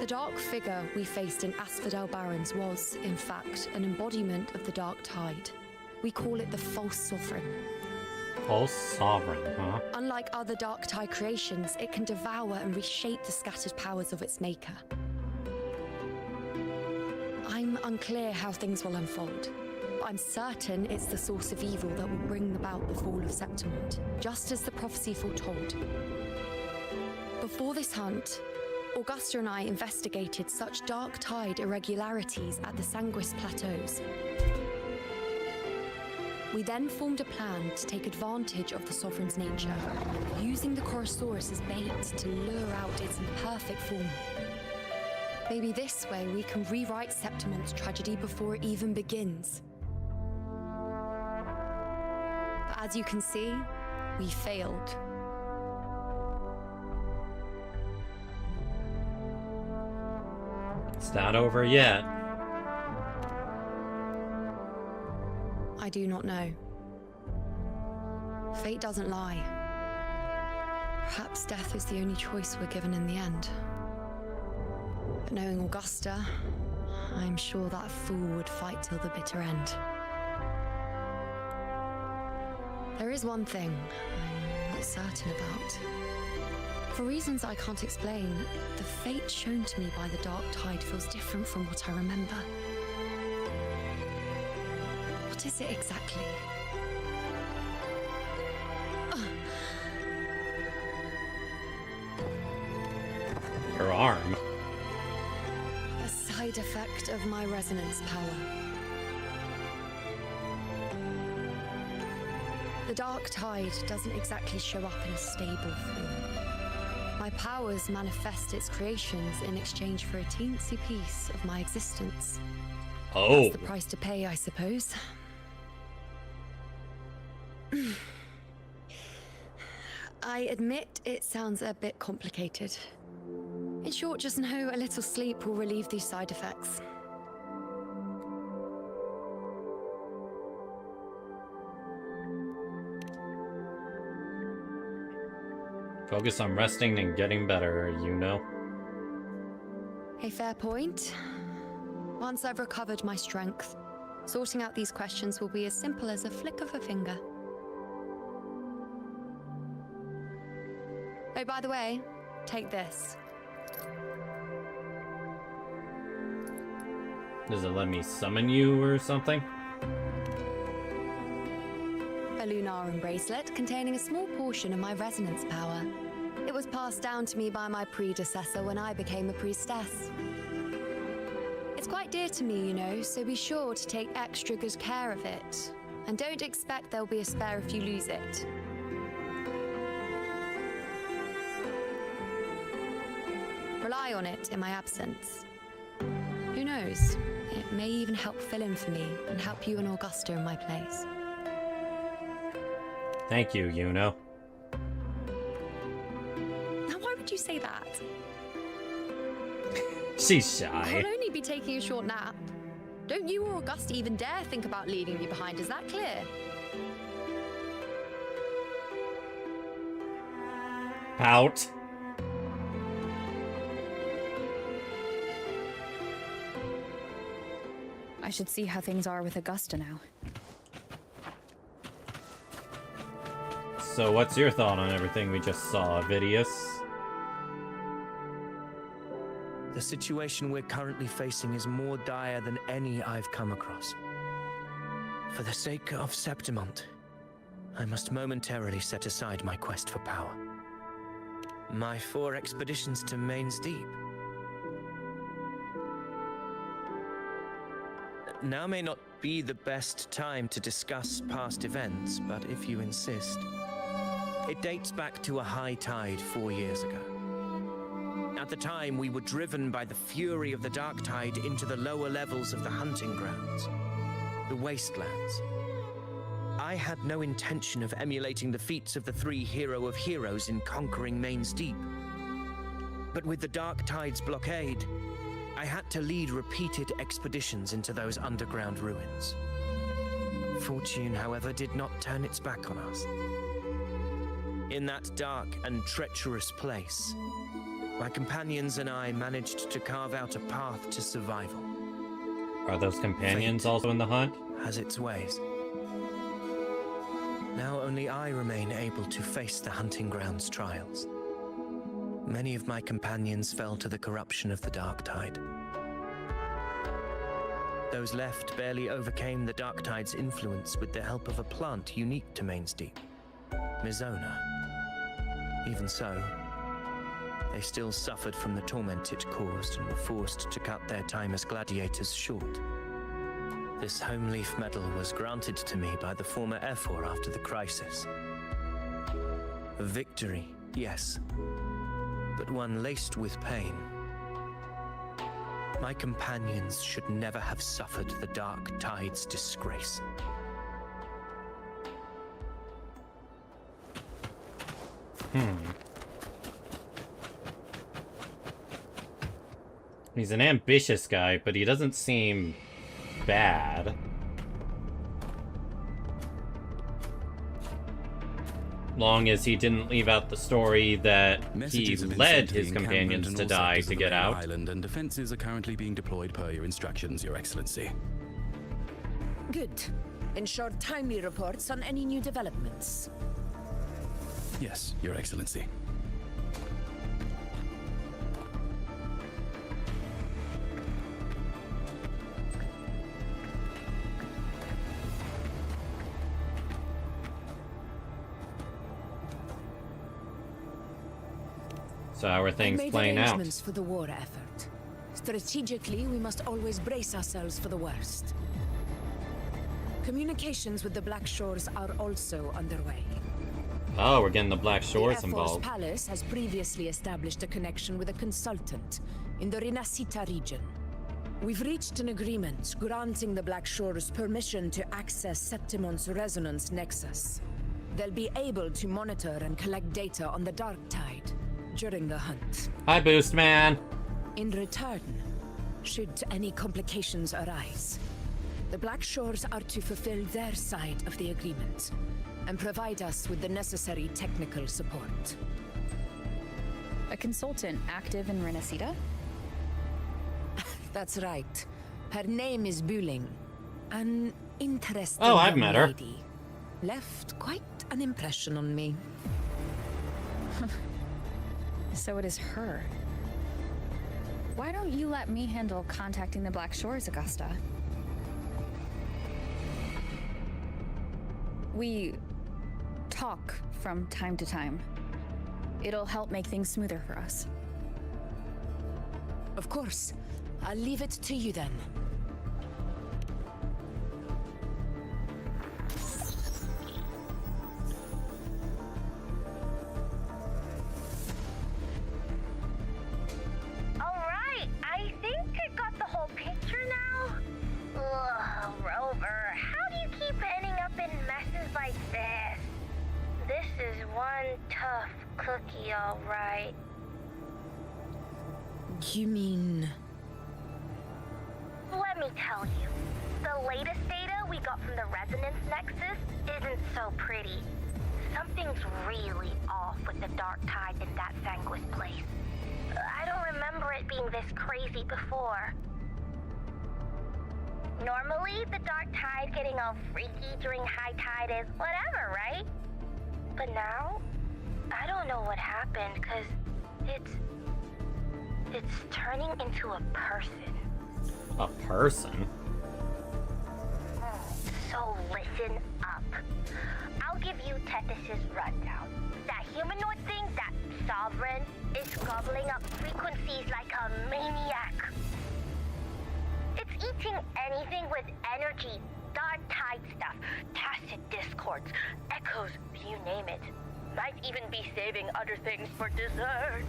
The dark figure we faced in Asphodel Barrens was, in fact, an embodiment of the dark tide. We call it the false sovereign. Pulse Sovereign, huh? Unlike other Dark Tide creations, it can devour and reshape the scattered powers of its maker. I'm unclear how things will unfold, but I'm certain it's the source of evil that will bring about the fall of Septimont, just as the prophecy foretold. Before this hunt, Augusta and I investigated such Dark Tide irregularities at the Sanguis Plateaus. We then formed a plan to take advantage of the Sovereign's nature, using the Chorosaurus as bait to lure out its imperfect form. Maybe this way we can rewrite Septimont's tragedy before it even begins. But as you can see, we failed. It's not over yet. I do not know. Fate doesn't lie. Perhaps death is the only choice we're given in the end. But knowing Augusta, I'm sure that fool would fight till the bitter end. There is one thing I'm not certain about. For reasons I can't explain, the fate shown to me by the Dark Tide feels different from what I remember. What is it exactly? Her arm. A side effect of my resonance power. The Dark Tide doesn't exactly show up in a stable form. My powers manifest its creations in exchange for a teensy piece of my existence. Oh. That's the price to pay, I suppose. I admit it sounds a bit complicated. In short, just know a little sleep will relieve these side effects. Focus on resting and getting better, you know. A fair point. Once I've recovered my strength, sorting out these questions will be as simple as a flick of a finger. Oh, by the way, take this. Does it let me summon you or something? A Lunarum bracelet containing a small portion of my resonance power. It was passed down to me by my predecessor when I became a priestess. It's quite dear to me, you know, so be sure to take extra good care of it. And don't expect there'll be a spare if you lose it. Rely on it in my absence. Who knows? It may even help fill in for me and help you and Augusta in my place. Thank you, Yuno. Now, why would you say that? She's shy. I'll only be taking a short nap. Don't you or Augusta even dare think about leaving me behind, is that clear? Out. I should see how things are with Augusta now. So what's your thought on everything we just saw, Vidius? The situation we're currently facing is more dire than any I've come across. For the sake of Septimont, I must momentarily set aside my quest for power. My 4 expeditions to Main's Deep. Now may not be the best time to discuss past events, but if you insist, it dates back to a high tide 4 years ago. At the time, we were driven by the fury of the Dark Tide into the lower levels of the hunting grounds, the wastelands. I had no intention of emulating the feats of the 3 Hero of Heroes in conquering Main's Deep. But with the Dark Tide's blockade, I had to lead repeated expeditions into those underground ruins. Fortune, however, did not turn its back on us. In that dark and treacherous place, my companions and I managed to carve out a path to survival. Are those companions also in the hunt? Has its ways. Now only I remain able to face the hunting grounds trials. Many of my companions fell to the corruption of the Dark Tide. Those left barely overcame the Dark Tide's influence with the help of a plant unique to Main's Deep, Mizona. Even so, they still suffered from the torment it caused and were forced to cut their time as gladiators short. This home leaf medal was granted to me by the former Ephor after the crisis. A victory, yes, but one laced with pain. My companions should never have suffered the Dark Tide's disgrace. He's an ambitious guy, but he doesn't seem bad. Long as he didn't leave out the story that he led his companions to die to get out. Island and defenses are currently being deployed per your instructions, Your Excellency. Good. Ensure timely reports on any new developments. Yes, Your Excellency. So how are things playing out? Arrangements for the war effort. Strategically, we must always brace ourselves for the worst. Communications with the Black Shores are also underway. Oh, we're getting the Black Shores the involved. The Palace has previously established a connection with a consultant in the Rinascita region. We've reached an agreement granting the Black Shores permission to access Septimon's resonance nexus. They'll be able to monitor and collect data on the Dark Tide during the hunt. Hi, Boost Man. In return, should any complications arise, the Black Shores are to fulfill their side of the agreement and provide us with the necessary technical support. A consultant active in Rinascita? That's right. Her name is Buling. An interesting Oh, I've young met her. lady. Left quite an impression on me. So it is her. Why don't you let me handle contacting the Black Shores, Augusta? We talk from time to time. It'll help make things smoother for us. Of course. I'll leave it to you then. Alright, I think I got the whole picture now. Ugh, Rover, how do you keep ending up in messes like this? This is one tough cookie, alright. You mean... Let me tell you, the latest data we got from the resonance nexus isn't so pretty. Something's really off with the Dark Tide in that Sanguis place. I don't remember it being this crazy before. Normally, the Dark Tide getting all freaky during high tide is whatever, right? But now, I don't know what happened, cause it's turning into a person. A person? So listen up. I'll give you Tethys' rundown. That humanoid thing, that Sovereign, is gobbling up frequencies like a maniac. It's eating anything with energy, Dark Tide stuff, tacit discords, echoes, you name it. Might even be saving other things for dessert.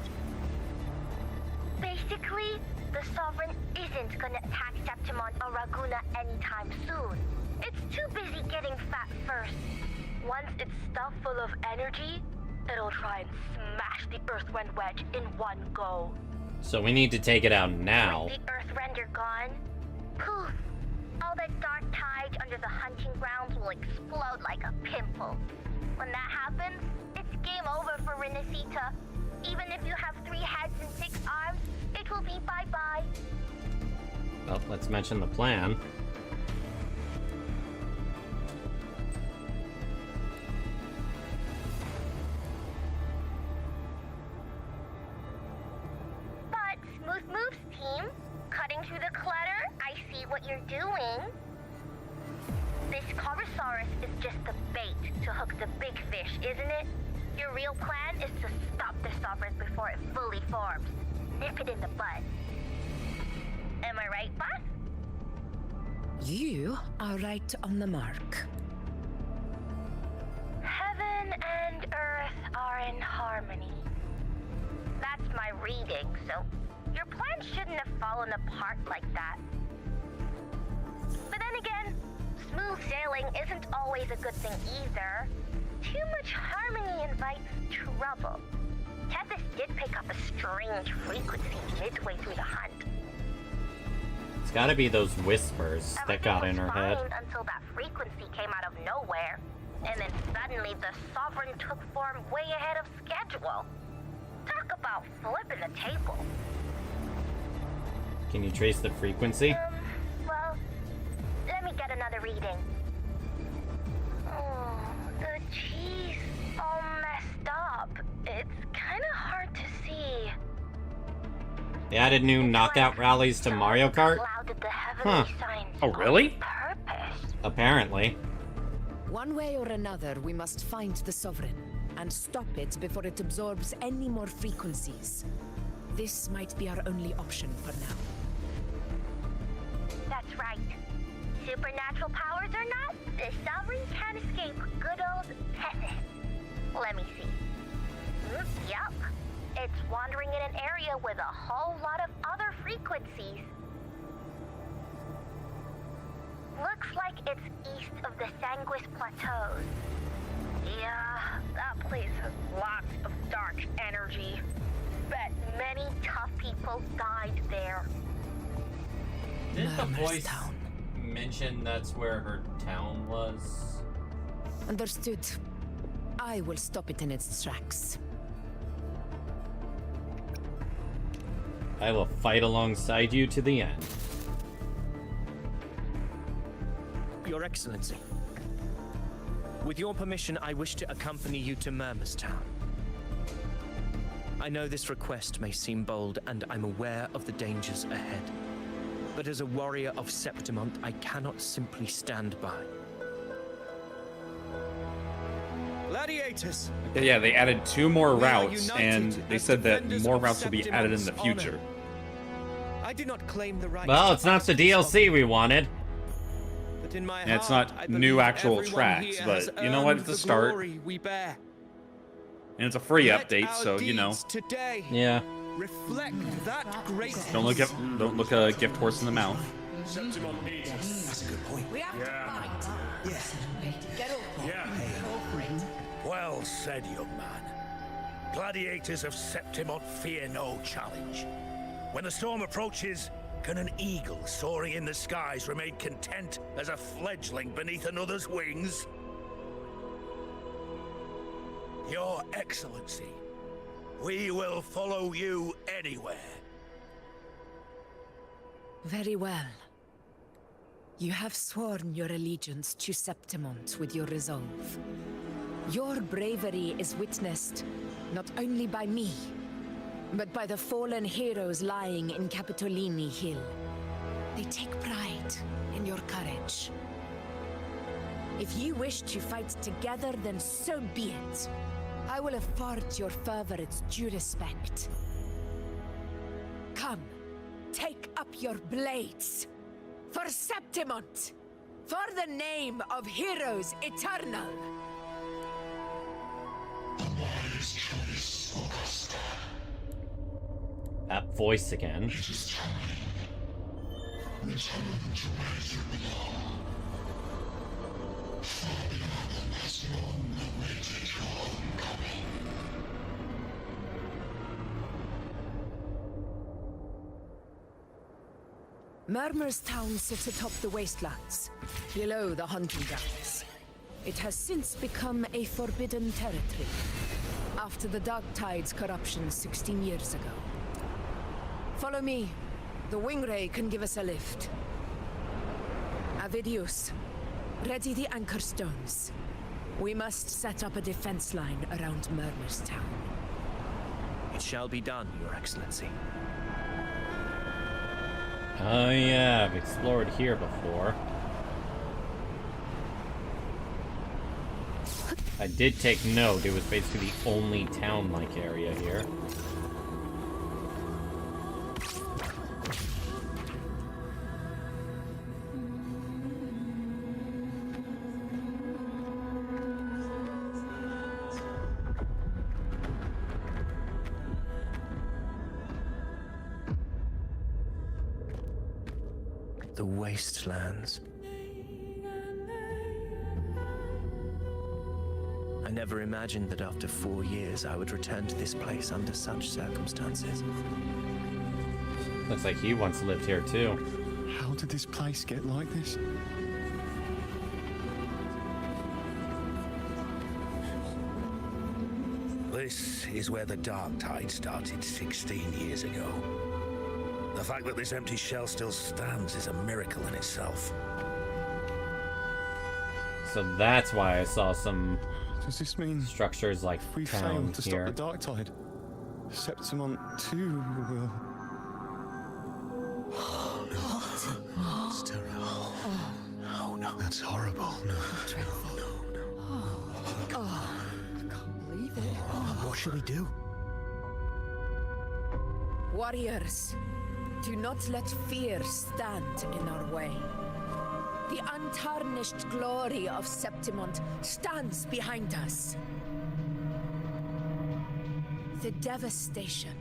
Basically, the Sovereign isn't gonna attack Septimon or Raguna anytime soon. It's too busy getting fat first. Once it's stuffed full of energy, it'll try and smash the Earthwind Wedge in one go. So we need to take it out now. With the Earthrender gone, poof! All that Dark Tide under the hunting grounds will explode like a pimple. When that happens, it's game over for Rinascita. Even if you have 3 heads and 6 arms, it will be bye-bye. Well, let's mention the plan. you're doing? This Corosaurus is just the bait to hook the big fish, isn't it? Your real plan is to stop the Sovereign before it fully forms. Nip it in the bud. Am I right, boss? You are right on the mark. Heaven and earth are in harmony. That's my reading, so your plan shouldn't have fallen apart like that. But then again, smooth sailing isn't always a good thing either. Too much harmony invites trouble. Tethys did pick up a strange frequency midway through the hunt. It's gotta be those whispers that got in her head. Fine until that frequency came out of nowhere. And then suddenly the Sovereign took form way ahead of schedule. Talk about flipping the table. Can you trace the frequency? Well, let me get another reading. Oh, the cheese all messed up. It's kind of hard to see. They added new knockout rallies to Mario Kart? Huh. Oh, really? Apparently. One way or another, we must find the Sovereign and stop it before it absorbs any more frequencies. This might be our only option for now. That's right. Supernatural powers or not, the Sovereign can't escape good old Tethys. Let me see. Yup. It's wandering in an area with a whole lot of other frequencies. Looks like it's east of the Sanguis Plateaus. Yeah, that place has lots of dark energy. Bet many tough people died there. Didn't the voice mention that's where her town was? Understood. I will stop it in its tracks. I will fight alongside you to the end. Your Excellency, with your permission, I wish to accompany you to Murmurstown. I know this request may seem bold, and I'm aware of the dangers ahead. But as a warrior of Septimont, I cannot simply stand by. Gladiators! Yeah, they added 2 more routes, and they said that more routes will be added in the future. I do not claim the right. Well, it's not the DLC we wanted. But in my And it's heart, not I new believe actual everyone tracks, here but has you know what? earned It's a the start. glory we bear. And it's a free Let update, our so you know. deeds today Yeah. reflect that great. Don't look a gift horse in the mouth. Septimont needs us. That's a good point. We have to fight. Yeah. Get over. Well said, young man. Gladiators of Septimont fear no challenge. When the storm approaches, can an eagle soaring in the skies remain content as a fledgling beneath another's wings? Your Excellency, we will follow you anywhere. Very well. You have sworn your allegiance to Septimont with your resolve. Your bravery is witnessed not only by me, but by the fallen heroes lying in Capitolini Hill. They take pride in your courage. If you wish to fight together, then so be it. I will afford your fervor its due respect. Come, take up your blades. For Septimont! For the name of Heroes Eternal! Wise choice, Augusta. That voice again. It is time. Return to where you belong. Fabian has long awaited your homecoming. Murmurstown sits atop the wastelands, below the hunting grounds. It has since become a forbidden territory, after the Dark Tide's corruption 16 years ago. Follow me. The Wingray can give us a lift. Avidius, ready the anchor stones. We must set up a defense line around Murmurstown. It shall be done, Your Excellency. Oh yeah, I've explored here before. I did take note, it was basically the only town-like area here. The wastelands. I never imagined that after 4 years I would return to this place under such circumstances. Looks like he once lived here too. How did this place get like this? This is where the Dark Tide started 16 years ago. The fact that this empty shell still stands is a miracle in itself. So that's why I saw some Does this mean structures like we town failed to here. stop the Dark Tide? Septimont too will. Oh no. It's terrible. Oh no. That's horrible. No. What should we do? Warriors, do not let fear stand in our way. The untarnished glory of Septimont stands behind us. The devastation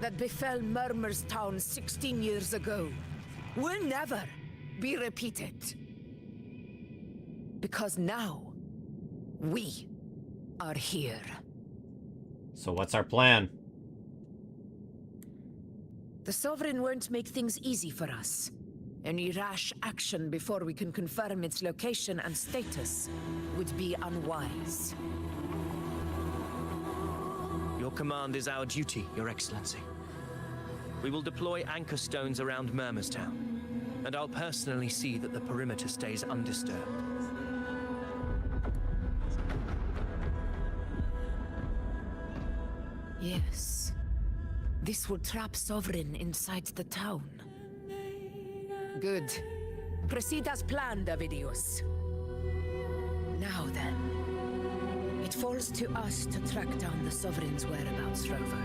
that befell Murmur's town 16 years ago will never be repeated. Because now, we are here. So what's our plan? The Sovereign won't make things easy for us. Any rash action before we can confirm its location and status would be unwise. Your command is our duty, Your Excellency. We will deploy anchor stones around Murmur's town, and I'll personally see that the perimeter stays undisturbed. Yes. This will trap Sovereign inside the town. Good. Proceed as planned, Avidius. Now then. It falls to us to track down the Sovereign's whereabouts, Rover.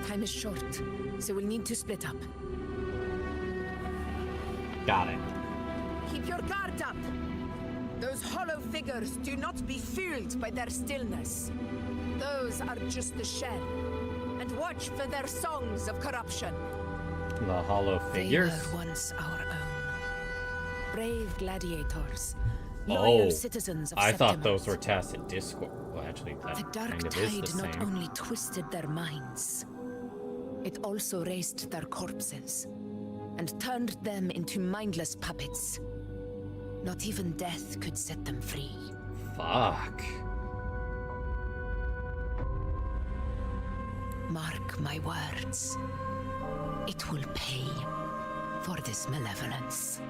Time is short, so we'll need to split up. Got it. Keep your guard up! Those hollow figures do not be fooled by their stillness. Those are just the shell. And watch for their songs of corruption. The hollow figures? They were once our own. Brave gladiators. Loyal citizens of I thought Septimont. those were Tacit Discord. Well, actually, that The Dark kind of is Tide the not same. only twisted their minds, it also raised their corpses and turned them into mindless puppets. Not even death could set them free. Fuck. Mark my words. It will pay for this malevolence.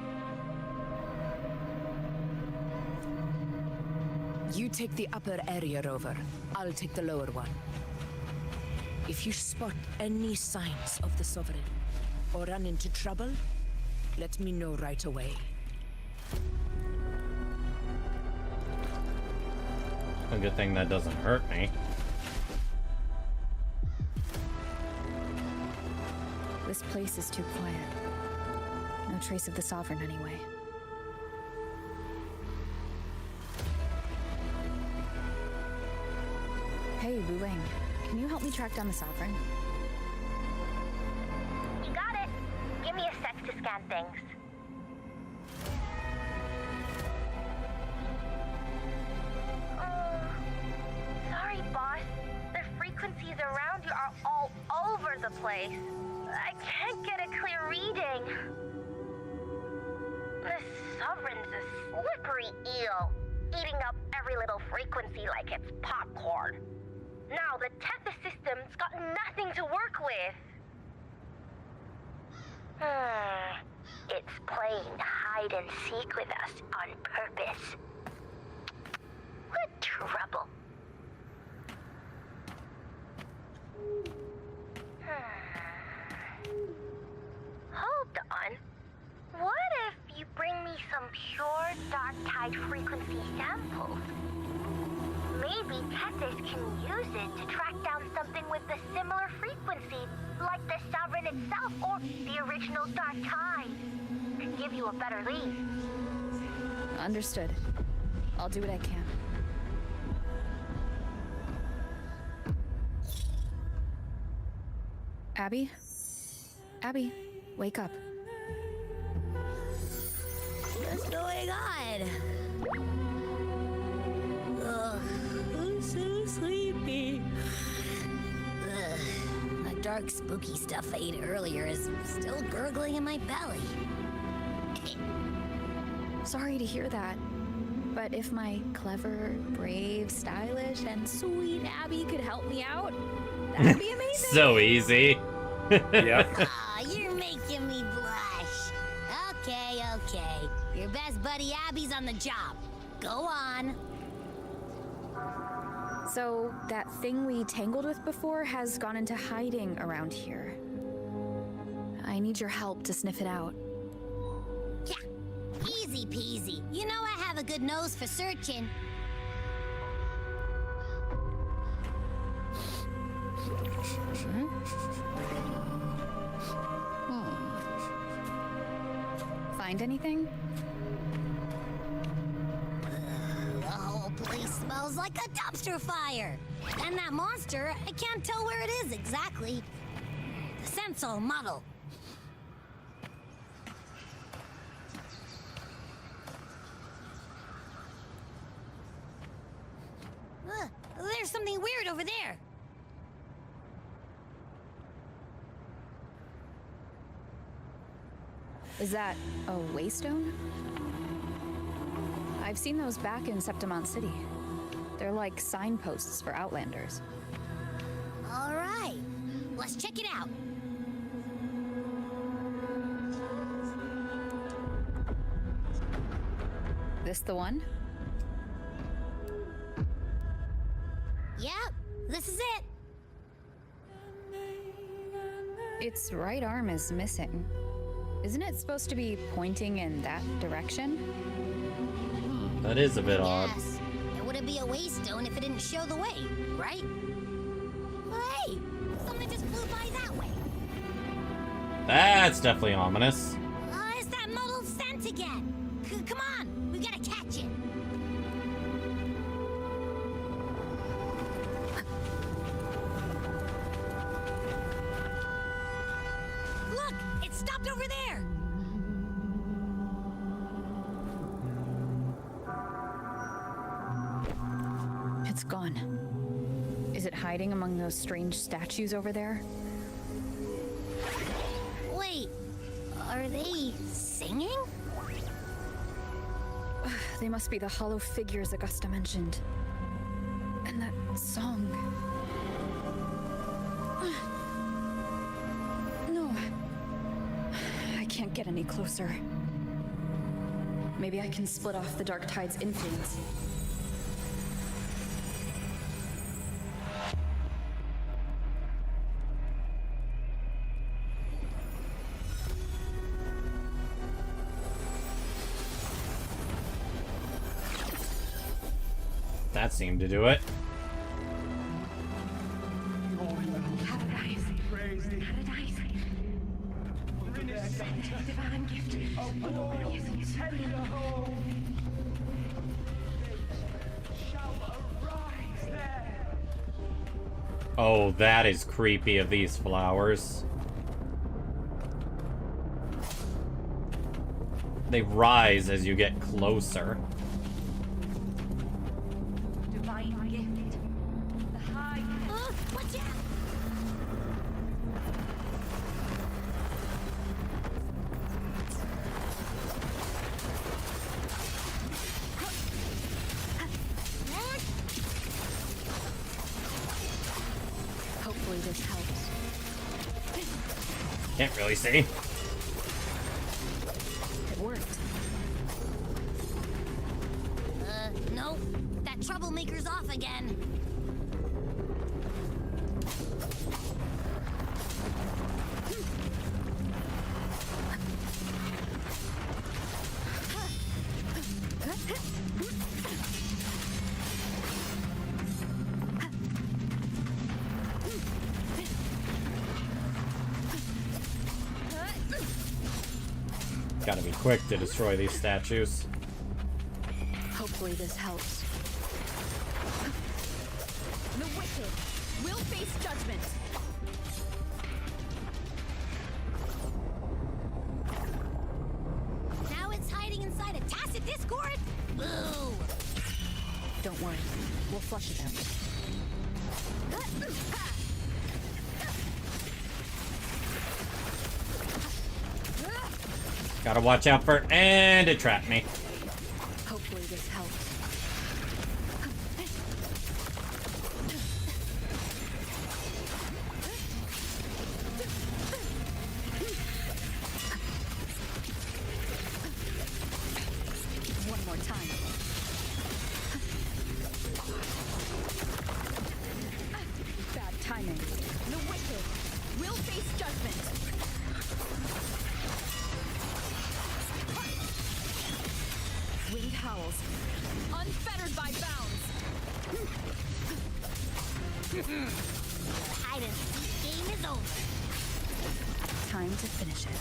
You take the upper area, Rover. I'll take the lower one. If you spot any signs of the Sovereign or run into trouble, let me know right away. A good thing that doesn't hurt me. This place is too quiet. No trace of the Sovereign anyway. Hey, Wuthering. Can you help me track down the Sovereign? You got it. Give me a sec to scan things. Sorry, boss. The frequencies around you are all over the place. I can't get a clear reading. The Sovereign's a slippery eel, eating up every little frequency like it's popcorn. Now the Tethys system's got nothing to work with. It's playing hide and seek with us on purpose. What trouble. Hold pure dark tide frequency samples. Maybe Tethys can use it to track down something with a similar frequency, like the Sovereign itself or the original dark tide. Could give you a better lead. Understood. I'll do what I can. Abby? Abby, wake up. What's going on? Ugh, I'm so sleepy. Ugh, that dark, spooky stuff I ate earlier is still gurgling in my belly. Sorry to hear that. But if my clever, brave, stylish, and sweet Abby could help me out, that'd be amazing. So easy. Yeah. Aw, you're making me blush. Okay, okay. Your best buddy Abby's on the job. Go on. So, that thing we tangled with before has gone into hiding around here. I need your help to sniff it out. Yeah, easy peasy. You know I have a good nose for searching. Find anything? The whole place smells like a dumpster fire. And that monster, I can't tell where it is exactly. The scent's all muddled. There's something weird over there. Is that a waystone? I've seen those back in Septimont City. They're like signposts for Outlanders. All right, let's check it out. This the one? Yep, this is it. Its right arm is missing. Isn't it supposed to be pointing in that direction? That is a bit odd. Yes. It wouldn't be a waystone if it didn't show the way, right? Hey, something just flew by that way. That's definitely ominous. It's that muddled scent again. Come on, we gotta catch it. Look, it stopped over there. It's gone. Is it hiding among those strange statues over there? Wait, are they singing? They must be the hollow figures Augusta mentioned. And that song. No. I can't get any closer. Maybe I can split off the Dark Tide's influence. That seemed to do it. Paradise. Paradise. Divine gift. Oh, glorious and tender home. Shall arise there. Oh, that is creepy of these flowers. They rise as you get closer. Divine gift. The high. Watch out! Hopefully this helps. Can't really see. It worked. Nope. That troublemaker's off again. Gotta be quick to destroy these statues. Hopefully this helps. The wicked will face judgment. Now it's hiding inside a tacit discord? Boo! Don't worry, we'll flush it out. Gotta watch out for... And it trapped me. Hopefully this helps. One more time. Bad timing. The wicked will face judgment. Wind howls, unfettered by bounds. Hide and seek game is over. Time to finish it.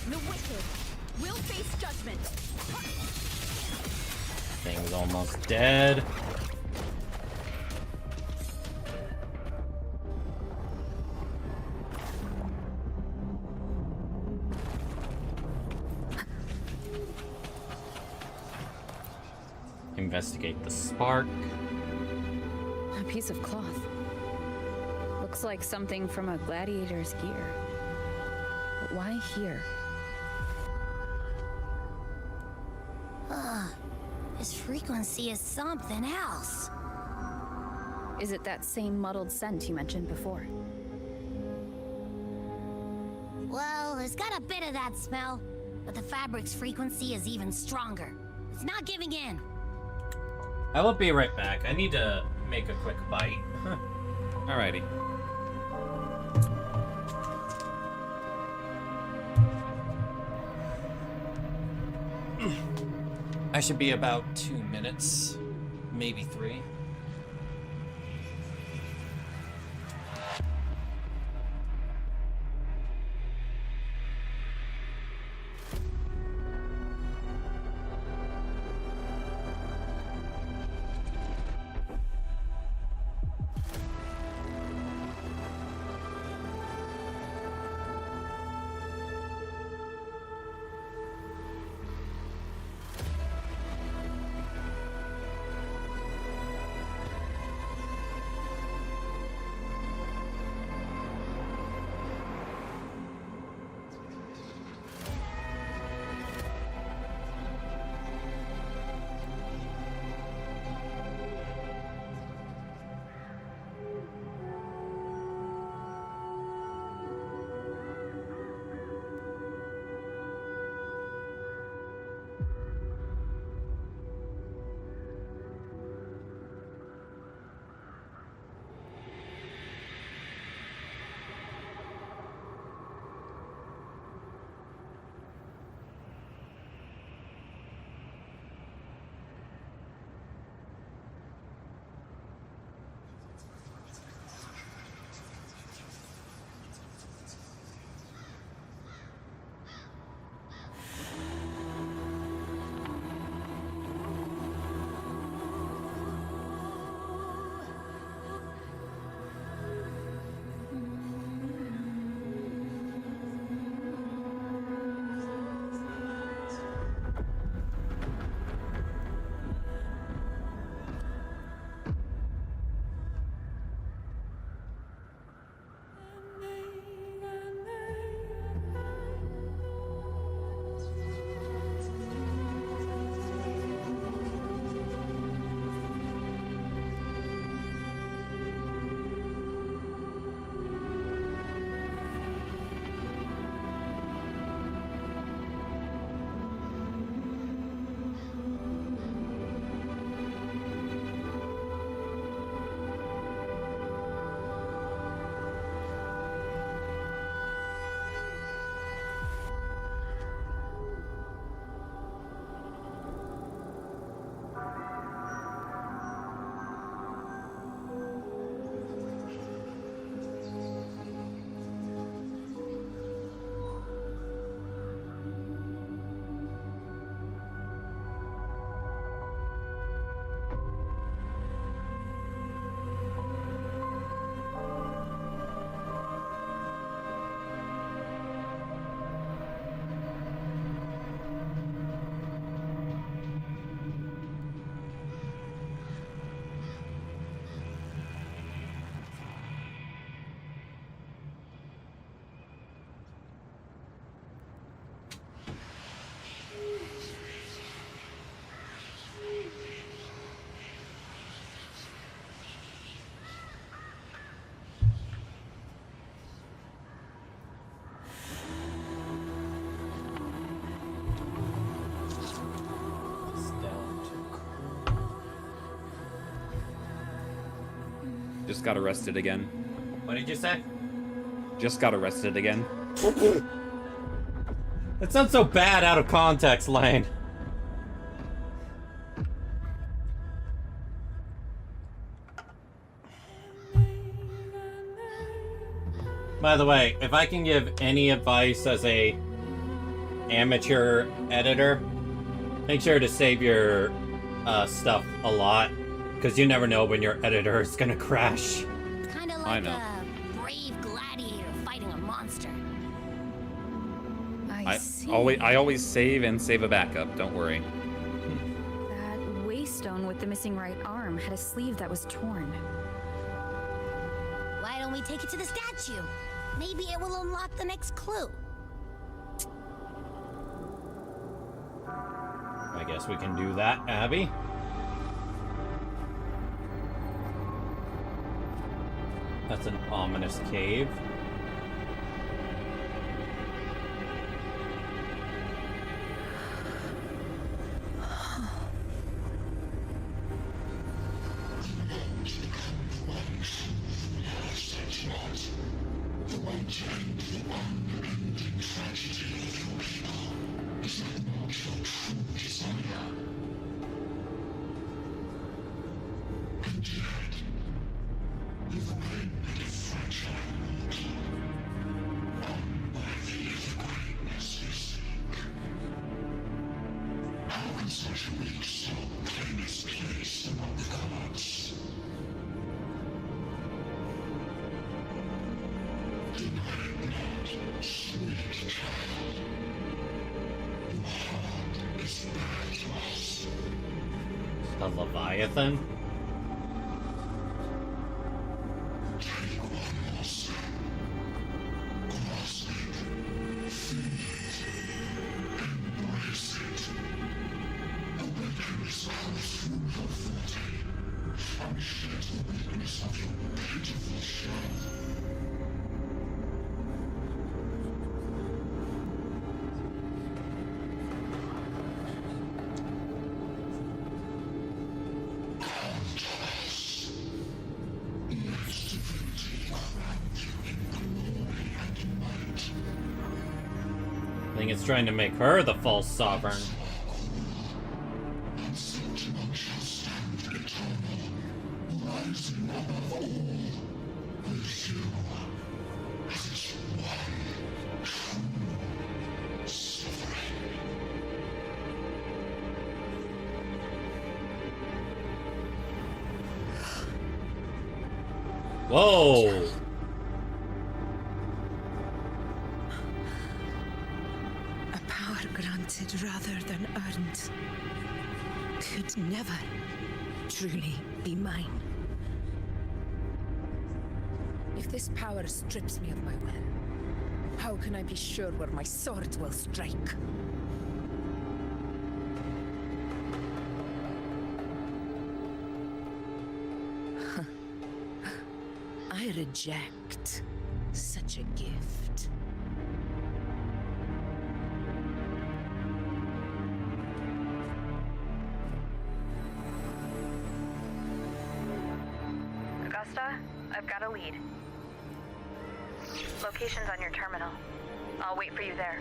The wicked will face judgment. Thing's almost dead. Investigate the spark. A piece of cloth. Looks like something from a gladiator's gear. But why here? This frequency is something else. Is it that same muddled scent you mentioned before? Well, there's got a bit of that smell, but the fabric's frequency is even stronger. It's not giving in. I will be right back. I need to make a quick bite. Alrighty. I should be about 2 minutes, maybe 3. Just got arrested again. What did you say? Just got arrested again. That sounds so bad out of context, Lane. By the way, if I can give any advice as a amateur editor, make sure to save your stuff a lot, because you never know when your editor is gonna crash. Kind of like a brave gladiator fighting a monster. I see. I always save and save a backup. Don't worry. That waystone with the missing right arm had a sleeve that was torn. Why don't we take it to the statue? Maybe it will unlock the next clue. I guess we can do that, Abby. That's an ominous cave. The Leviathan? I think it's trying to make her the false sovereign. Whoa! A power granted rather than earned could never truly be mine. If this power strips me of my will, how can I be sure where my sword will strike? I reject such a gift. Augusta, I've got a lead. Location's on your terminal. I'll wait for you there.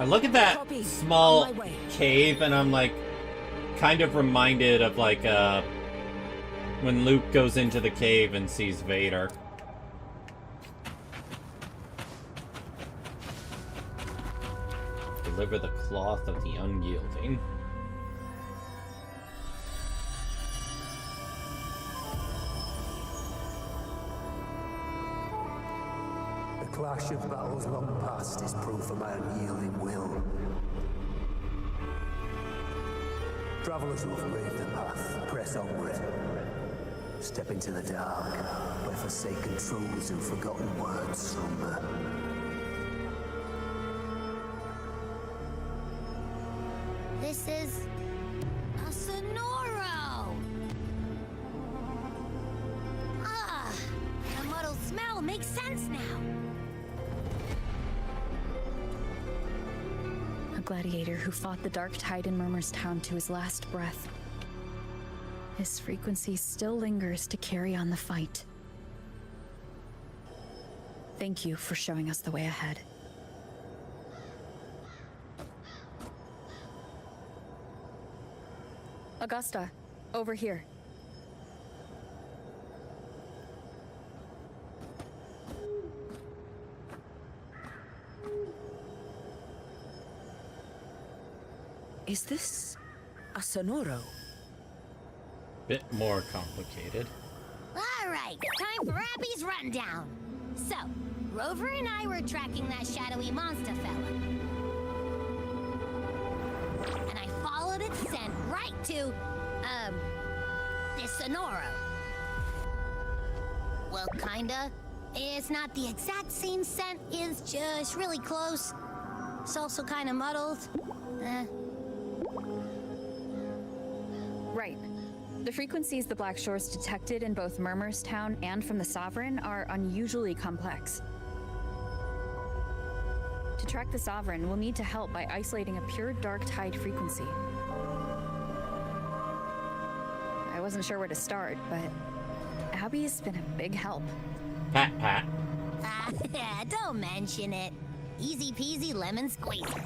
I look at that small cave and I'm like kind of reminded of like when Luke goes into the cave and sees Vader. Deliver the cloth of the unyielding. The clash of battles long past is proof of my unyielding will. Travelers who have braved the path press onward. Step into the dark, where forsaken truths and forgotten words slumber. This is a Sonoro! Ah, the muddled smell makes sense now. A gladiator who fought the Dark Tide in Murmur's Town to his last breath. His frequency still lingers to carry on the fight. Thank you for showing us the way ahead. Augusta, over here. Is this a Sonoro? Bit more complicated. All right, time for Abby's rundown. So, Rover and I were tracking that shadowy monster fella. And I followed its scent right to, this Sonoro. Well, kinda. It's not the exact same scent, it's just really close. It's also kinda muddled. Right. The frequencies the Black Shores detected in both Murmur's Town and from the Sovereign are unusually complex. To track the Sovereign, we'll need to help by isolating a pure dark tide frequency. I wasn't sure where to start, but Abby's been a big help. Pat, pat. Don't mention it. Easy peasy lemon squeezer.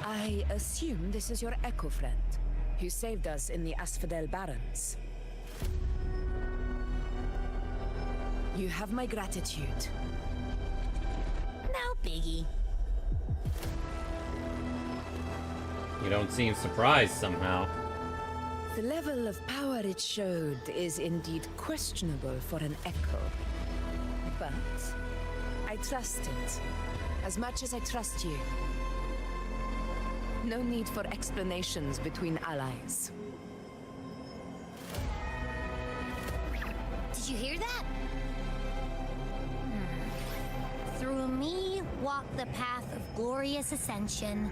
I assume this is your echo friend, who saved us in the Asphodel Barrens. You have my gratitude. No biggie. You don't seem surprised somehow. The level of power it showed is indeed questionable for an echo. But I trust it, as much as I trust you. No need for explanations between allies. Did you hear that? Through me walk the path of glorious ascension.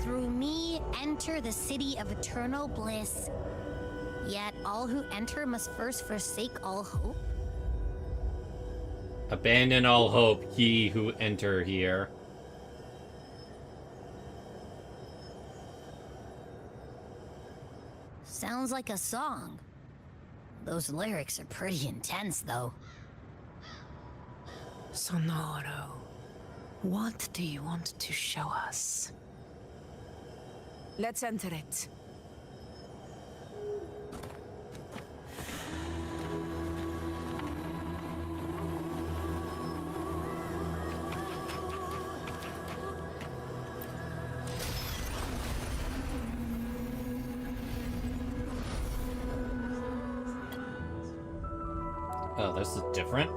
Through me enter the city of eternal bliss. Yet all who enter must first forsake all hope. Abandon all hope, ye who enter here. Sounds like a song. Those lyrics are pretty intense, though. Sonoro, what do you want to show us? Let's enter it. Oh, this is different?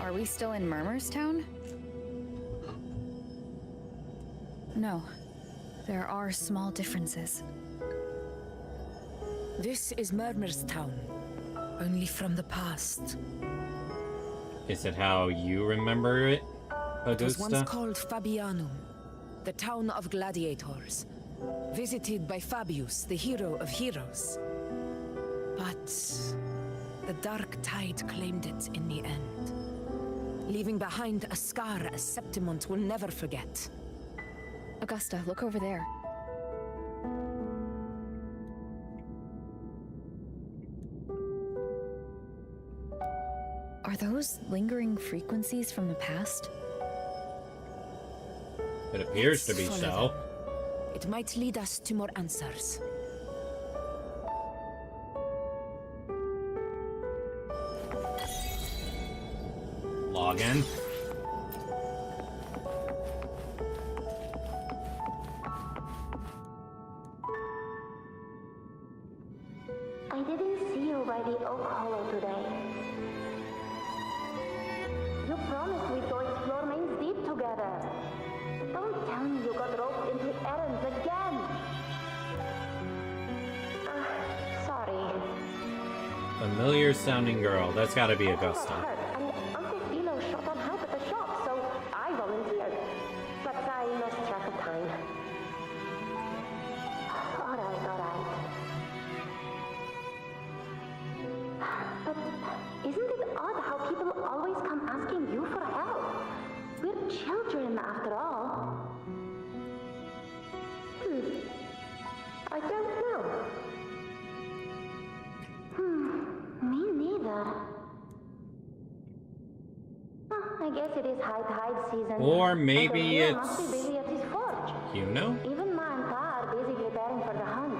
Are we still in Murmur's Town? No. There are small differences. This is Murmur's Town, only from the past. Is it how you remember it, It was once Augusta? called Fabianum, the town of gladiators, visited by Fabius, the hero of heroes. But the dark tide claimed it in the end, leaving behind a scar a Septimont will never forget. Augusta, look over there. Are those lingering frequencies from the past? It appears to be Follow so. them. It might lead us to more answers. Login. I didn't see you by the Oak Hollow today. You promised we'd go explore Main's Deep together. Don't tell me you got roped into errands again. Sorry. Familiar sounding girl. That's gotta be Augusta. And Uncle Philo shot on help at the shop, so I volunteered. But I lost track of time. Alright. But isn't it odd how people always come asking you for help? We're children, after all. I don't know. I guess it is high tide season. Or maybe Uncle Leo must it's be busy at his forge. Juno? Even Ma and Pa are busy preparing for the hunt.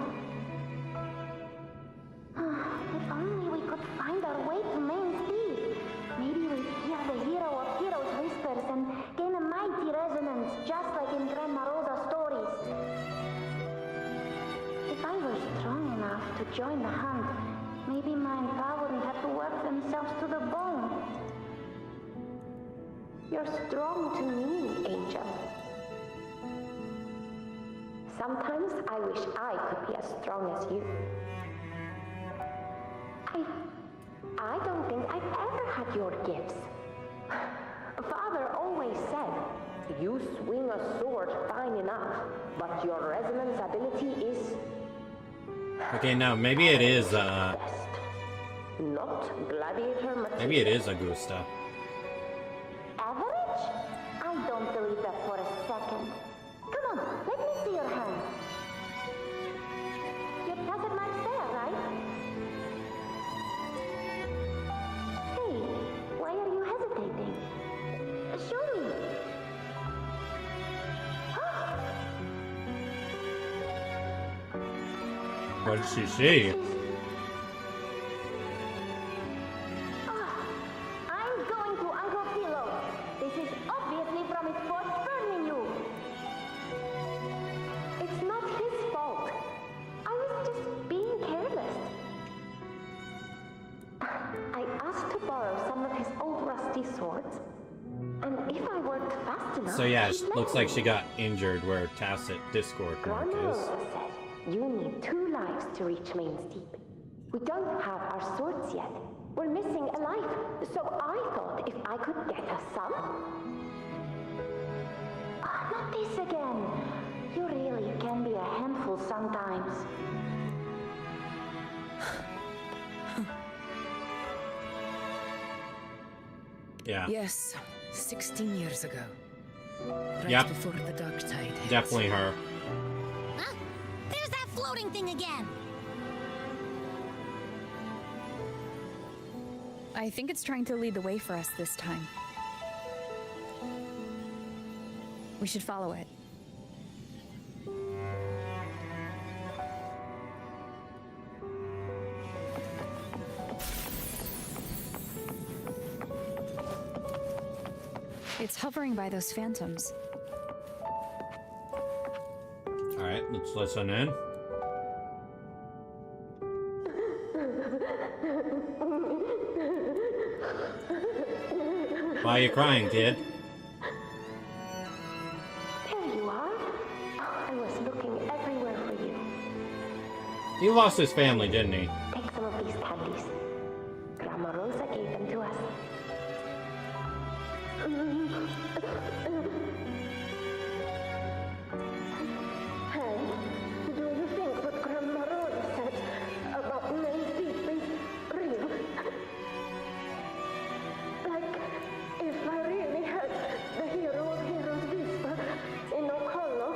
If only we could find our way to Main Steep. Maybe we'd hear the hero of heroes whispers and gain a mighty resonance, just like in Grandma Rosa's stories. If I were strong enough to join the hunt, maybe Ma and Pa wouldn't have to work themselves to the bone. You're strong to me, Angel. Sometimes I wish I could be as strong as you. I don't think I've ever had your gifts. Father always said, you swing a sword fine enough, but your resonance ability is... Okay, no, maybe it is, Not gladiator material. maybe it is Augusta. Average? I don't believe that for a second. Come on, let me see your hand. Your cousin marks there, right? Hey, why are you hesitating? Show me. What did she see? I'm going to Uncle Philo. This is obviously from his forge burning you. It's not his fault. I was just being careless. I asked to borrow some of his old rusty swords. And if I worked fast enough... So yeah, he'd let looks me. like she got injured where Tacit Discord mark Grandma is. Rosa said you need 2 lives to reach Main Steep. We don't have our swords yet. We're missing a life. So I thought if I could get us some... not this again. You really can be a handful sometimes. Yeah. Yes, 16 years ago. Right Yep. before the dark tide hit. Definitely her. Huh? There's that floating thing again. I think it's trying to lead the way for us this time. We should follow it. It's hovering by those phantoms. Alright, let's listen in. Why are you crying, kid? There you are. I was looking everywhere for you. He lost his family, didn't he? Take some of these candies. Grandma Rosa gave them to us. Hey, do you think what Grandma Rosa said about Main Steep is real? Like, if I really had the hero of heroes whisper in Oak Hollow,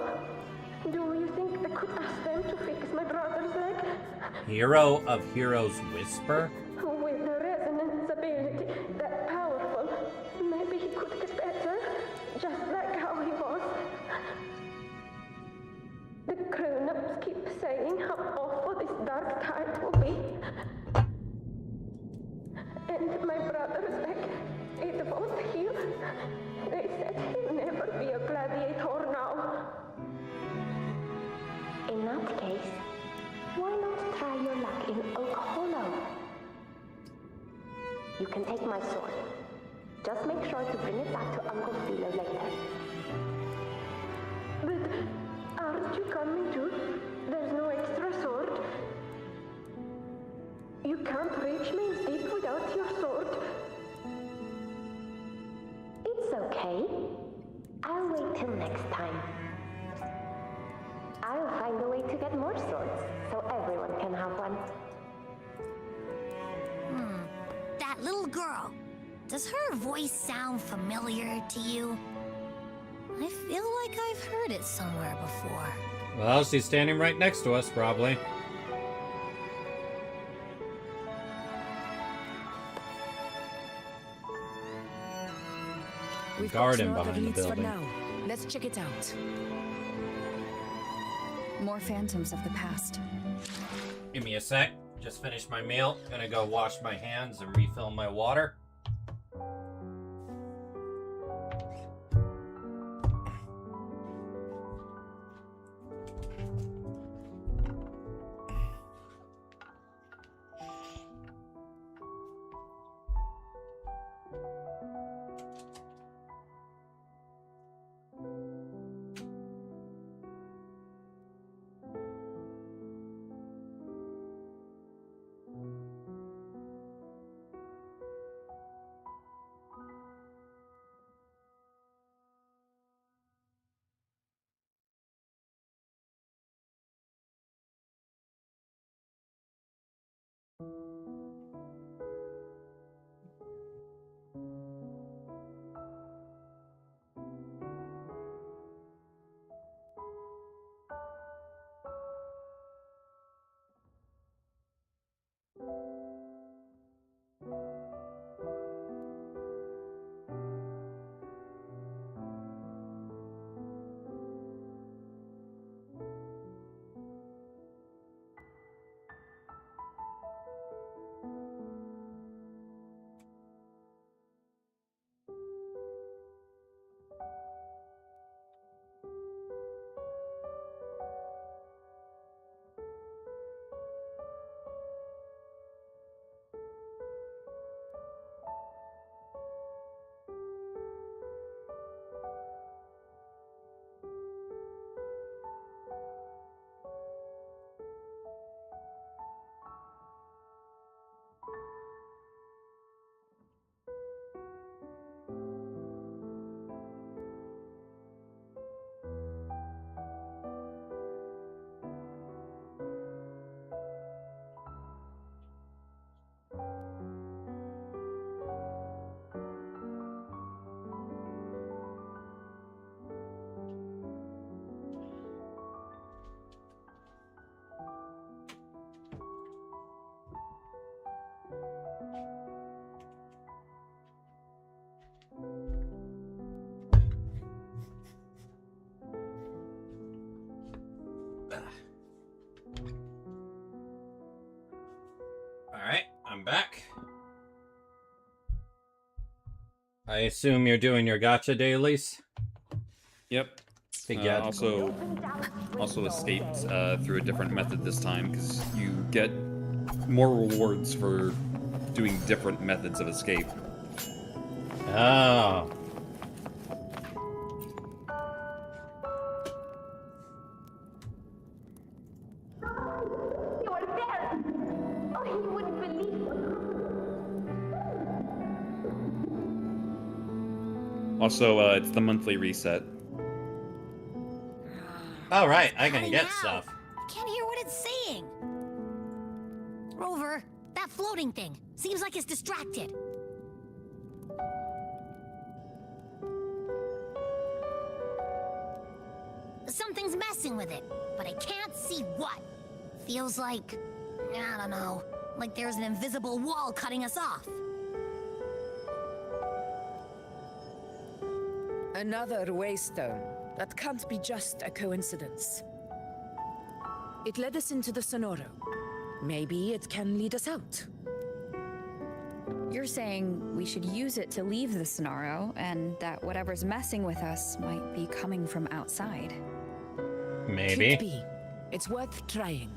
do you think I could ask them to fix my brother's leg? Hero of Heroes Whisper? With the resonance ability that powerful, maybe he could get better, just like how he was. The grown-ups keep saying how awful this dark tide will be. And my brother's leg, it won't heal. They said he'll never be a gladiator now. In that case, why not try your luck in Oak Hollow? You can take my sword. Just make sure to bring it back to Uncle Philo later. But aren't you coming too? There's no extra sword. You can't reach Main Steep without your sword. It's okay. I'll wait till next time. I'll find a way to get more swords, so everyone can have one. That little girl. Does her voice sound familiar to you? I feel like I've heard it somewhere before. Well, she's standing right next to us, probably. We've garden got no other behind the leads for building. now. Let's check it out. More phantoms of the past. Give me a sec. Just finished my meal. Gonna go wash my hands and refill my water. Alright, I'm back. I assume you're doing your gacha dailies? Yep. Also escaped through a different method this time, because you get more rewards for doing different methods of escape. Oh. Also, it's the monthly reset. All right, I can get stuff. Can't hear what it's saying. Rover, that floating thing seems like it's distracted. Something's messing with it, but I can't see what. Feels like, I don't know, like there's an invisible wall cutting us off. Another waystone. That can't be just a coincidence. It led us into the Sonoro. Maybe it can lead us out. You're saying we should use it to leave the Sonoro, and that whatever's messing with us might be coming from outside. Maybe. Could be. It's worth trying.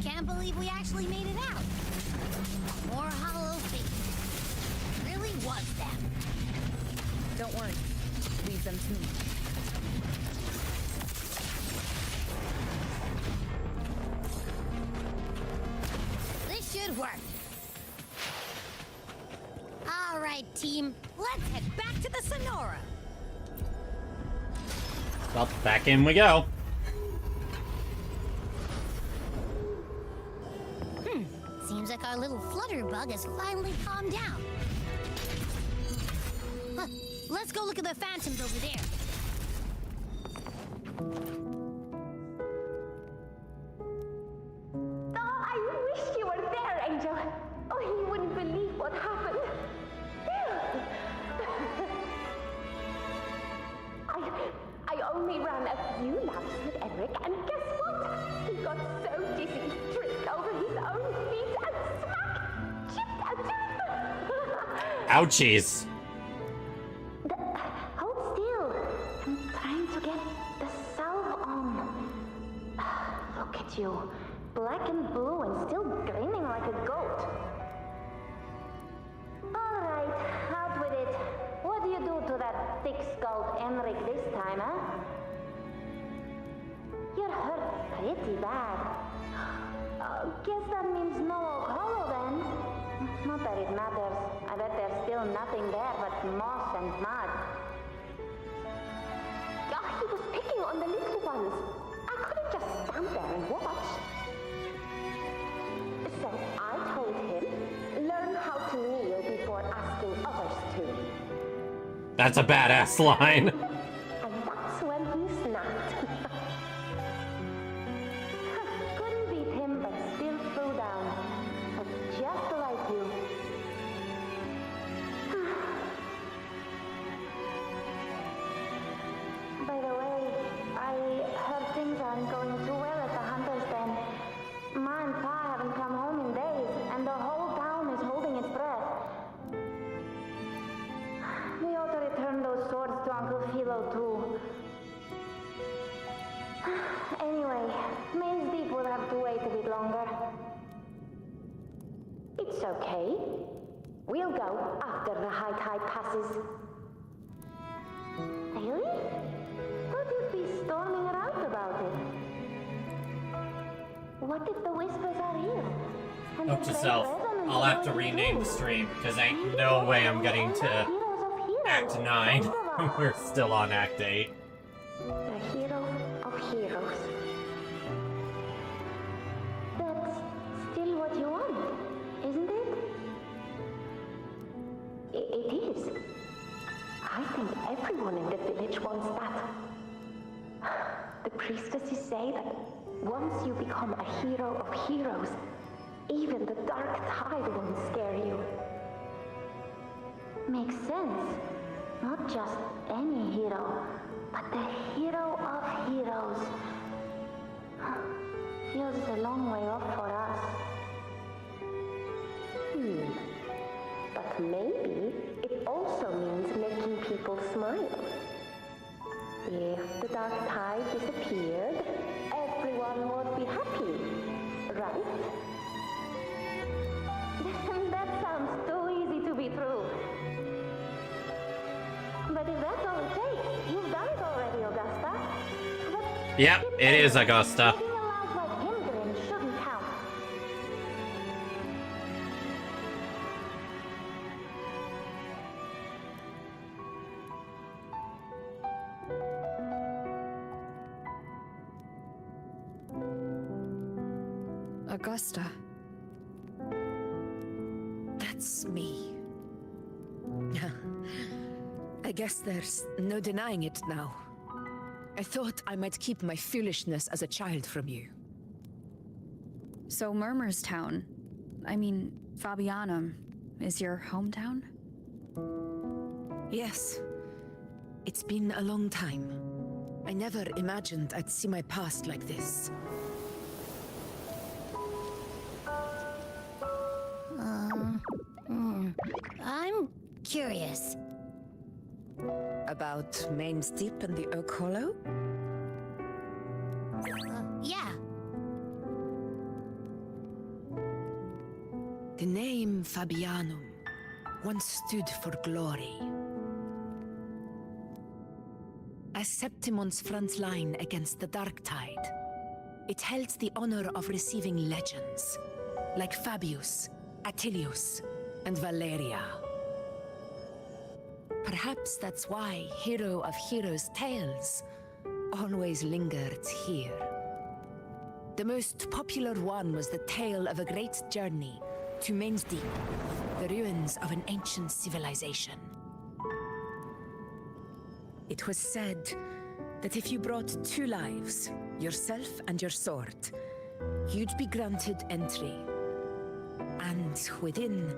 Can't believe we actually made it out. More hollow faces. Really was them. Don't worry. Leave them to me. This should work. All right, team. Let's head back to the Sonora. Well, back in we go. Seems like our little flutterbug has finally calmed down. Let's go look at the phantoms over there. Oh, I wish you were there, Angel. Oh, he wouldn't believe what happened. I only ran a few laps with Eric, and guess what? He got so dizzy, tripped over his own feet, and smack! Chipped a tooth! Ouchies. Hold still. I'm trying to get the salve on. Look at you. Black and blue and still grinning like a goat. Alright, out with it. What do you do to that thick-skulled Enric this time, huh? You're hurt pretty bad. Guess that means no oak hollow then. Not that it matters. I bet there's still nothing there but moss and mud. Oh, he was picking on the little ones. I couldn't just stand there and watch. So I told him, learn how to kneel before asking others to. That's a badass line. And that's when he snapped. Couldn't beat him, but still threw down. But just like you. By the way, I heard things aren't going too well at the Hunter's Den. Ma and Pa haven't come home in days, and the whole town is holding its breath. We ought to return those swords to Uncle Philo, too. Anyway, Maze Deep will have to wait a bit longer. It's okay. We'll go after the high tide passes. Really? Thought you'd be storming around about it. What if the whispers are real? And Note the to self, great resonance I'll have to of rename the yours stream, because ain't no way I'm getting to Act 9. We're still on Act 8. The hero of heroes. That's still what you want, isn't it? It is. I think everyone in the village wants that. The priestesses say that once you become a hero of heroes, even the dark tide won't scare you. Makes sense. Not just any hero, but the hero of heroes. Feels a long way off for us. But maybe it also means making people smile. If the dark tide disappeared, everyone would be happy, right? That sounds too easy to be true. But if that's all it takes, you've done it already, Augusta. Yep, it is Augusta. Living a life like Himgrim shouldn't count. Augusta. That's me. I guess there's no denying it now. I thought I might keep my foolishness as a child from you. So Murmur's town, I mean, Fabianum, is your hometown? Yes. It's been a long time. I never imagined I'd see my past like this. I'm curious. About Main's Deep and the Oak Hollow? Yeah. The name Fabianum once stood for glory. As Septimon's front line against the Dark Tide, it held the honor of receiving legends, like Fabius, Attilius, and Valeria. Perhaps that's why Hero of Heroes tales always lingered here. The most popular one was the tale of a great journey to Main's Deep, the ruins of an ancient civilization. It was said that if you brought 2 lives, yourself and your sword, you'd be granted entry. And within,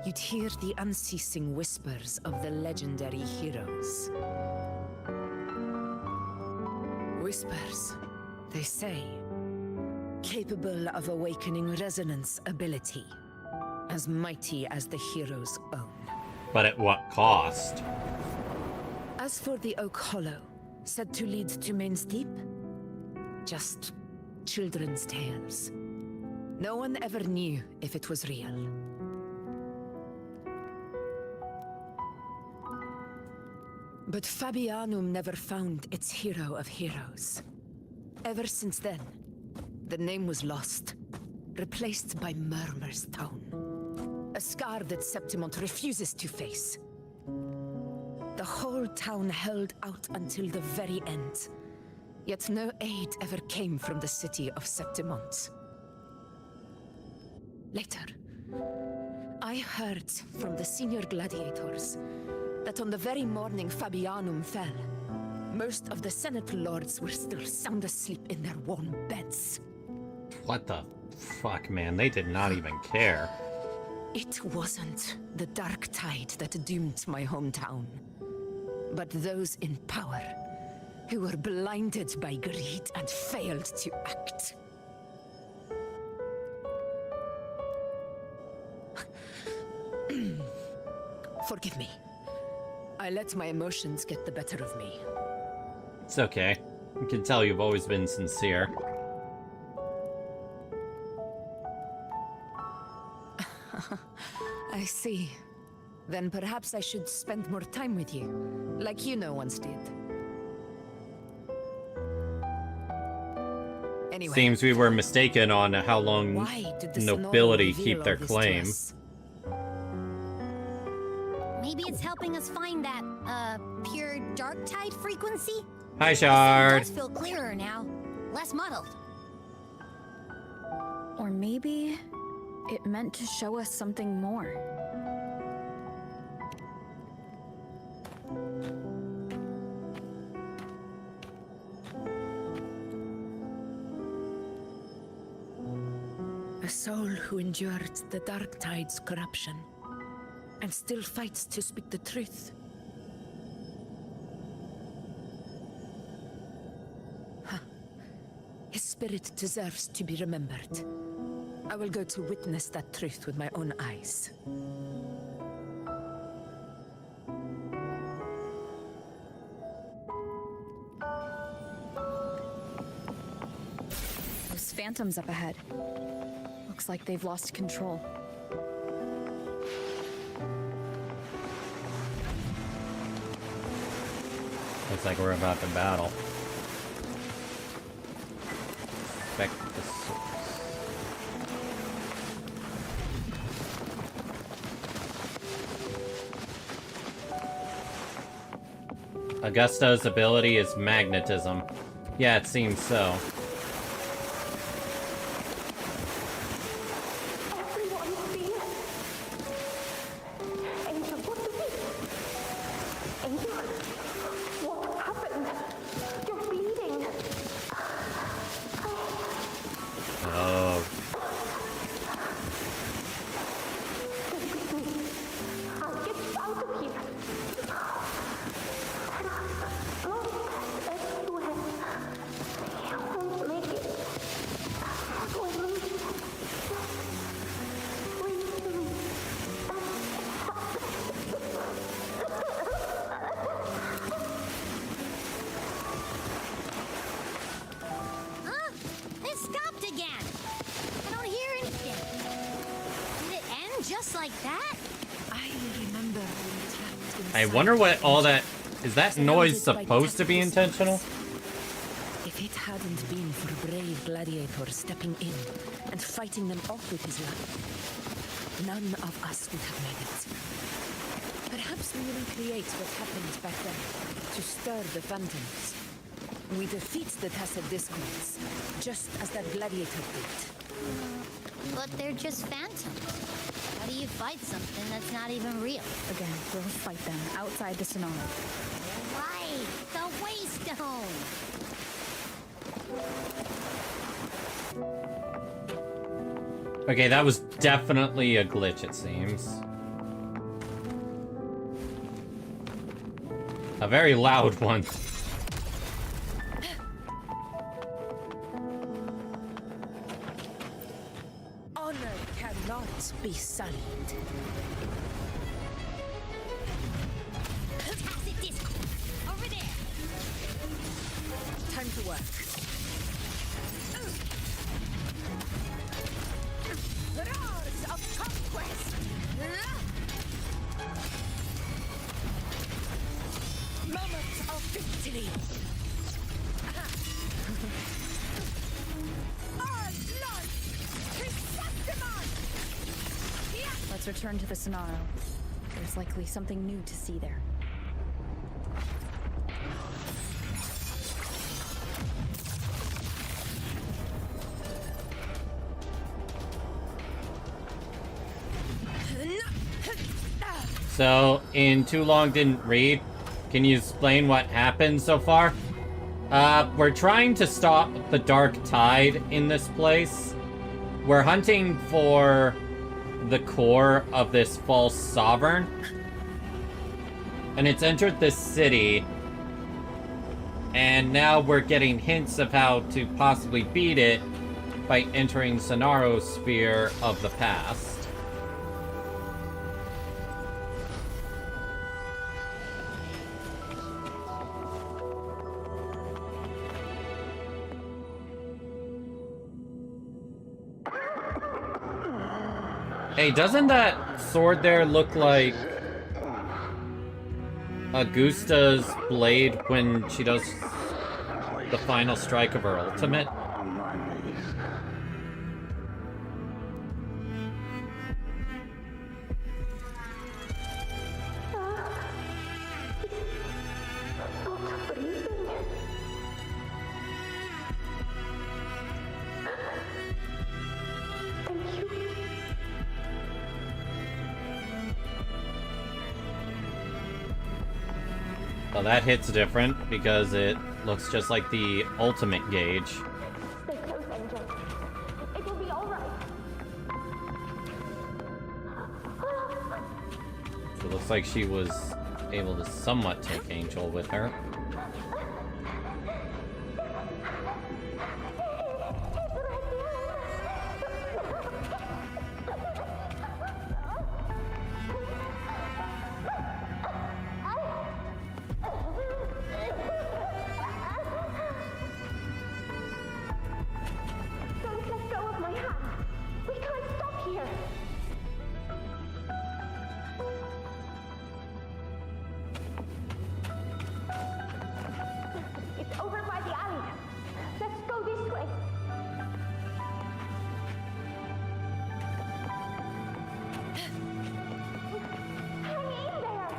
you'd hear the unceasing whispers of the legendary heroes. Whispers, they say, capable of awakening resonance ability, as mighty as the hero's own. But at what cost? As for the Oak Hollow, said to lead to Main's Deep, just children's tales. No one ever knew if it was real. But Fabianum never found its hero of heroes. Ever since then, the name was lost, replaced by Murmur's tone. A scar that Septimont refuses to face. The whole town held out until the very end, yet no aid ever came from the city of Septimont. Later, I heard from the senior gladiators that on the very morning Fabianum fell, most of the Senate lords were still sound asleep in their warm beds. What the fuck, man? They did not even care. It wasn't the dark tide that doomed my hometown, but those in power who were blinded by greed and failed to act. Forgive me. I let my emotions get the better of me. It's okay. You can tell you've always been sincere. I see. Then perhaps I should spend more time with you, like you once did. Anyway. Seems we were mistaken on how long Why did the nobility Sonora keep reveal their all this to claim. us? Maybe it's helping us find that, pure dark tide frequency? Hi, It Shard. does feel clearer now. Less muddled. Or maybe it meant to show us something more. A soul who endured the dark tide's corruption and still fights to speak the truth. Huh. His spirit deserves to be remembered. I will go to witness that truth with my own eyes. Those phantoms up ahead. Looks like they've lost control. Looks like we're about to battle. Expect the source. Augusto's ability is magnetism. Yeah, it seems so. Everyone's here. Angel, what is it? Angel, what happened? You're bleeding. Oh. I'll get you out of here. Huh? It stopped again. I don't hear anything. Did it end just like that? I remember being trapped inside I wonder what all that... Is that noise surrounded by supposed to be intentional? If it hadn't been for brave gladiator stepping in and fighting them off with his life, none of us would have made it. Perhaps we will recreate what happened back then, to stir the phantoms. We defeat the Tacit Discords, just as that gladiator did. But they're just phantoms. How do you fight something that's not even real? Again, we'll fight them outside the Sonora. stone. Okay, that was definitely a glitch, it seems. A very loud one. Honor cannot be sullied. Tacit discourse. Over there. Time to work. Roars of conquest! Moment of victory! All blood! Chrysanthemum! Let's return to the Sonaro. There's likely something new to see there. So, in Too Long Didn't Read, can you explain what happened so far? We're trying to stop the Dark Tide in this place. We're hunting for the core of this false sovereign. And it's entered this city. And now we're getting hints of how to possibly beat it by entering Sonaro's sphere of the past. Hey, doesn't that sword there look like Augusta's blade when she does the final strike of her ultimate? Well, that hit's different because it looks just like the ultimate gauge. Stay close, Angel. It will be all right. So it looks like she was able to somewhat take Angel with her. Don't let go of my hand. We can't stop here. It's over by the alley. Let's go this way. Hang in there.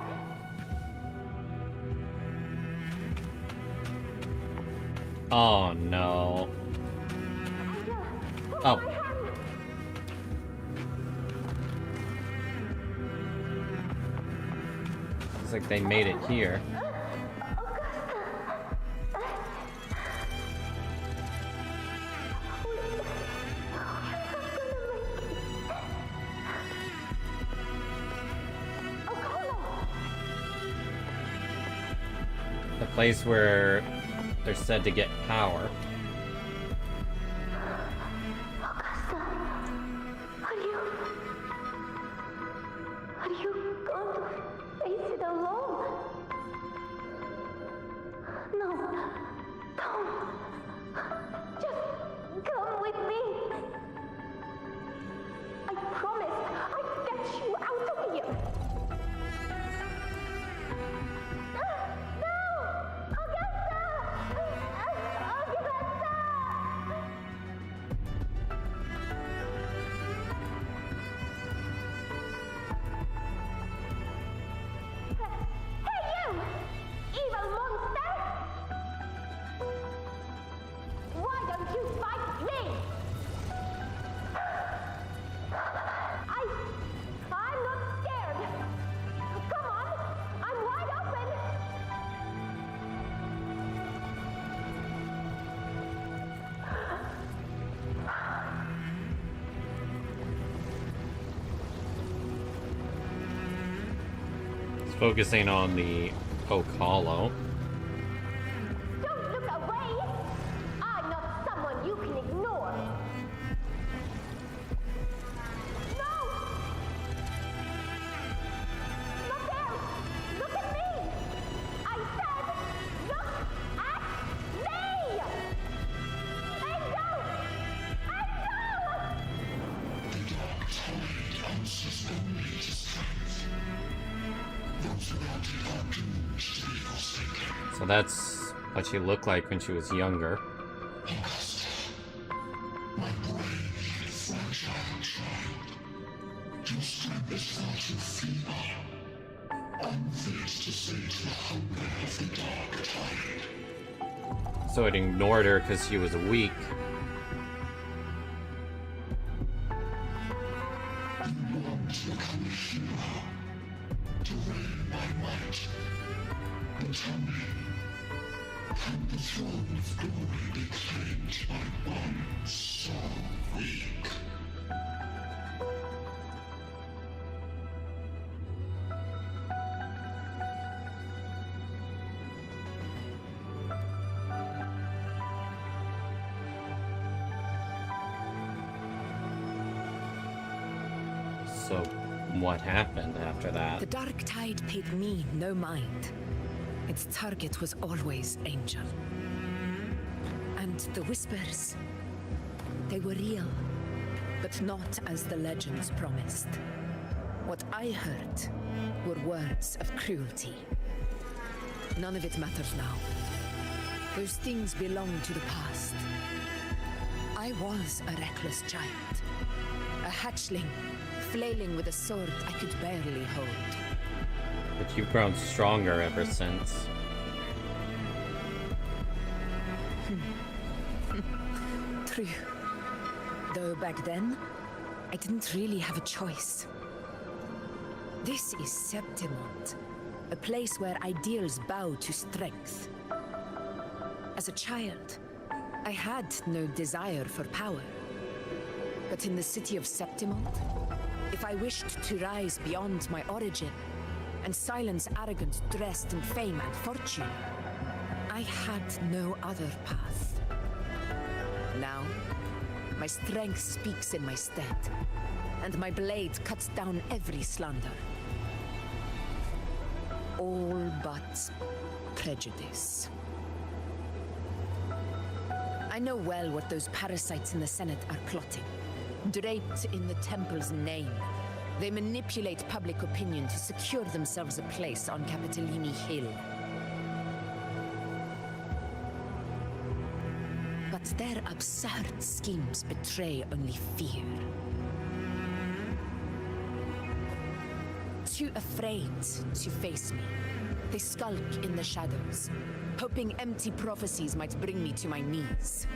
Oh no. Oh. Looks like they made it here. The place where they're said to get power. Are you going to face it alone? No, don't. Just come with me. I promise I'll get you out of here. No! Augusta! Augusta! Hey, you! Evil monster! Why don't you fight me? It's focusing on the Oak Hollow. Don't look away! I'm not someone you can ignore! No! Look out! Look at me! I said, look at me! Let go! Let go! So that's what she looked like when she was younger. So it ignored her because she was weak. So, what happened after that? The Dark Tide paid me no mind. Its target was always Angel. And the whispers, they were real, but not as the legends promised. What I heard were words of cruelty. None of it matters now. Those things belong to the past. I was a reckless child, a hatchling, flailing with a sword I could barely hold. But you've grown stronger ever since. True. Though back then, I didn't really have a choice. This is Septimont, a place where ideals bow to strength. As a child, I had no desire for power. But in the city of Septimont, if I wished to rise beyond my origin and silence arrogance dressed in fame and fortune, I had no other path. Now, my strength speaks in my stead, and my blade cuts down every slander. All but prejudice. I know well what those parasites in the Senate are plotting. Draped in the temple's name, they manipulate public opinion to secure themselves a place on Capitolini Hill. But their absurd schemes betray only fear. Too afraid to face me, they skulk in the shadows, hoping empty prophecies might bring me to my knees.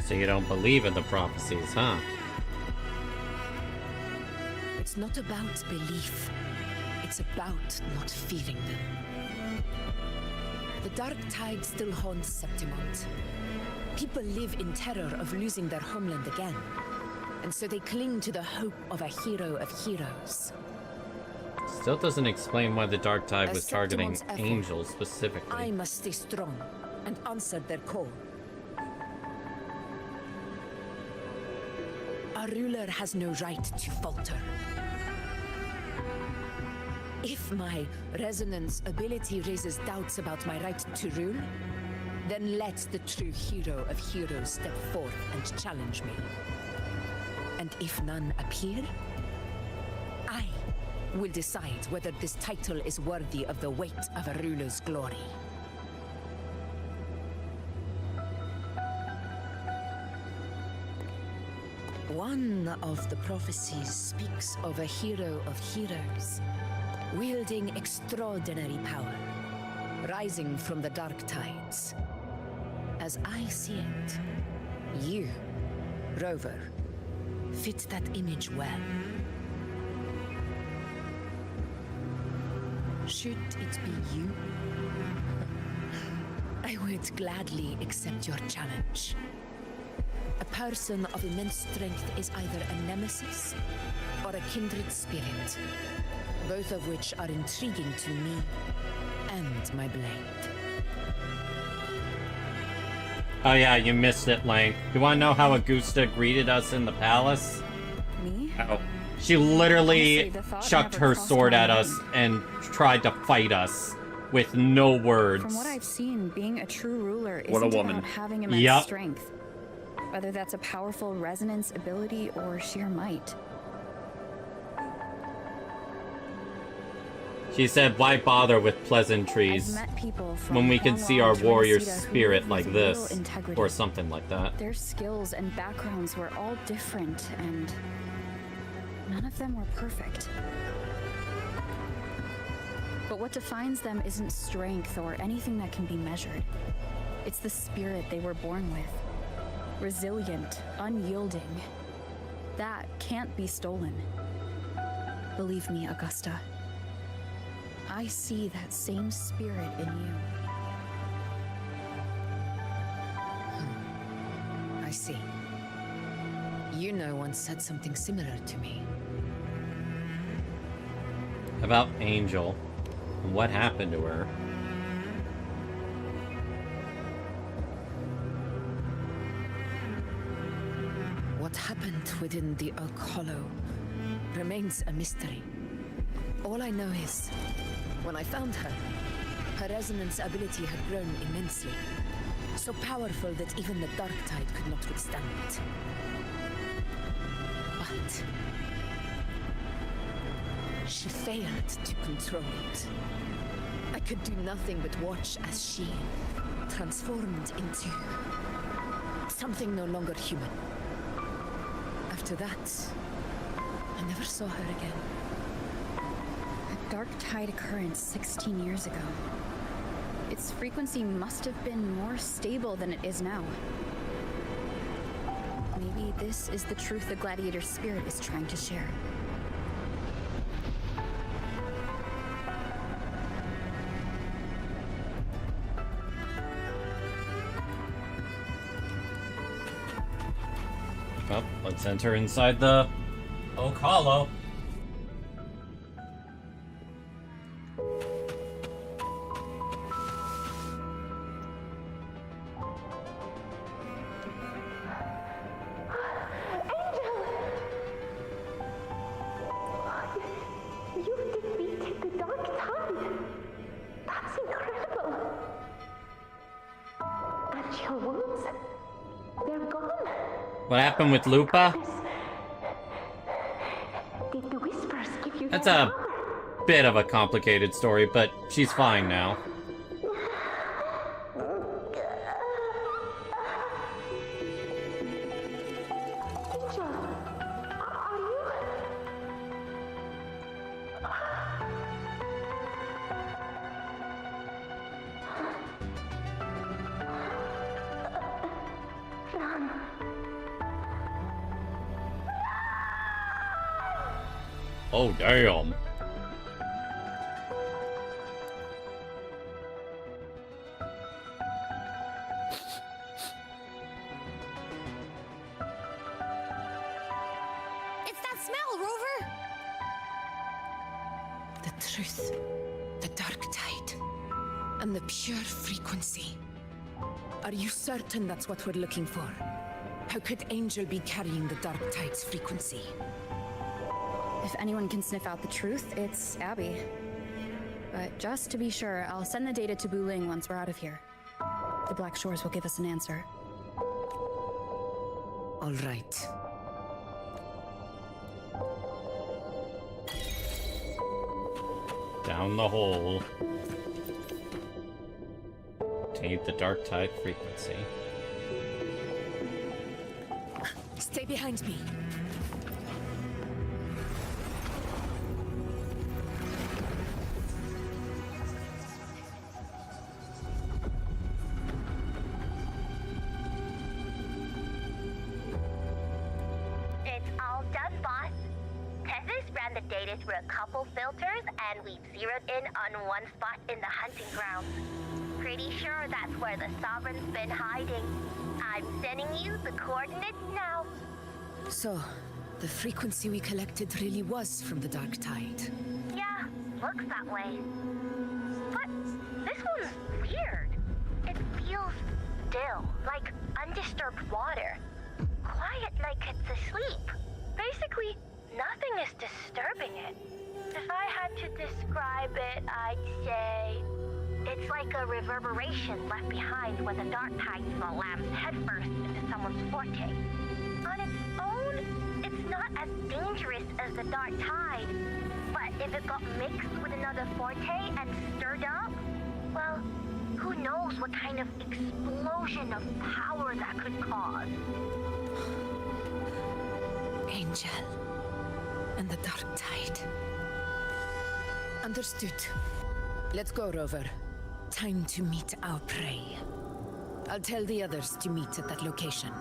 So you don't believe in the prophecies, huh? It's not about belief. It's about not feeling them. The Dark Tide still haunts Septimont. People live in terror of losing their homeland again. And so they cling to the hope of a hero of heroes. Still doesn't explain why the Dark Tide was targeting angels specifically. I must stay strong and answer their call. Our ruler has no right to falter. If my resonance ability raises doubts about my right to rule, then let the true hero of heroes step forth and challenge me. And if none appear, I will decide whether this title is worthy of the weight of a ruler's glory. One of the prophecies speaks of a hero of heroes, wielding extraordinary power, rising from the dark tides. As I see it, you, Rover, fit that image well. Should it be you, I would gladly accept your challenge. A person of immense strength is either a nemesis or a kindred spirit, both of which are intriguing to me and my blade. Oh yeah, you missed it, Lane. You wanna know how Augusta greeted us in the palace? Me? Oh. She literally Honestly, the thought chucked never her crossed sword my at mind. us and tried to fight us with no words. From what I've seen, being a true ruler What a isn't woman. about having immense Yup. strength. Whether that's a powerful resonance ability or sheer might. She said, why bother with pleasantries I've met people from when we can see our Cornwall and warrior Torrecida who spirit live like with little this? integrity. Or something like that. Their skills and backgrounds were all different, and none of them were perfect. But what defines them isn't strength or anything that can be measured. It's the spirit they were born with. Resilient, unyielding. That can't be stolen. Believe me, Augusta. I see that same spirit in you. I see. You know once said something similar to me. About Angel. And what happened to her? What happened within the Oak Hollow remains a mystery. All I know is, when I found her, her resonance ability had grown immensely. So powerful that even the Dark Tide could not withstand it. But she failed to control it. I could do nothing but watch as she transformed into something no longer human. After that, I never saw her again. A Dark Tide occurrence 16 years ago. Its frequency must have been more stable than it is now. Maybe this is the truth the gladiator spirit is trying to share. Well, let's enter inside the Oak Hollow. You've defeated the Dark Tide. That's incredible. And your wounds, they're gone. What happened with Lupa? Did the Whispers give you That's their a power? bit of a complicated story, but she's fine now. Angel, are you? Run. Oh, damn. It's that smell, Rover! The truth, the Dark Tide, and the pure frequency. Are you certain that's what we're looking for? How could Angel be carrying the Dark Tide's frequency? If anyone can sniff out the truth, it's Abby. But just to be sure, I'll send the data to Buling once we're out of here. The Black Shores will give us an answer. All right. Down the hole. Taint the Dark Tide frequency. Stay behind me. It's all done, boss. Tethys ran the data through a couple filters, and we've zeroed in on one spot in the hunting grounds. pretty sure that's where the Sovereign's been hiding. I'm sending you the coordinates now. So, the frequency we collected really was from the Dark Tide. Yeah, looks that way. But this one's weird. It feels still, like undisturbed water. Quiet like it's asleep. Basically, nothing is disturbing it. If I had to describe it, I'd say it's like a reverberation left behind when the dark tide slams headfirst into someone's forte. On its own, it's not as dangerous as the dark tide, but if it got mixed with another forte and stirred up, well, who knows what kind of explosion of power that could cause. Angel and the Dark Tide. Understood. Let's go, Rover. Time to meet our prey. I'll tell the others to meet at that location.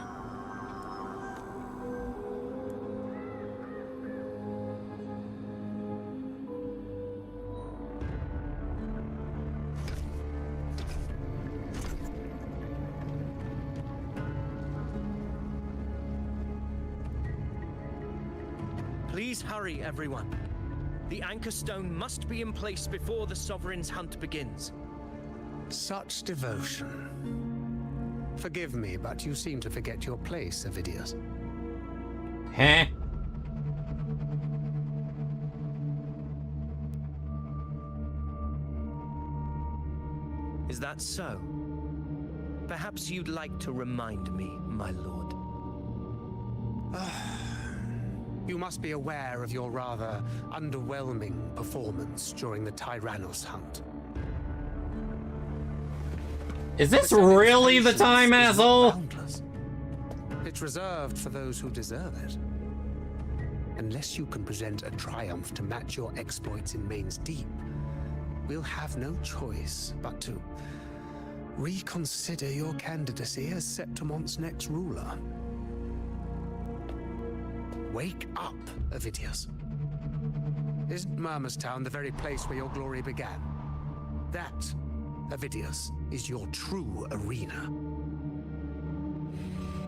Please hurry, everyone. The anchor stone must be in place before the Sovereign's hunt begins. Such devotion. Forgive me, but you seem to forget your place, Avidius. Huh? Is that so? Perhaps you'd like to remind me, my lord. You must be aware of your rather underwhelming performance during the Tyrannos hunt. Is this really the time, asshole? Boundless. It's reserved for those who deserve it. Unless you can present a triumph to match your exploits in Main's Deep, we'll have no choice but to reconsider your candidacy as Septimon's next ruler. Wake up, Avidius. Isn't Murmurstown the very place where your glory began? That, Avidius, is your true arena.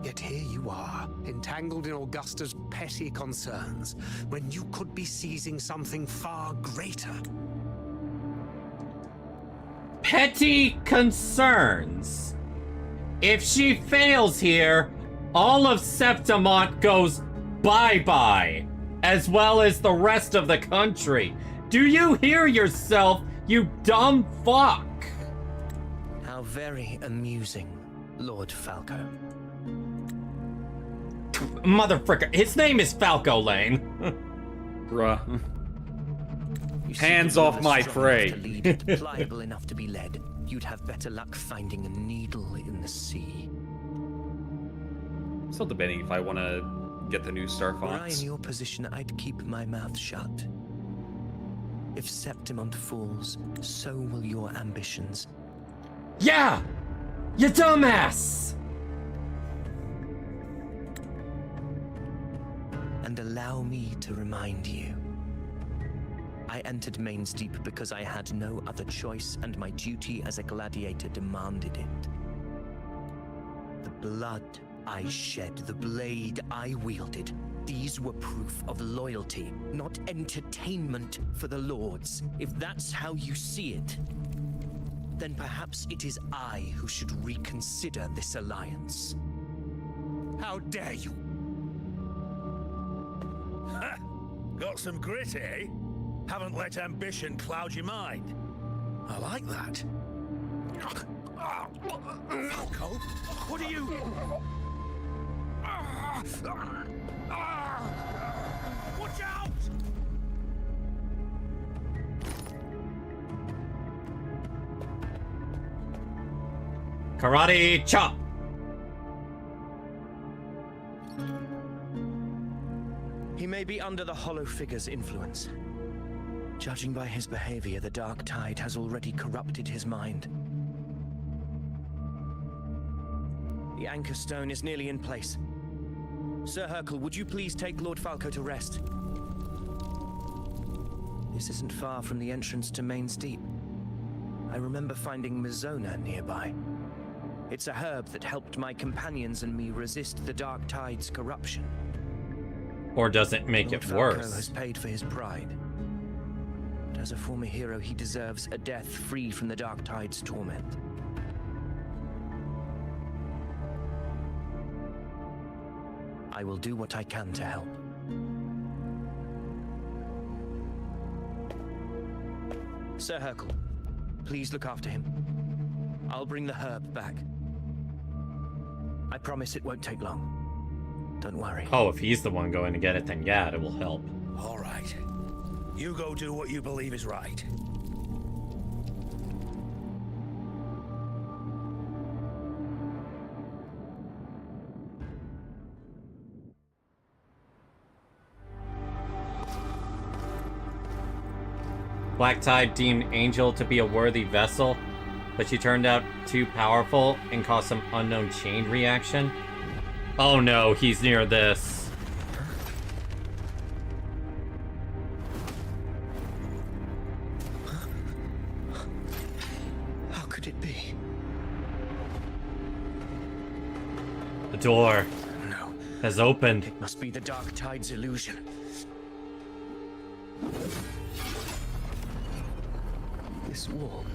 Yet here you are, entangled in Augusta's petty concerns, when you could be seizing something far greater. Petty concerns? If she fails here, all of Septimont goes bye-bye, as well as the rest of the country. Do you hear yourself, you dumb fuck? How very amusing, Lord Falco. Motherfricker, his name is Falco Lane. Bruh. Hands off my prey. Pliable enough to be led, you'd have better luck finding a needle in the sea. Still debating if I want to get the new Star Were I Fox. in your position, I'd keep my mouth shut. If Septimont falls, so will your ambitions. Yeah! You dumbass! And allow me to remind you. I entered Main's Deep because I had no other choice, and my duty as a gladiator demanded it. The blood I shed, the blade I wielded, these were proof of loyalty, not entertainment for the Lords. If that's how you see it, then perhaps it is I who should reconsider this alliance. How dare you? Ha! Got some grit, eh? Haven't let ambition cloud your mind. I like that. Falco, what are you... Watch out! Karate chop! He may be under the Hollow Figure's influence. Judging by his behavior, the Dark Tide has already corrupted his mind. The Anchor Stone is nearly in place. Sir Hercule, would you please take Lord Falco to rest? This isn't far from the entrance to Main's Deep. I remember finding Mizona nearby. It's a herb that helped my companions and me resist the Dark Tide's corruption. Or does it make Lord it Falco worse? has paid for his pride. But as a former hero, he deserves a death free from the Dark Tide's torment. I will do what I can to help. Sir Hercule, please look after him. I'll bring the herb back. I promise it won't take long. Don't worry. Oh, if he's the one going to get it, then yeah, it will help. All right. You go do what you believe is right. Black Tide deemed Angel to be a worthy vessel, but she turned out too powerful and caused some unknown chain reaction. Oh no, he's near this. How could it be? The door has opened. It must be the Dark Tide's illusion. This wall.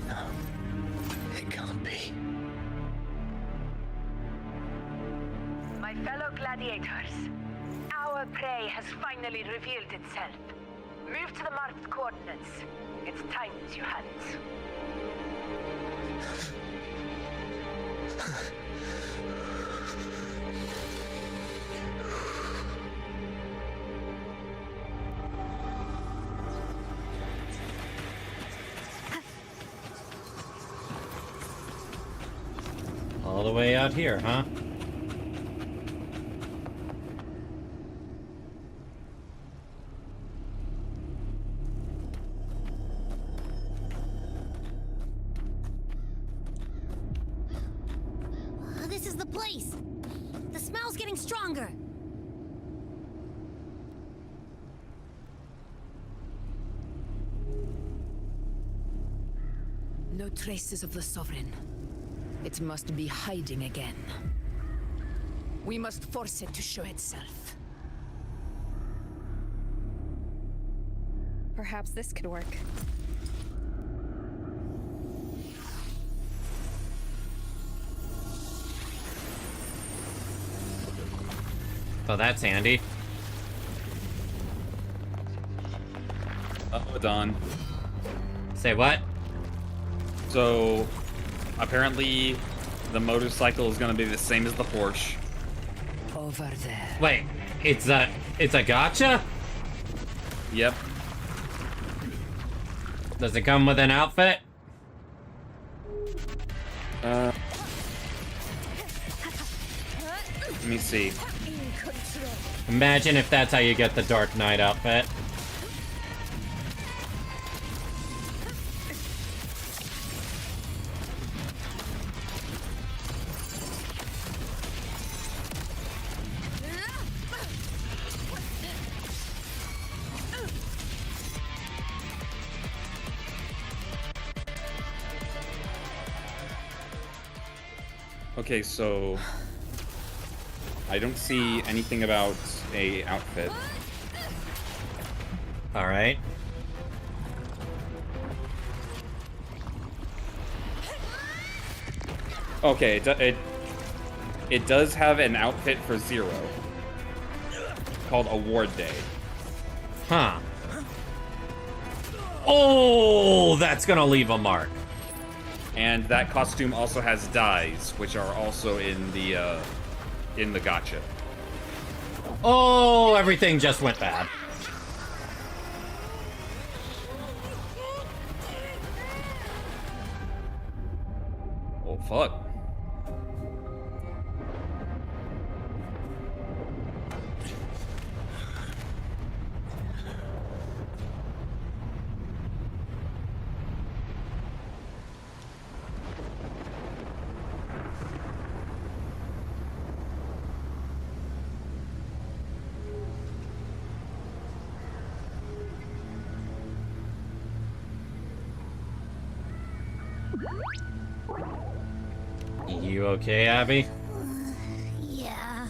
No, it can't be. My fellow gladiators, our prey has finally revealed itself. Move to the marked coordinates. It's time to hunt. All the way out here, huh? This is the place. The smell's getting stronger. No traces of the Sovereign. It must be hiding again. We must force it to show itself. Perhaps this could work. Oh, that's handy. Uh-oh, Don. Say what? So, apparently, the motorcycle is going to be the same as the Porsche. Over there. Wait, it's a gacha? Yep. Does it come with an outfit? Let me see. Imagine if that's how you get the Dark Knight outfit. Okay, so I don't see anything about a outfit. All right. Okay, it does have an outfit for Zero called Award Day. Huh. Oh, that's gonna leave a mark. And that costume also has dyes, which are also in the gacha. Oh, everything just went bad. Oh, fuck. You okay, Abby? Yeah.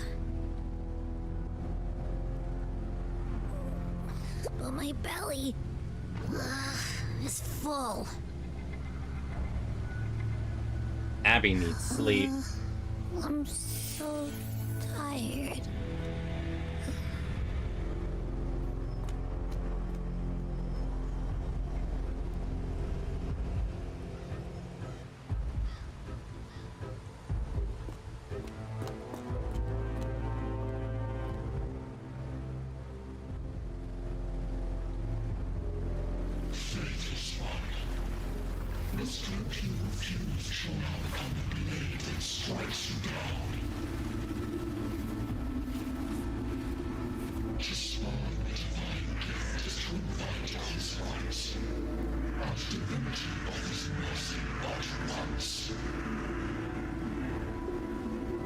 But my belly is full. Abby needs sleep. I'm so tired.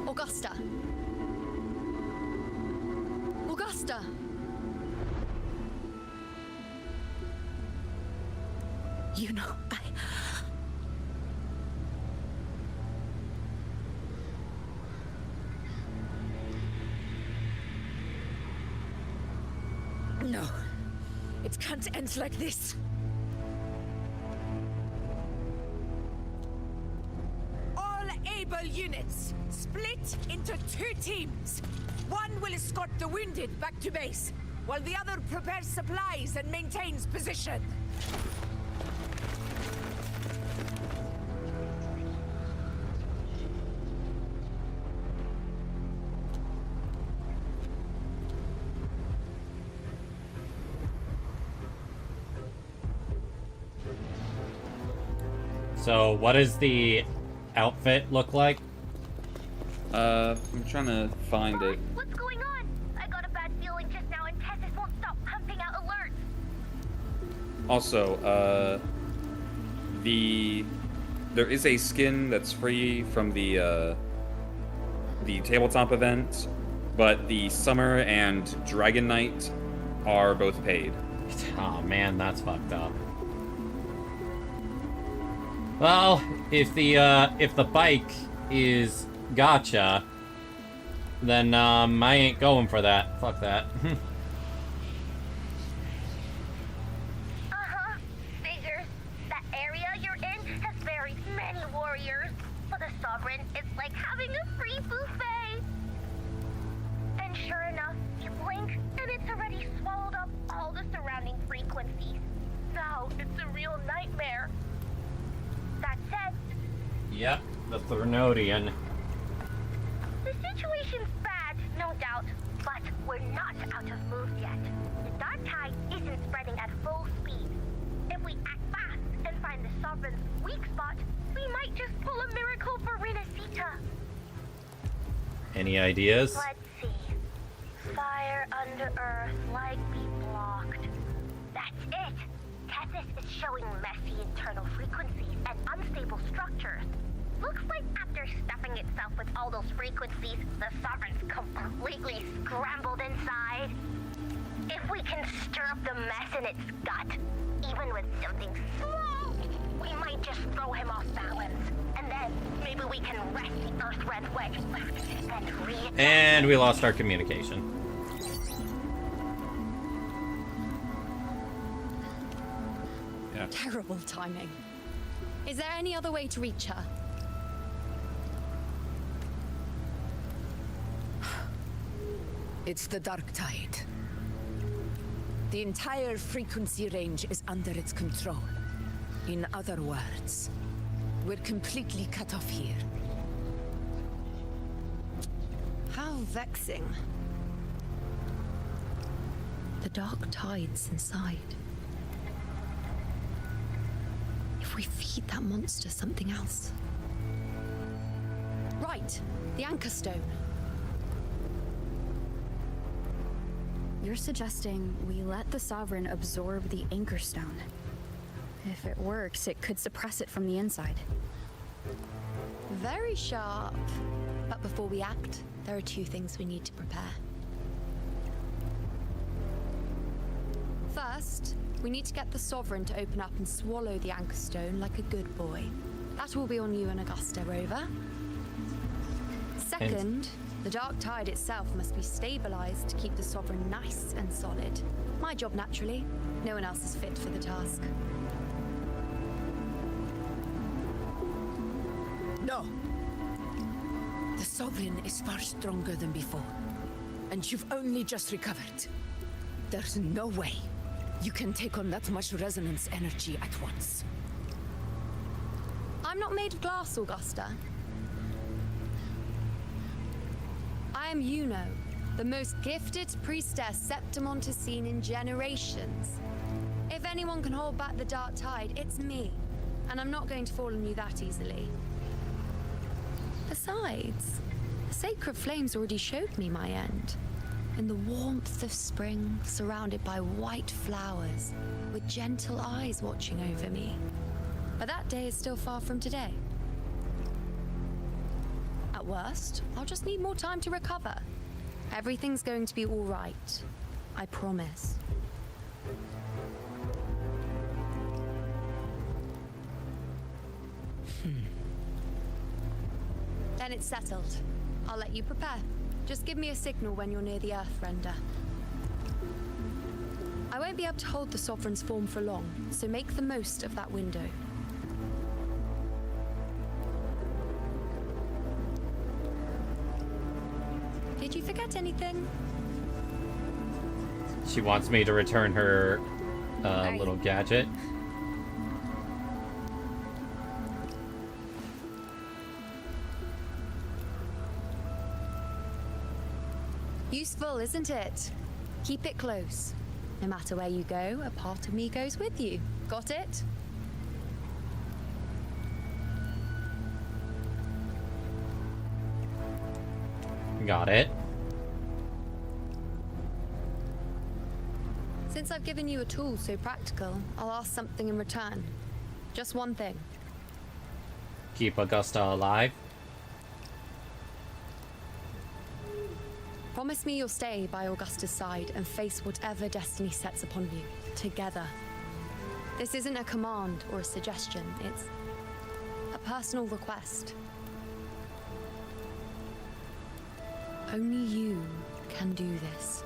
Augusta. Augusta. You know, No. It can't end like this. All able units, split into 2 teams. One will escort the wounded back to base, while the other prepares supplies and maintains position. So, what does the outfit look like? I'm trying to find it. What's going on? I got a bad feeling just now, and Tessus won't stop pumping out alerts. Also, there is a skin that's free from the tabletop event, but the Summer and Dragon Knight are both paid. Oh man, that's fucked up. Well, if the bike is gotcha, then I ain't going for that. Fuck that. Figures. That area you're in has very many warriors. For the Sovereign, it's like having a free buffet. And sure enough, you blink, and it's already swallowed up all the surrounding frequencies. Now it's a real nightmare. That said, Yep, the Thernodian. the situation's bad, no doubt, but we're not out of moves yet. The dark tide isn't spreading at full speed. If we act fast and find the Sovereign's weak spot, we might just pull a miracle for Renacita. Any ideas? Let's see. Fire under earth, light be blocked. That's it. Tessus is showing messy internal frequencies and unstable structures. Looks like after stuffing itself with all those frequencies, the Sovereign's completely scrambled inside. If we can stir up the mess in its gut, even with something small, we might just throw him off balance. And then maybe we can wrest the Earth-Red Wedge and And we lost our communication. Yeah. Terrible timing. Is there any other way to reach her? It's the dark tide. The entire frequency range is under its control. In other words, we're completely cut off here. How vexing. The dark tide's inside. If we feed that monster something else. Right, the Anchor Stone. You're suggesting we let the Sovereign absorb the Anchor Stone. If it works, it could suppress it from the inside. Very sharp. But before we act, there are 2 things we need to prepare. First, we need to get the Sovereign to open up and swallow the Anchor Stone like a good boy. That will be on you and Augusta, Rover. Second, the Dark Tide itself must be stabilized to keep the Sovereign nice and solid. My job, naturally. No one else is fit for the task. No. The Sovereign is far stronger than before. And you've only just recovered. There's no way you can take on that much resonance energy at once. I'm not made of glass, Augusta. I am Yuno, the most gifted priestess Septimont has seen in generations. If anyone can hold back the Dark Tide, it's me. And I'm not going to fall on you that easily. Besides, the sacred flames already showed me my end. In the warmth of spring, surrounded by white flowers, with gentle eyes watching over me. But that day is still far from today. At worst, I'll just need more time to recover. Everything's going to be all right. I promise. Then it's settled. I'll let you prepare. Just give me a signal when you're near the Earthrender. I won't be able to hold the Sovereign's form for long, so make the most of that window. Did you forget anything? She wants me to return her little gadget. Useful, isn't it? Keep it close. No matter where you go, a part of me goes with you. Got it? Got it. Since I've given you a tool so practical, I'll ask something in return. Just one thing. Keep Augusta alive. Promise me you'll stay by Augusta's side and face whatever destiny sets upon you, together. This isn't a command or a suggestion, it's a personal request. Only you can do this.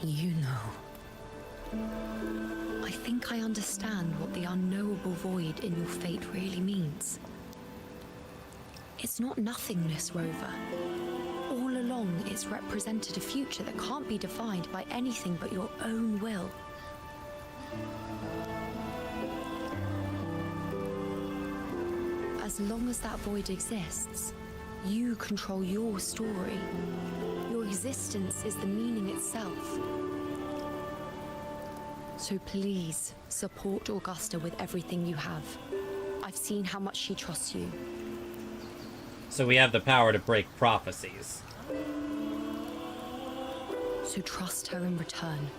You know. I think I understand what the unknowable void in your fate really means. It's not nothingness, Rover. All along, it's represented a future that can't be defined by anything but your own will. As long as that void exists, you control your story. Your existence is the meaning itself. So please, support Augusta with everything you have. I've seen how much she trusts you. So we have the power to break prophecies. So trust her in return.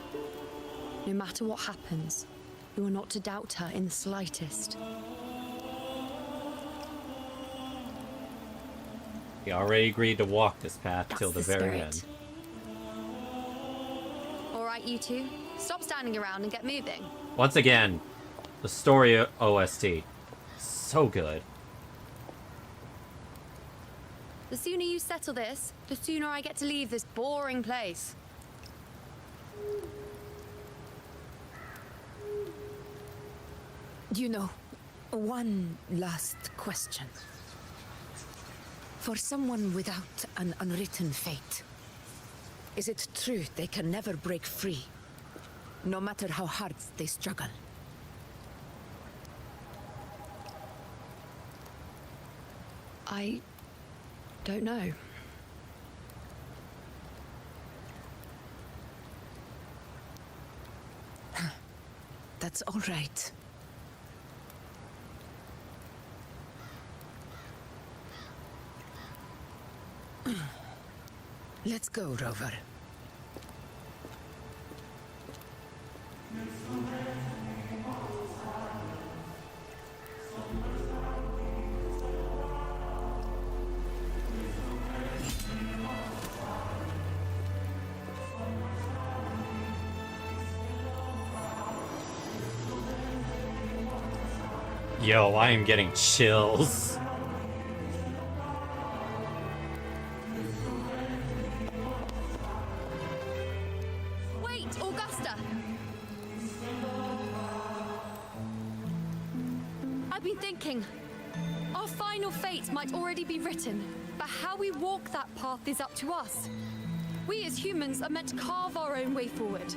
No matter what happens, you are not to doubt her in the slightest. We already agreed to walk this path till the very spirit. end. All right, you two. Stop standing around and get moving. Once again, the story OST. So good. The sooner you settle this, the sooner I get to leave this boring place. You know, one last question. For someone without an unwritten fate, is it true they can never break free, no matter how hard they struggle? I don't know. That's all right. Let's go, Rover. Yo, I am getting chills. Wait, Augusta! I've been thinking. Our final fate might already be written, but how we walk that path is up to us. We as humans are meant to carve our own way forward.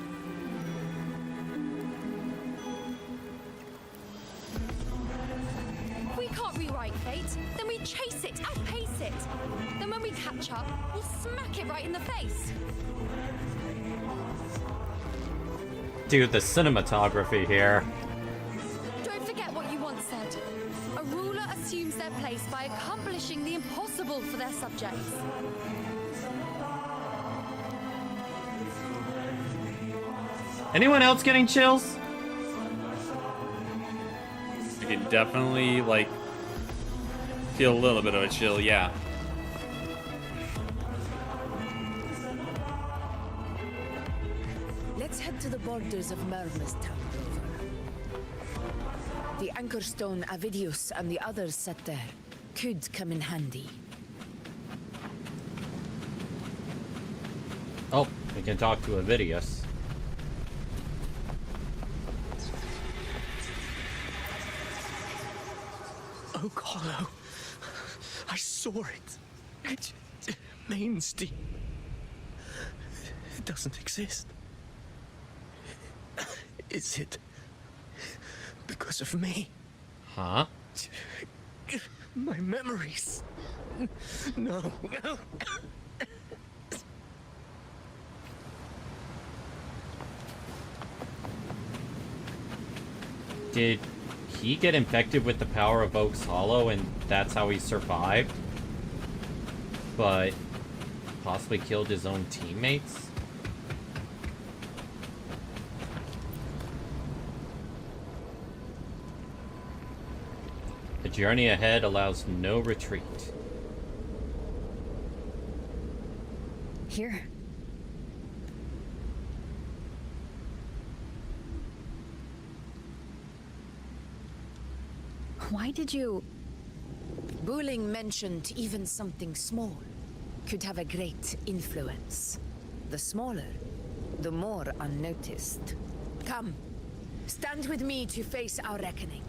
If we can't rewrite fate, then we chase it, outpace it. Then when we catch up, we'll smack it right in the face. Dude, the cinematography here. Don't forget what you once said. A ruler assumes their place by accomplishing the impossible for their subjects. Anyone else getting chills? I can definitely, like, feel a little bit of a chill, yeah. Let's head to the borders of Merma's Town, Rover. The anchor stone Avidius and the others set there could come in handy. Oh, we can talk to Avidius. Oak Hollow. I saw it. Main's Deep. It doesn't exist. Is it because of me? Huh? My memories. No. Did he get infected with the power of Oak's Hollow and that's how he survived? But possibly killed his own teammates? The journey ahead allows no retreat. Here. Why did you... Buling mentioned even something small could have a great influence. The smaller, the more unnoticed. Come, stand with me to face our reckoning.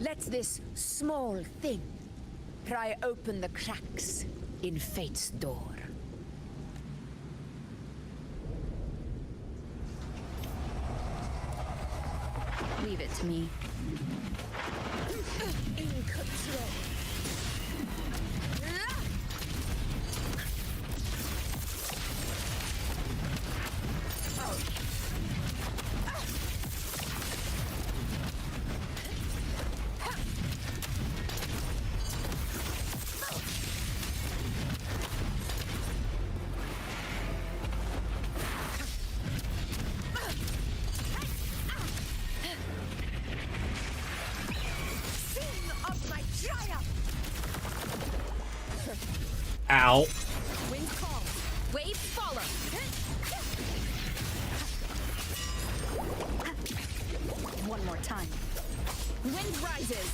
Let this small thing pry open the cracks in fate's door. Leave it to me. In control. Ow. Wind calm. Waves follow. One more time. Wind rises.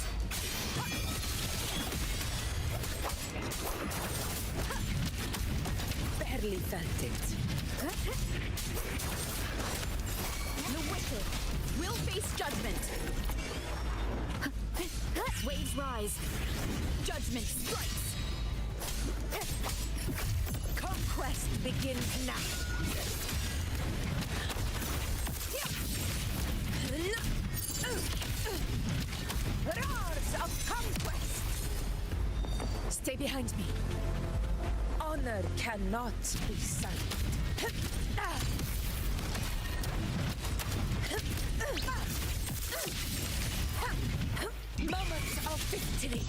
Barely felt it. The wicked will face judgment. Waves rise. Judgment strikes. Conquest begins now. Roars of conquest. Stay behind me. Honor cannot be silent. Moments of victory.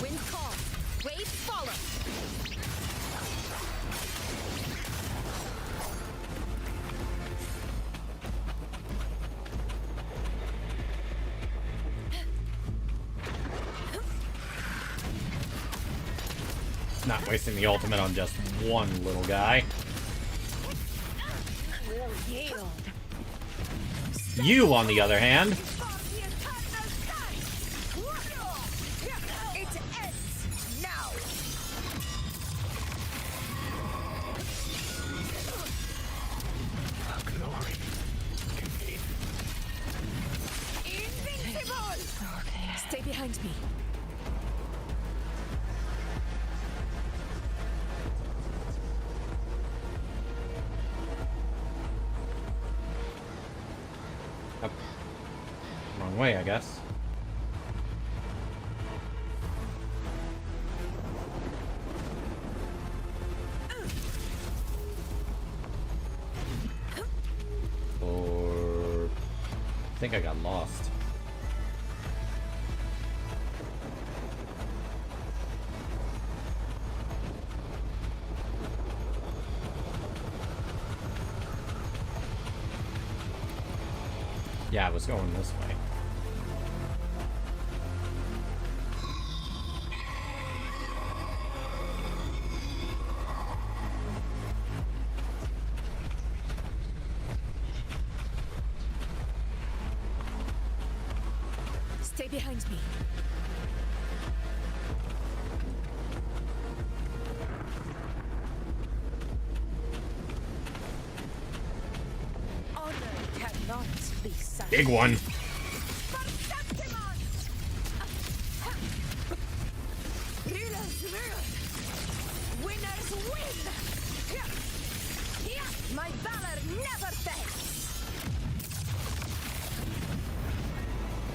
Wind calm. Waves follow. Not wasting the ultimate on just one little guy. You, on the other hand. Stay behind me. Up. Wrong way, I guess. Or I think I got lost. Yeah, I was going this way. Stay behind me. Honor cannot be sacrificed. Big one. Winners win! My valor never fails!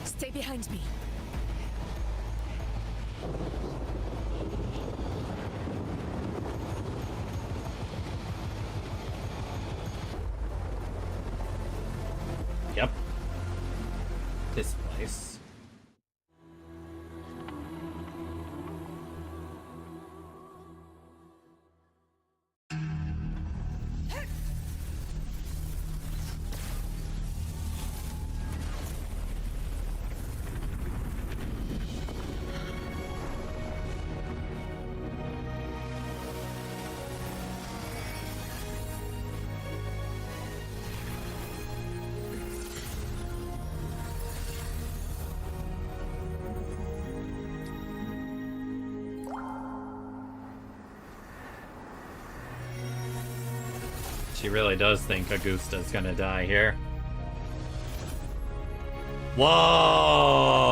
Stay behind me. Yep. This place. She really does think Augusta's gonna die here. Whoa!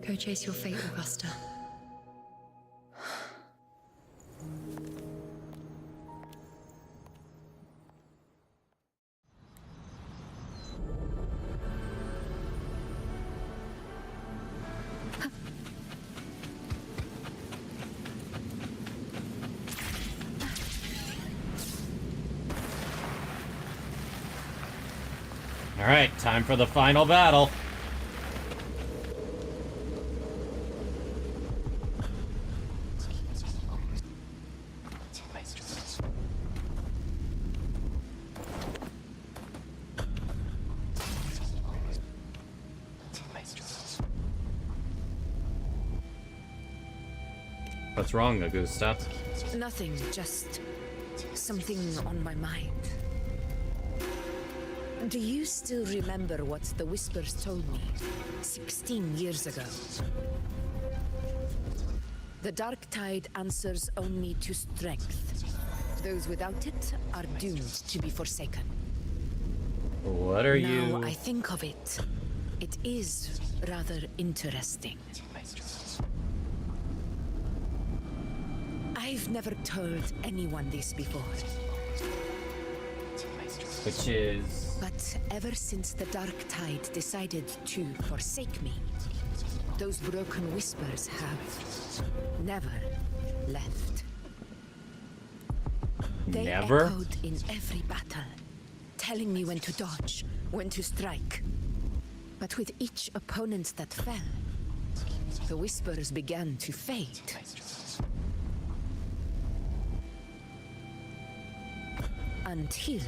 Go chase your fate, Augusta. Alright, time for the final battle. What's wrong, Augusta? Nothing, just something on my mind. Do you still remember what the Whispers told me 16 years ago? The Dark Tide answers only to strength. Those without it are doomed to be forsaken. What are you? Now I think of it, it is rather interesting. I've never told anyone this before. Which is... But ever since the Dark Tide decided to forsake me, those broken whispers have never left. They Never? echoed in every battle, telling me when to dodge, when to strike. But with each opponent that fell, the whispers began to fade. Until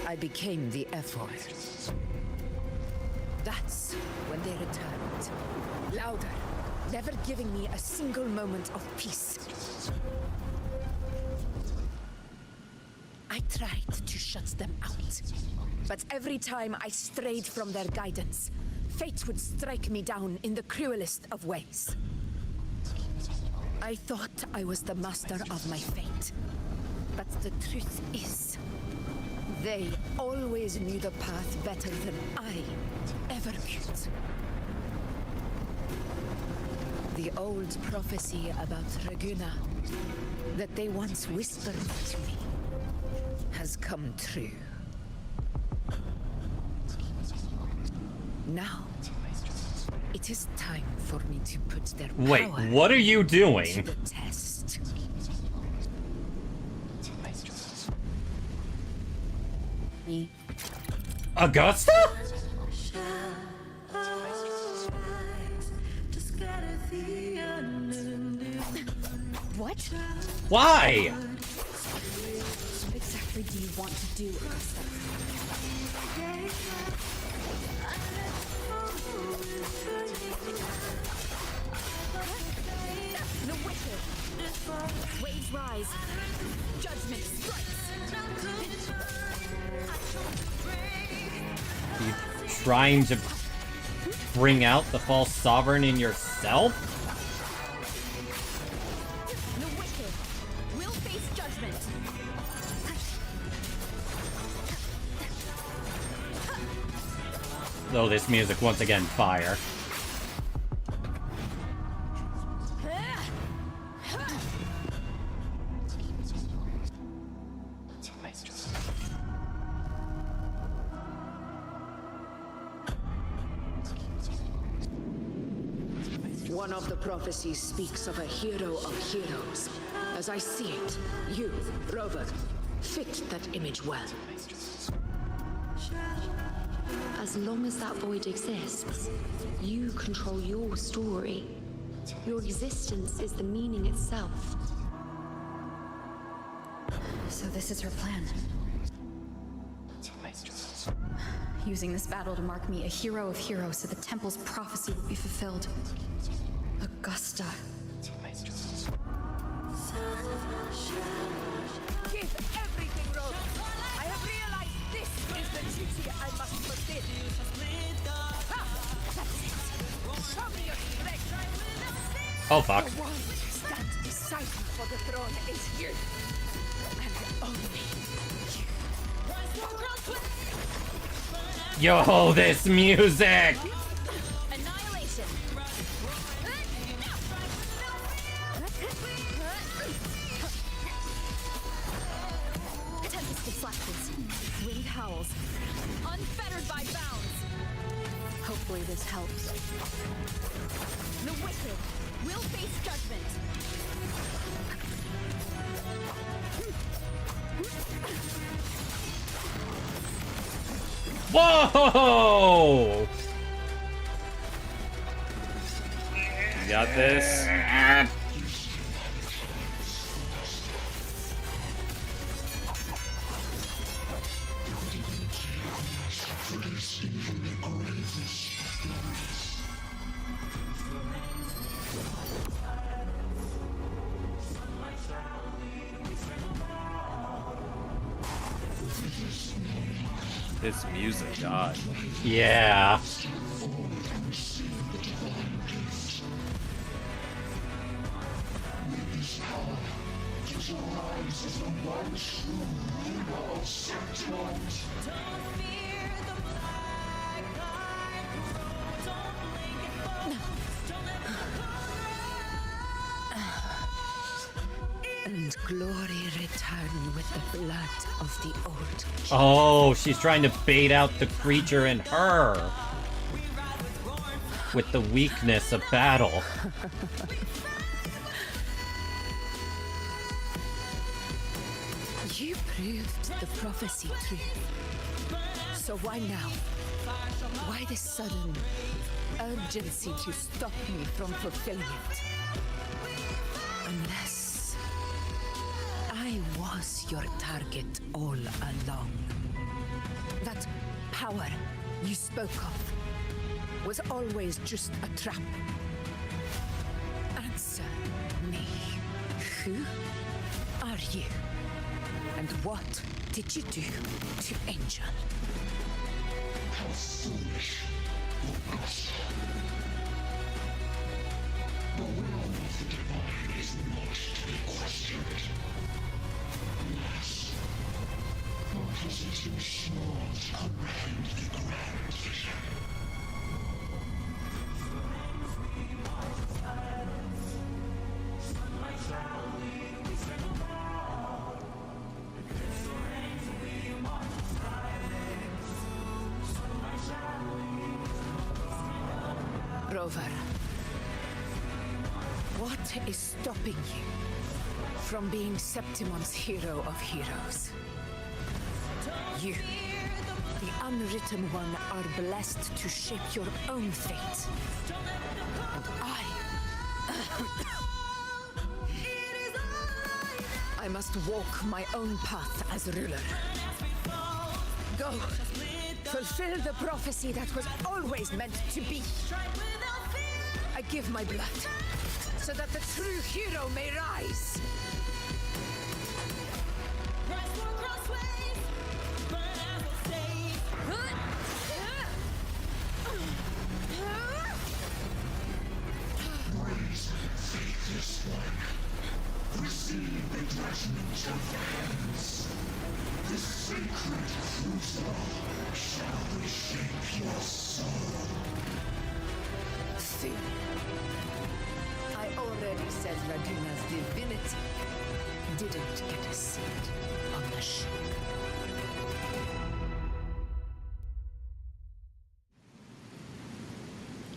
I became the Ephor. That's when they returned. Louder, never giving me a single moment of peace. I tried to shut them out, but every time I strayed from their guidance, fate would strike me down in the cruelest of ways. I thought I was the master of my fate, but the truth is, they always knew the path better than I ever could. The old prophecy about Reguna that they once whispered to me has come true. Now, it is time for me to put their power Wait, what are you doing? to the test. Augusta? What? Why? What exactly do you want to do, Augusta? The wicked! Waves rise. Judgment strikes. You trying to bring out the false sovereign in yourself? The wicked will face judgment. Though this music once again fire. One of the prophecies speaks of a hero of heroes. As I see it, you, Rover, fit that image well. As long as that void exists, you control your story. Your existence is the meaning itself. So this is her plan. Using this battle to mark me a hero of heroes so the temple's prophecy will be fulfilled. Augusta. Give everything, Rover. I have realized this is the duty I must fulfill. That's it. Show me your strength. Oh fuck. The one who stands beside you for the throne is you. And only you. Yo, this music! Annihilation. Tempest deflections. Wind howls. Unfettered by bounds. Hopefully this helps. The wicked will face judgment. Whoa! You got this. This music, God. Yeah. and glory return with the blood of the old. Oh, she's trying to bait out the creature in her with the weakness of battle. You proved the prophecy true. So why now? Why this sudden urgency to stop me from fulfilling it? Unless I want was your target all along. That power you spoke of was always just a trap. Answer me. Who are you? And what did you do to Angel? How foolish, Augusta. The will of the divine is not to be questioned. Yes, because it is small to comprehend the grand vision. Rover, what is stopping you from being Septimon's hero of heroes? You, the unwritten one, are blessed to shape your own fate. And I must walk my own path as ruler. Go, fulfill the prophecy that was always meant to be. I give my blood, so that the true hero may rise. Raise, faithless one. Receive the judgment of the hands. The sacred crucible shall reshape your soul. See, I already said Raguna's divinity didn't get a seat on the ship.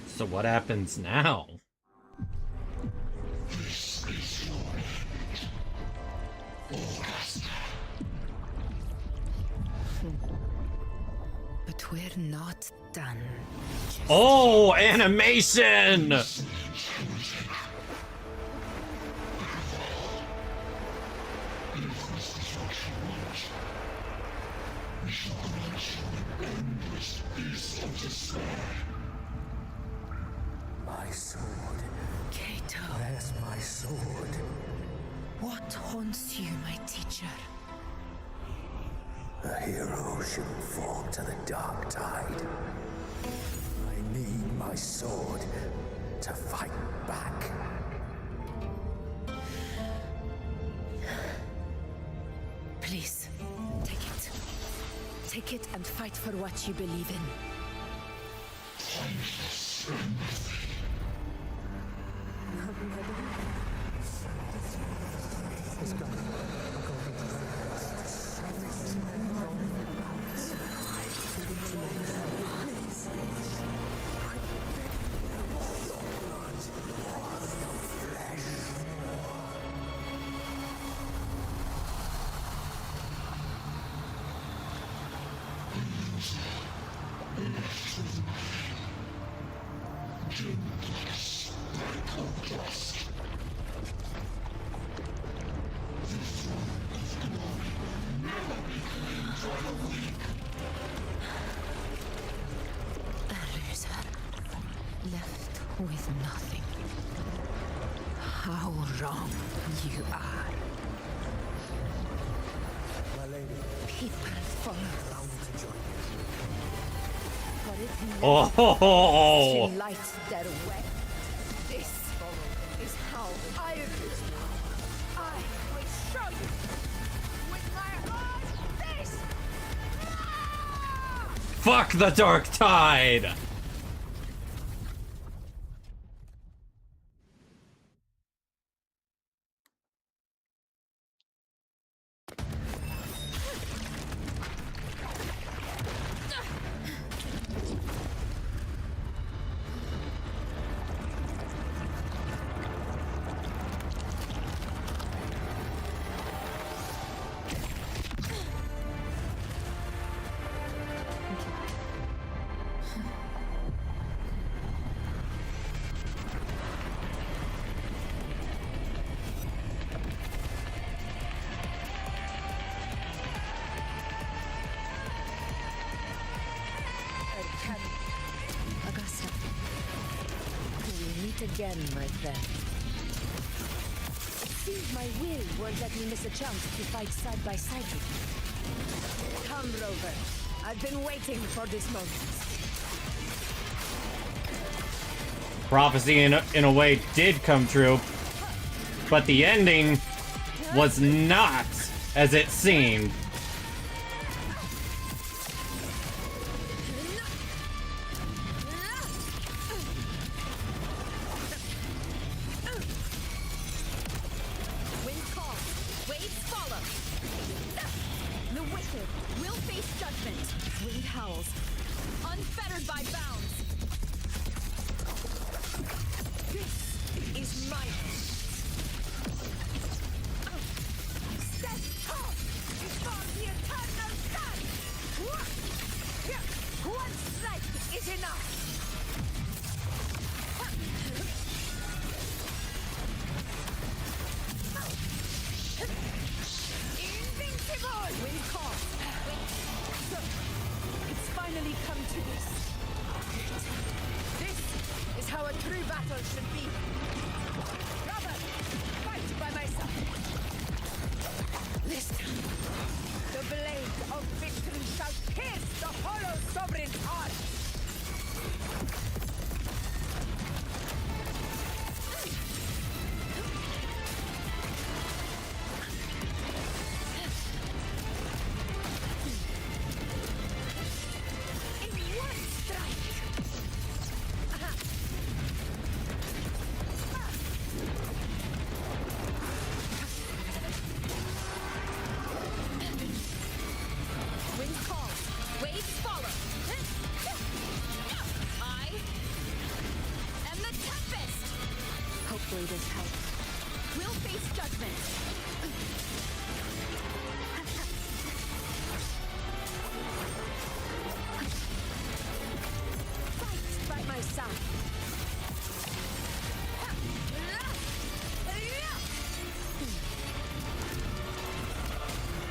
So what happens now? This is your end, Augusta. But we're not done. Oh, animation! We shall grant you an endless peace of despair. My sword. Kato. Where's my sword? What haunts you, my teacher? A hero shouldn't fall to the dark tide. I need my sword to fight back. Please, take it. Take it and fight for what you believe in. Timeless strength. Let's go. Endless black dust. The throne of glory will never be claimed by the weak. A loser, left with nothing. How wrong you are. My lady. People follow. Allow me to join you. For it Oh! to light their way. This is how I will. I will show you with my own face. Fuck the Dark Tide! again, my friend. It seems my will won't let me miss a chance to fight side by side with you. Come, Rover. I've been waiting for this moment. Prophecy in a way did come true, but the ending was not as it seemed.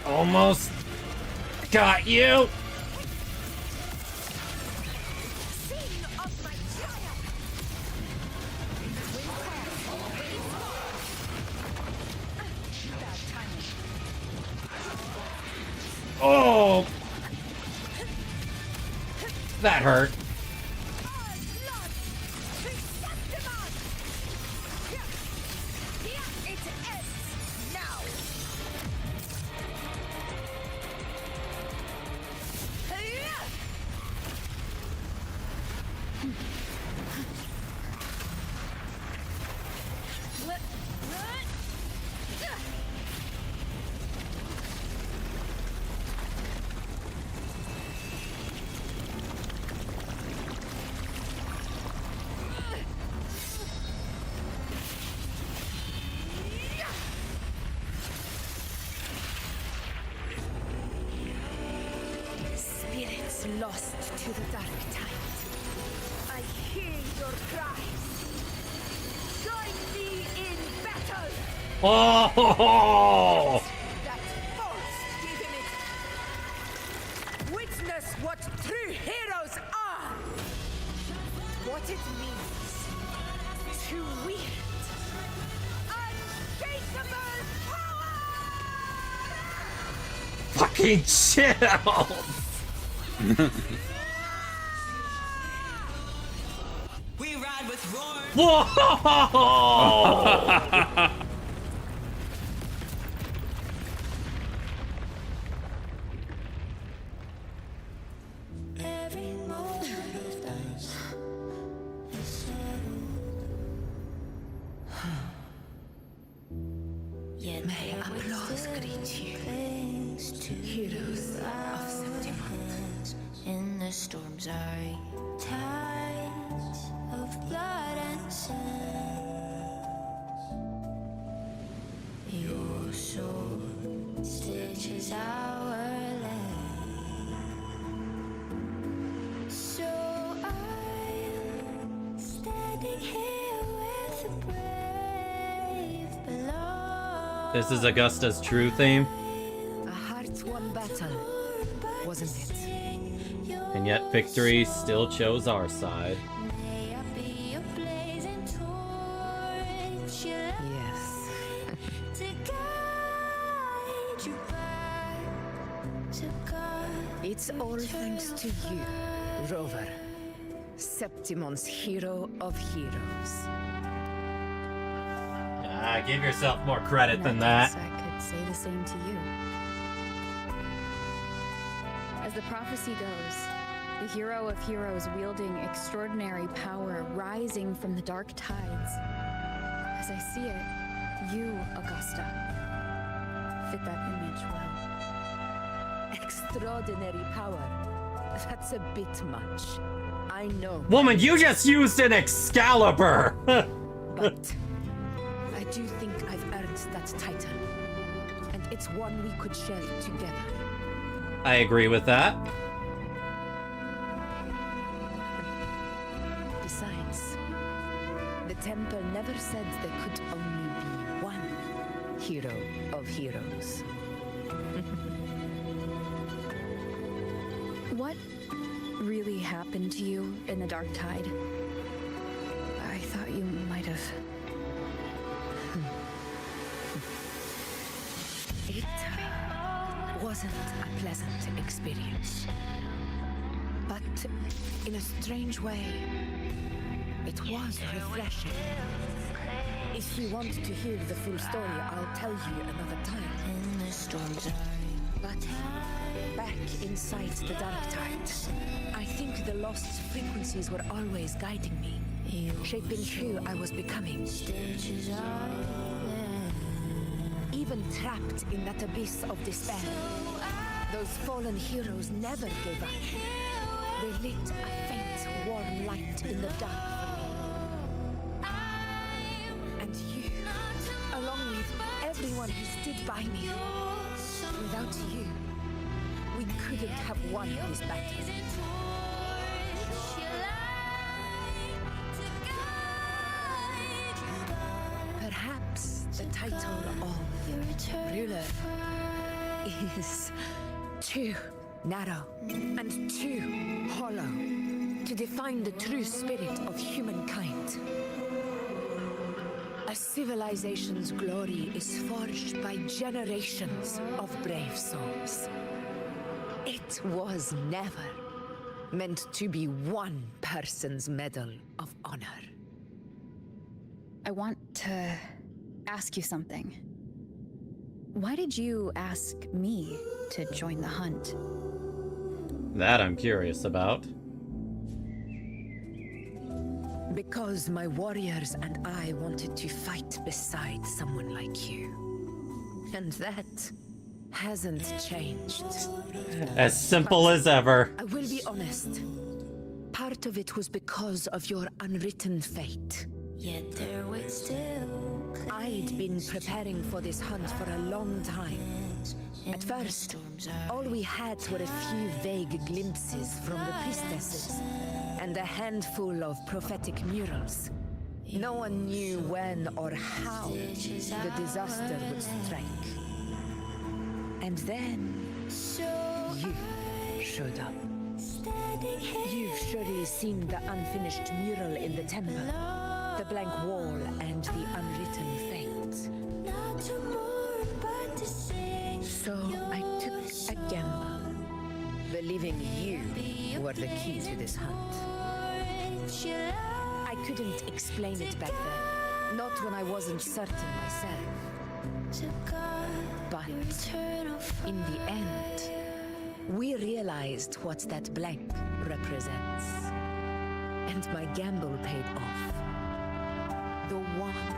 Almost got you. Oh, that hurt. Lost to the dark tide. I hear your cries. Join me in battle. Oh! That false divinity. Witness what true heroes are. What it means to wield unshakable power. Fucking chill. We ride with roar. Whoa! May applause greet you, heroes of Septimont. In the storm's eye, tides of blood and sand. Your sword stitches our land. So I'm standing here with the brave below. This is Augusta's true theme. A heart-won battle, wasn't it? And yet victory still chose our side. May I be a blazing torch. It's all thanks to you, Rover. Septimon's hero of heroes. Give yourself more credit than that. I could say the same to you. As the prophecy goes, the hero of heroes wielding extraordinary power rising from the dark tides. As I see it, you, Augusta, fit that image well. Extraordinary power. That's a bit much. I know. Woman, you just used an Excalibur! But I do think I've earned that title. And it's one we could share together. I agree with that. Besides, the temple never said there could only be one hero of heroes. What really happened to you in the Dark Tide? I thought you might have... It wasn't a pleasant experience. But in a strange way, it was refreshing. If you want to hear the full story, I'll tell you another time. But back inside the Dark Tide, I think the lost frequencies were always guiding me, shaping who I was becoming. Even trapped in that abyss of despair, those fallen heroes never gave up. They lit a faint, warm light in the dark for me. And you, along with everyone who stood by me, without you, we couldn't have won this battle. Perhaps the title of ruler is too narrow and too hollow to define the true spirit of humankind. A civilization's glory is forged by generations of brave souls. It was never meant to be one person's medal of honor. I want to ask you something. Why did you ask me to join the hunt? That I'm curious about. Because my warriors and I wanted to fight beside someone like you. And that hasn't changed. As simple as ever. I will be honest. Part of it was because of your unwritten fate. Yet there was still I'd been preparing for this hunt for a long time. At first, all we had were a few vague glimpses from the priestesses and a handful of prophetic murals. No one knew when or how the disaster would strike. And then you showed up. You've surely seen the unfinished mural in the temple, the blank wall and the unwritten fate. So I took a gamble, believing you were the key to this hunt. I couldn't explain it back then, not when I wasn't certain myself. But in the end, we realized what that blank represents. And my gamble paid off. The one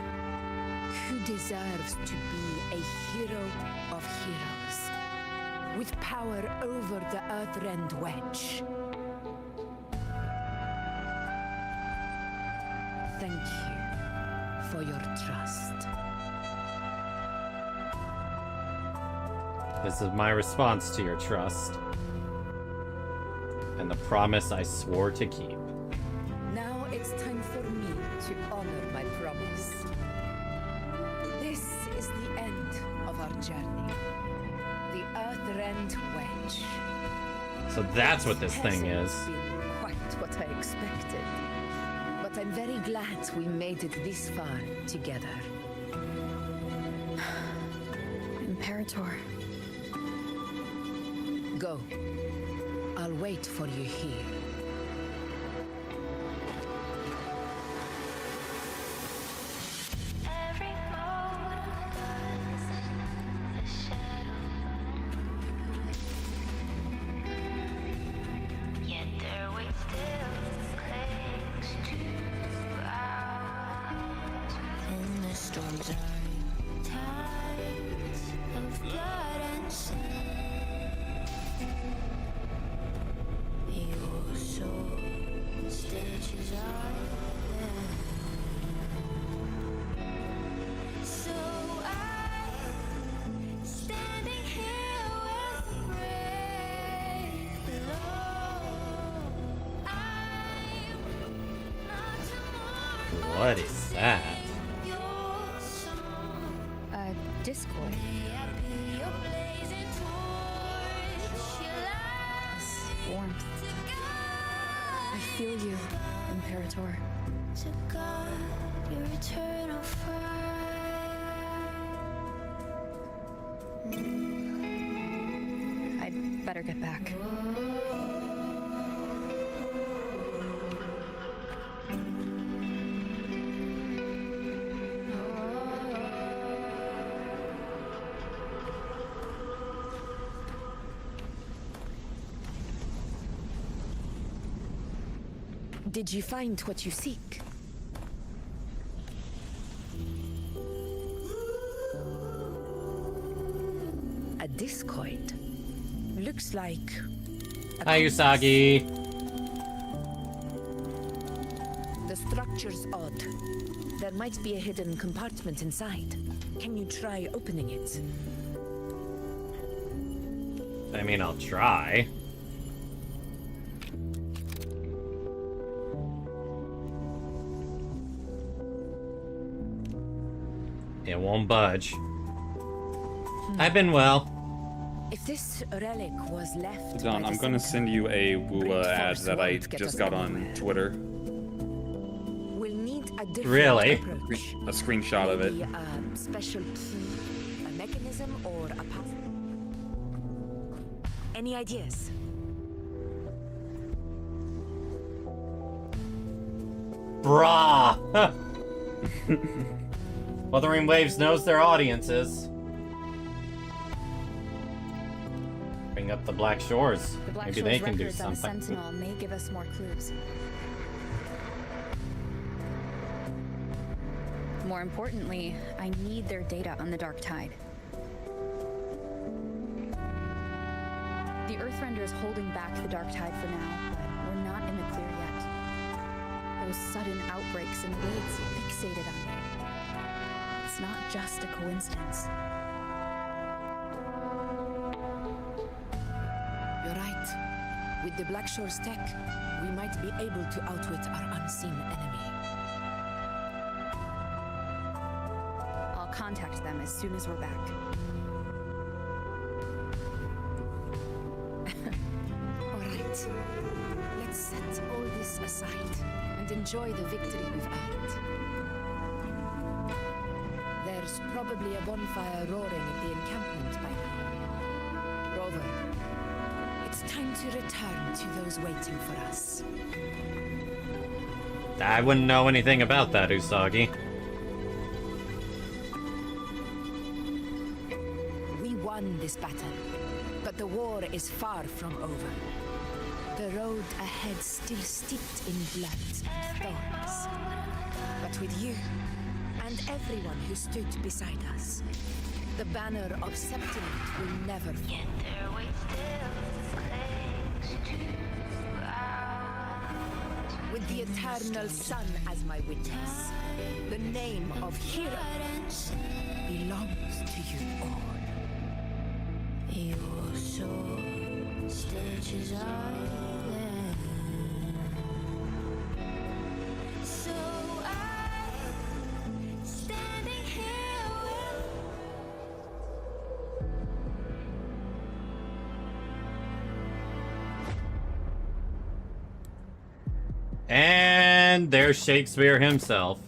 who deserves to be a hero of heroes, with power over the Earthrend Wedge. Thank you for your trust. This is my response to your trust. And the promise I swore to keep. Now it's time for me to honor my promise. This is the end of our journey. The Earthrend Wedge. So that's what this thing is. Hasn't been quite what I expected. But I'm very glad we made it this far together. Imperator. Go. I'll wait for you here. What is that? A Discord. Warmth. I feel you, Imperator. Your eternal I'd better get back. Did you find what you seek? A discoid. Looks like... Hi, Usagi. The structure's odd. There might be a hidden compartment inside. Can you try opening it? I mean, I'll try. It won't budge. I've been well. If this relic was left Don, by I'm the gonna Senka, send you a WUA ad force that I won't get just us got on anywhere. Twitter. We'll need a different Really? approach. A screenshot of it. Maybe a special key, a mechanism, or a path. Any ideas? Brah! Wuthering Waves knows their audiences. Bring up the Black Shores. The Black Maybe Shores they can do records on something. Sentinel may give us more clues. More importantly, I need their data on the Dark Tide. The Earthrender is holding back the Dark Tide for now, but we're not in the clear yet. Those sudden outbreaks and raids fixated on me. It's not just a coincidence. You're right. With the Black Shore's tech, we might be able to outwit our unseen enemy. I'll contact them as soon as we're back. All right. Let's set all this aside and enjoy the victory we've earned. There's probably a bonfire roaring at the encampment by now. Rover, it's time to return to those waiting for us. I wouldn't know anything about that, Usagi. We won this battle, but the war is far from over. The road ahead still steeped in blood and thorns. But with you, and everyone who stood beside us, the banner of Septimus will never fall. With the eternal sun as my witness, the name of hero belongs to you all. Your soul stitches island. So I'm standing here with And there's Shakespeare himself.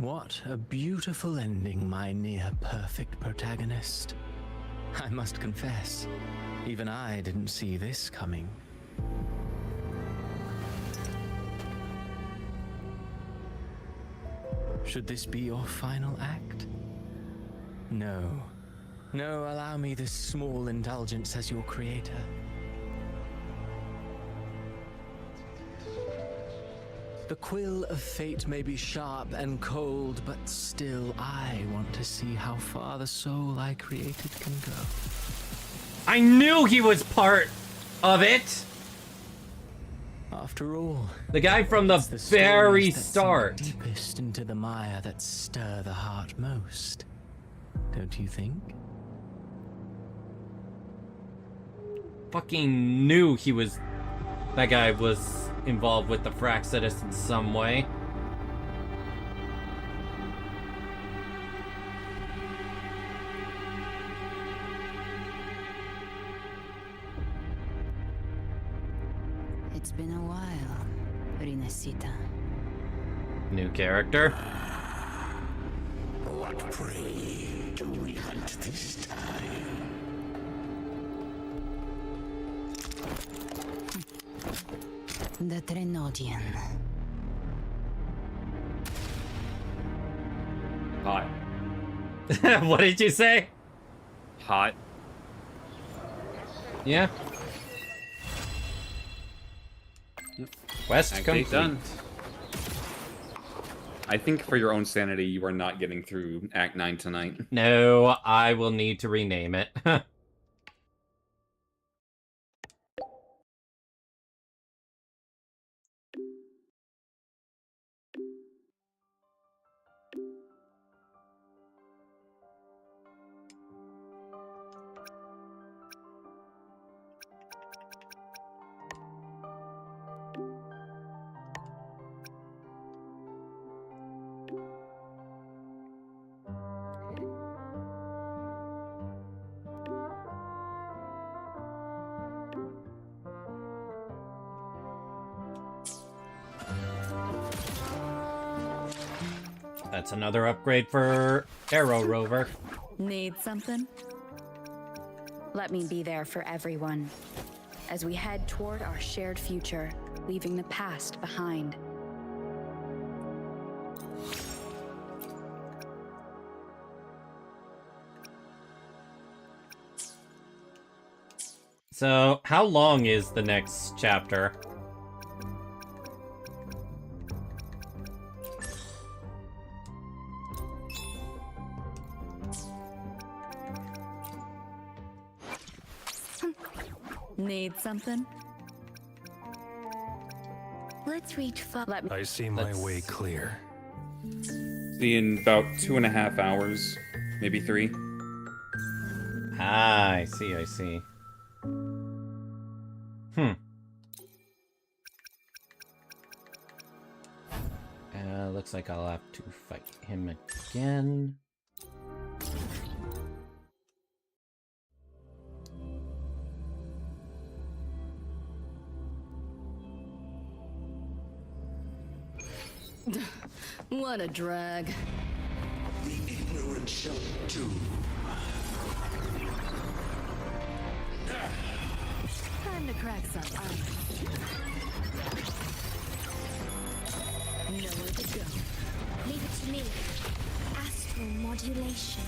What a beautiful ending, my near-perfect protagonist. I must confess, even I didn't see this coming. Should this be your final act? No. No, allow me this small indulgence as your creator. The quill of fate may be sharp and cold, but still I want to see how far the soul I created can go. I knew he was part of it! After all, the guy from the very start. Deepest into the mire that stir the heart most. Don't you think? Fucking knew he was... that guy was involved with the Fraxidus in some way. It's been a while, Rinesita. New character. What prey do we hunt this time? The Trenodian. Hot. What did you say? Hot. Yeah. Quest Act complete. 8 done. I think for your own sanity, you are not getting through Act 9 tonight. No, I will need to rename it. That's another upgrade for Arrow Rover. Need something? Let me be there for everyone as we head toward our shared future, leaving the past behind. So, how long is the next chapter? Need something? Let's reach for. I see my way clear. See in about 2.5 hours, maybe 3. Ah, I see, I see. Looks like I'll have to fight him again. What a drag. The ignorant shall do. Time to crack some ice. Nowhere to go. Leave it to me. Astral modulation.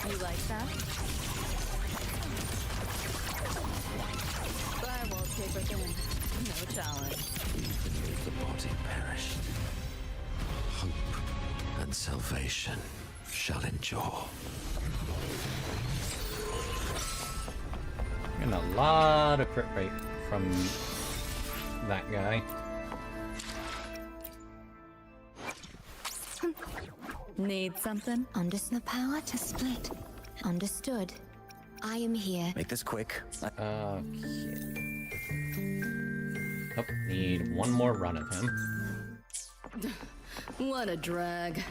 You like that? Firewall paper thin. No challenge. Even if the body perished, hope and salvation shall endure. Getting a lot of crit rate from that guy. Need something? Understand the power to split. Understood. I am here. Make this quick. Okay. Oh, need one more run of him. What a drag.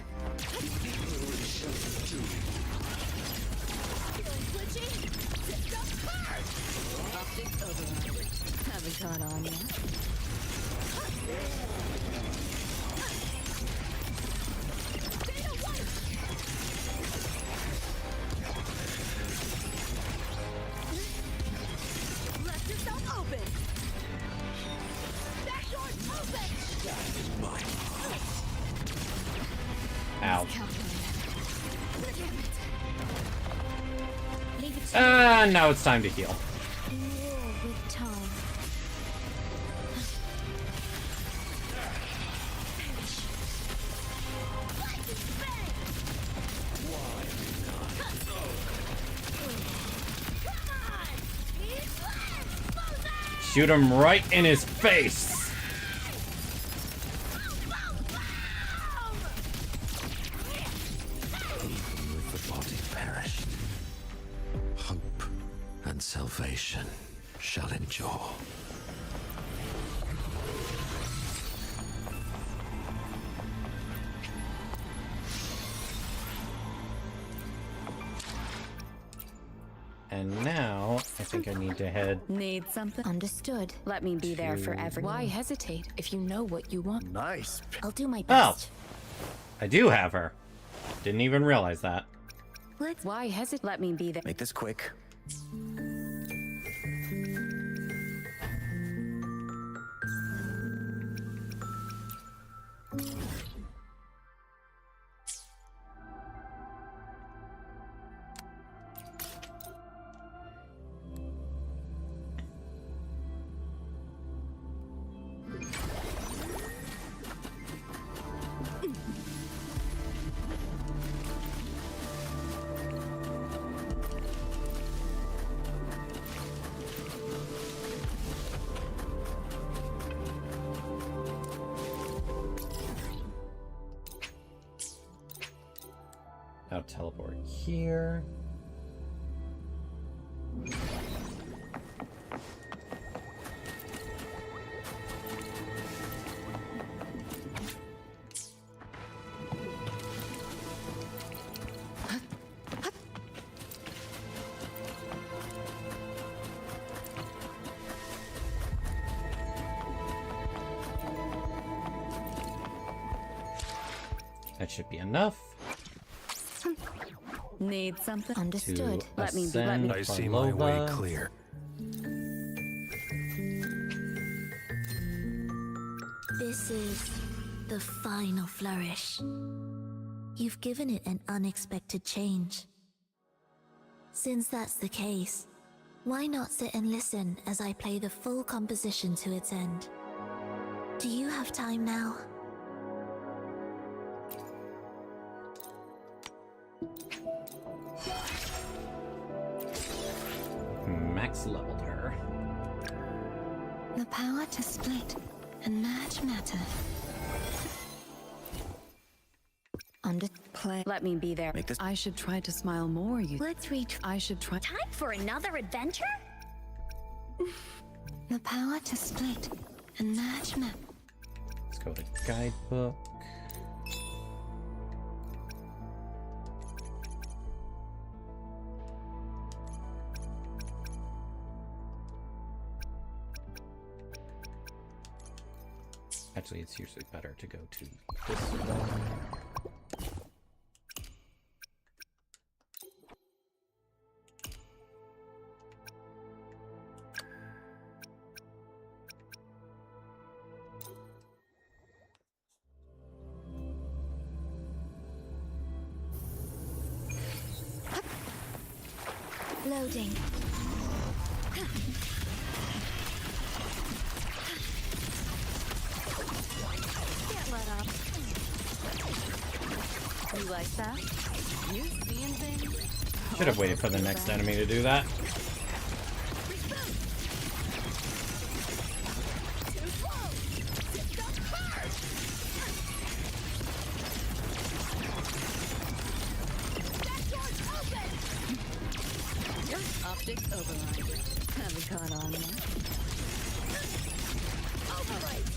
Haven't caught on yet. Left yourself open. That door's open. That is mine. Ow. Leave it to Now it's time to heal. war with time. Shoot him right in his face. Even with the body perished, hope and salvation shall endure. And now, I think I need to head... Need something? Understood. Let me be there for everyone. Why hesitate if you know what you want? Nice. I'll do my Oh! best. I do have her. Didn't even realize that. Why hesitate? Let me be there. Make this quick. Now teleport here. That should be enough. Need something? Understood. Let me be. Let me. I see my way clear. This is the final flourish. You've given it an unexpected change. Since that's the case, why not sit and listen as I play the full composition to its end? Do you have time now? Max leveled her. The power to split and merge matter. Play. Let me be there. Make this. I should try to smile more. Let's reach. I should try. Time for another adventure? The power to split and merge matter. Let's go to guidebook. Actually, it's usually better to go to this one. Loading. Can't let up. You like that? You seeing things? Should have waited for the next enemy to do that. Optics override. Haven't caught on yet. Override.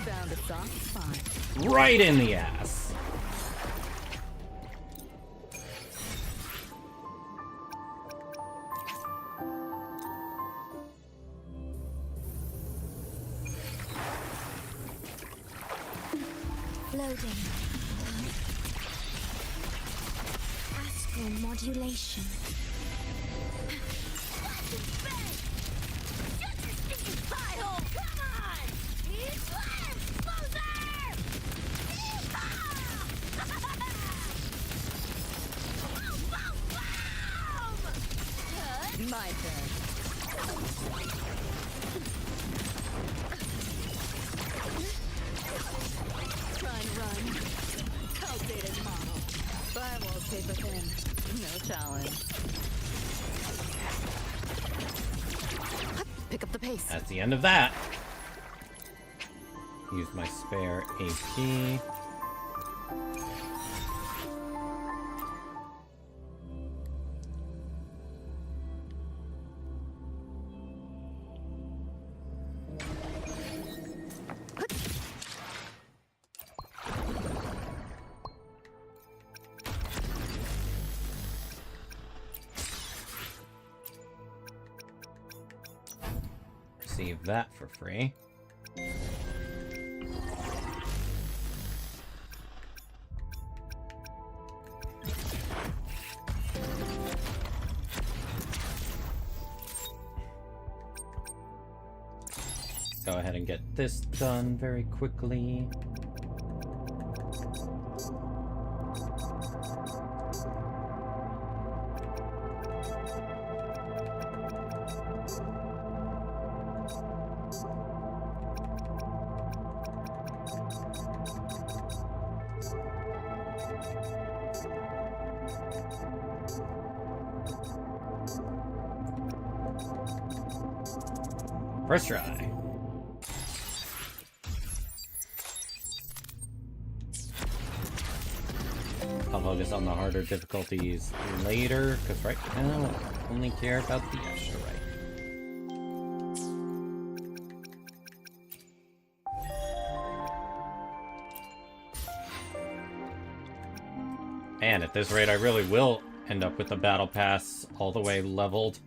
Found a soft spot. Right in the ass. Loading. Astral modulation. My turn. Try and run. Outdated model. Firewall paper thin. No challenge. Pick up the pace. That's the end of that. Use my spare AP. Receive that for free. Go ahead and get this done very quickly. First try. I'll focus on the harder difficulties later, because right now I only care about the extra right. And at this rate, I really will end up with the battle pass all the way leveled.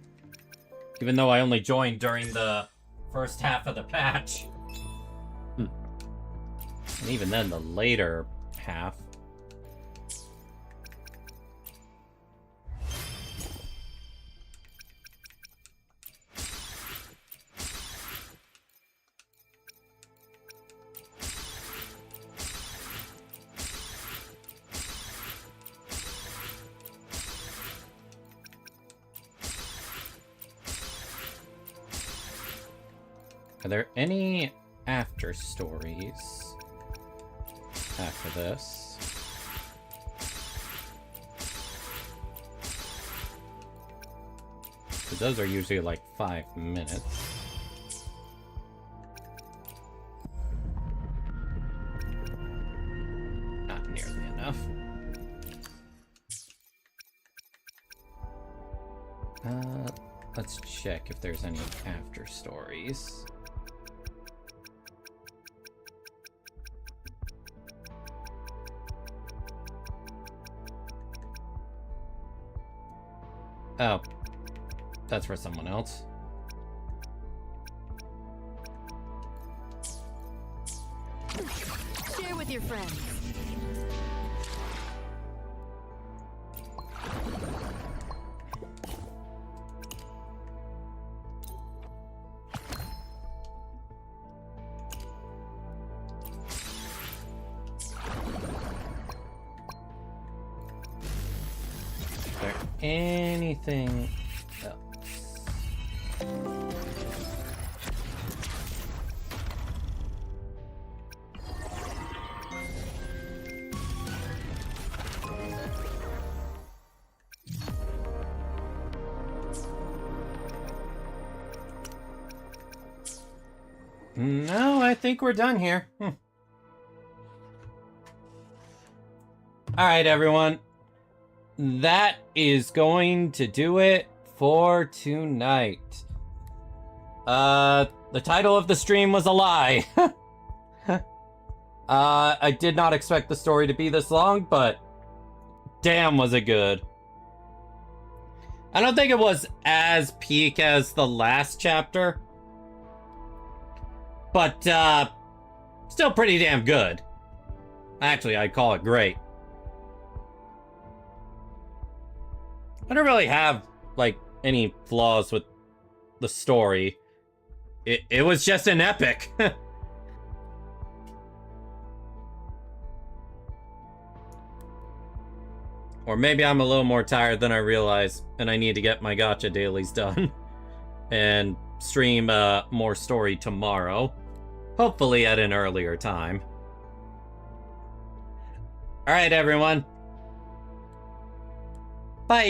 Even though I only joined during the first half of the patch. And even then, the later half. Are there any after stories after this? Because those are usually like 5 minutes. Not nearly enough. Let's check if there's any after stories. Oh, that's for someone else. Share with your friends. Is there anything else? No, I think we're done here. Alright, everyone. that is going to do it for tonight. The title of the stream was a lie. I did not expect the story to be this long, but damn was it good. I don't think it was as peak as the last chapter, but still pretty damn good. Actually, I'd call it great. I don't really have, like, any flaws with the story. It was just an epic. Or maybe I'm a little more tired than I realize, and I need to get my gacha dailies done. And stream more story tomorrow. Hopefully at an earlier time. Alright, everyone. Bye!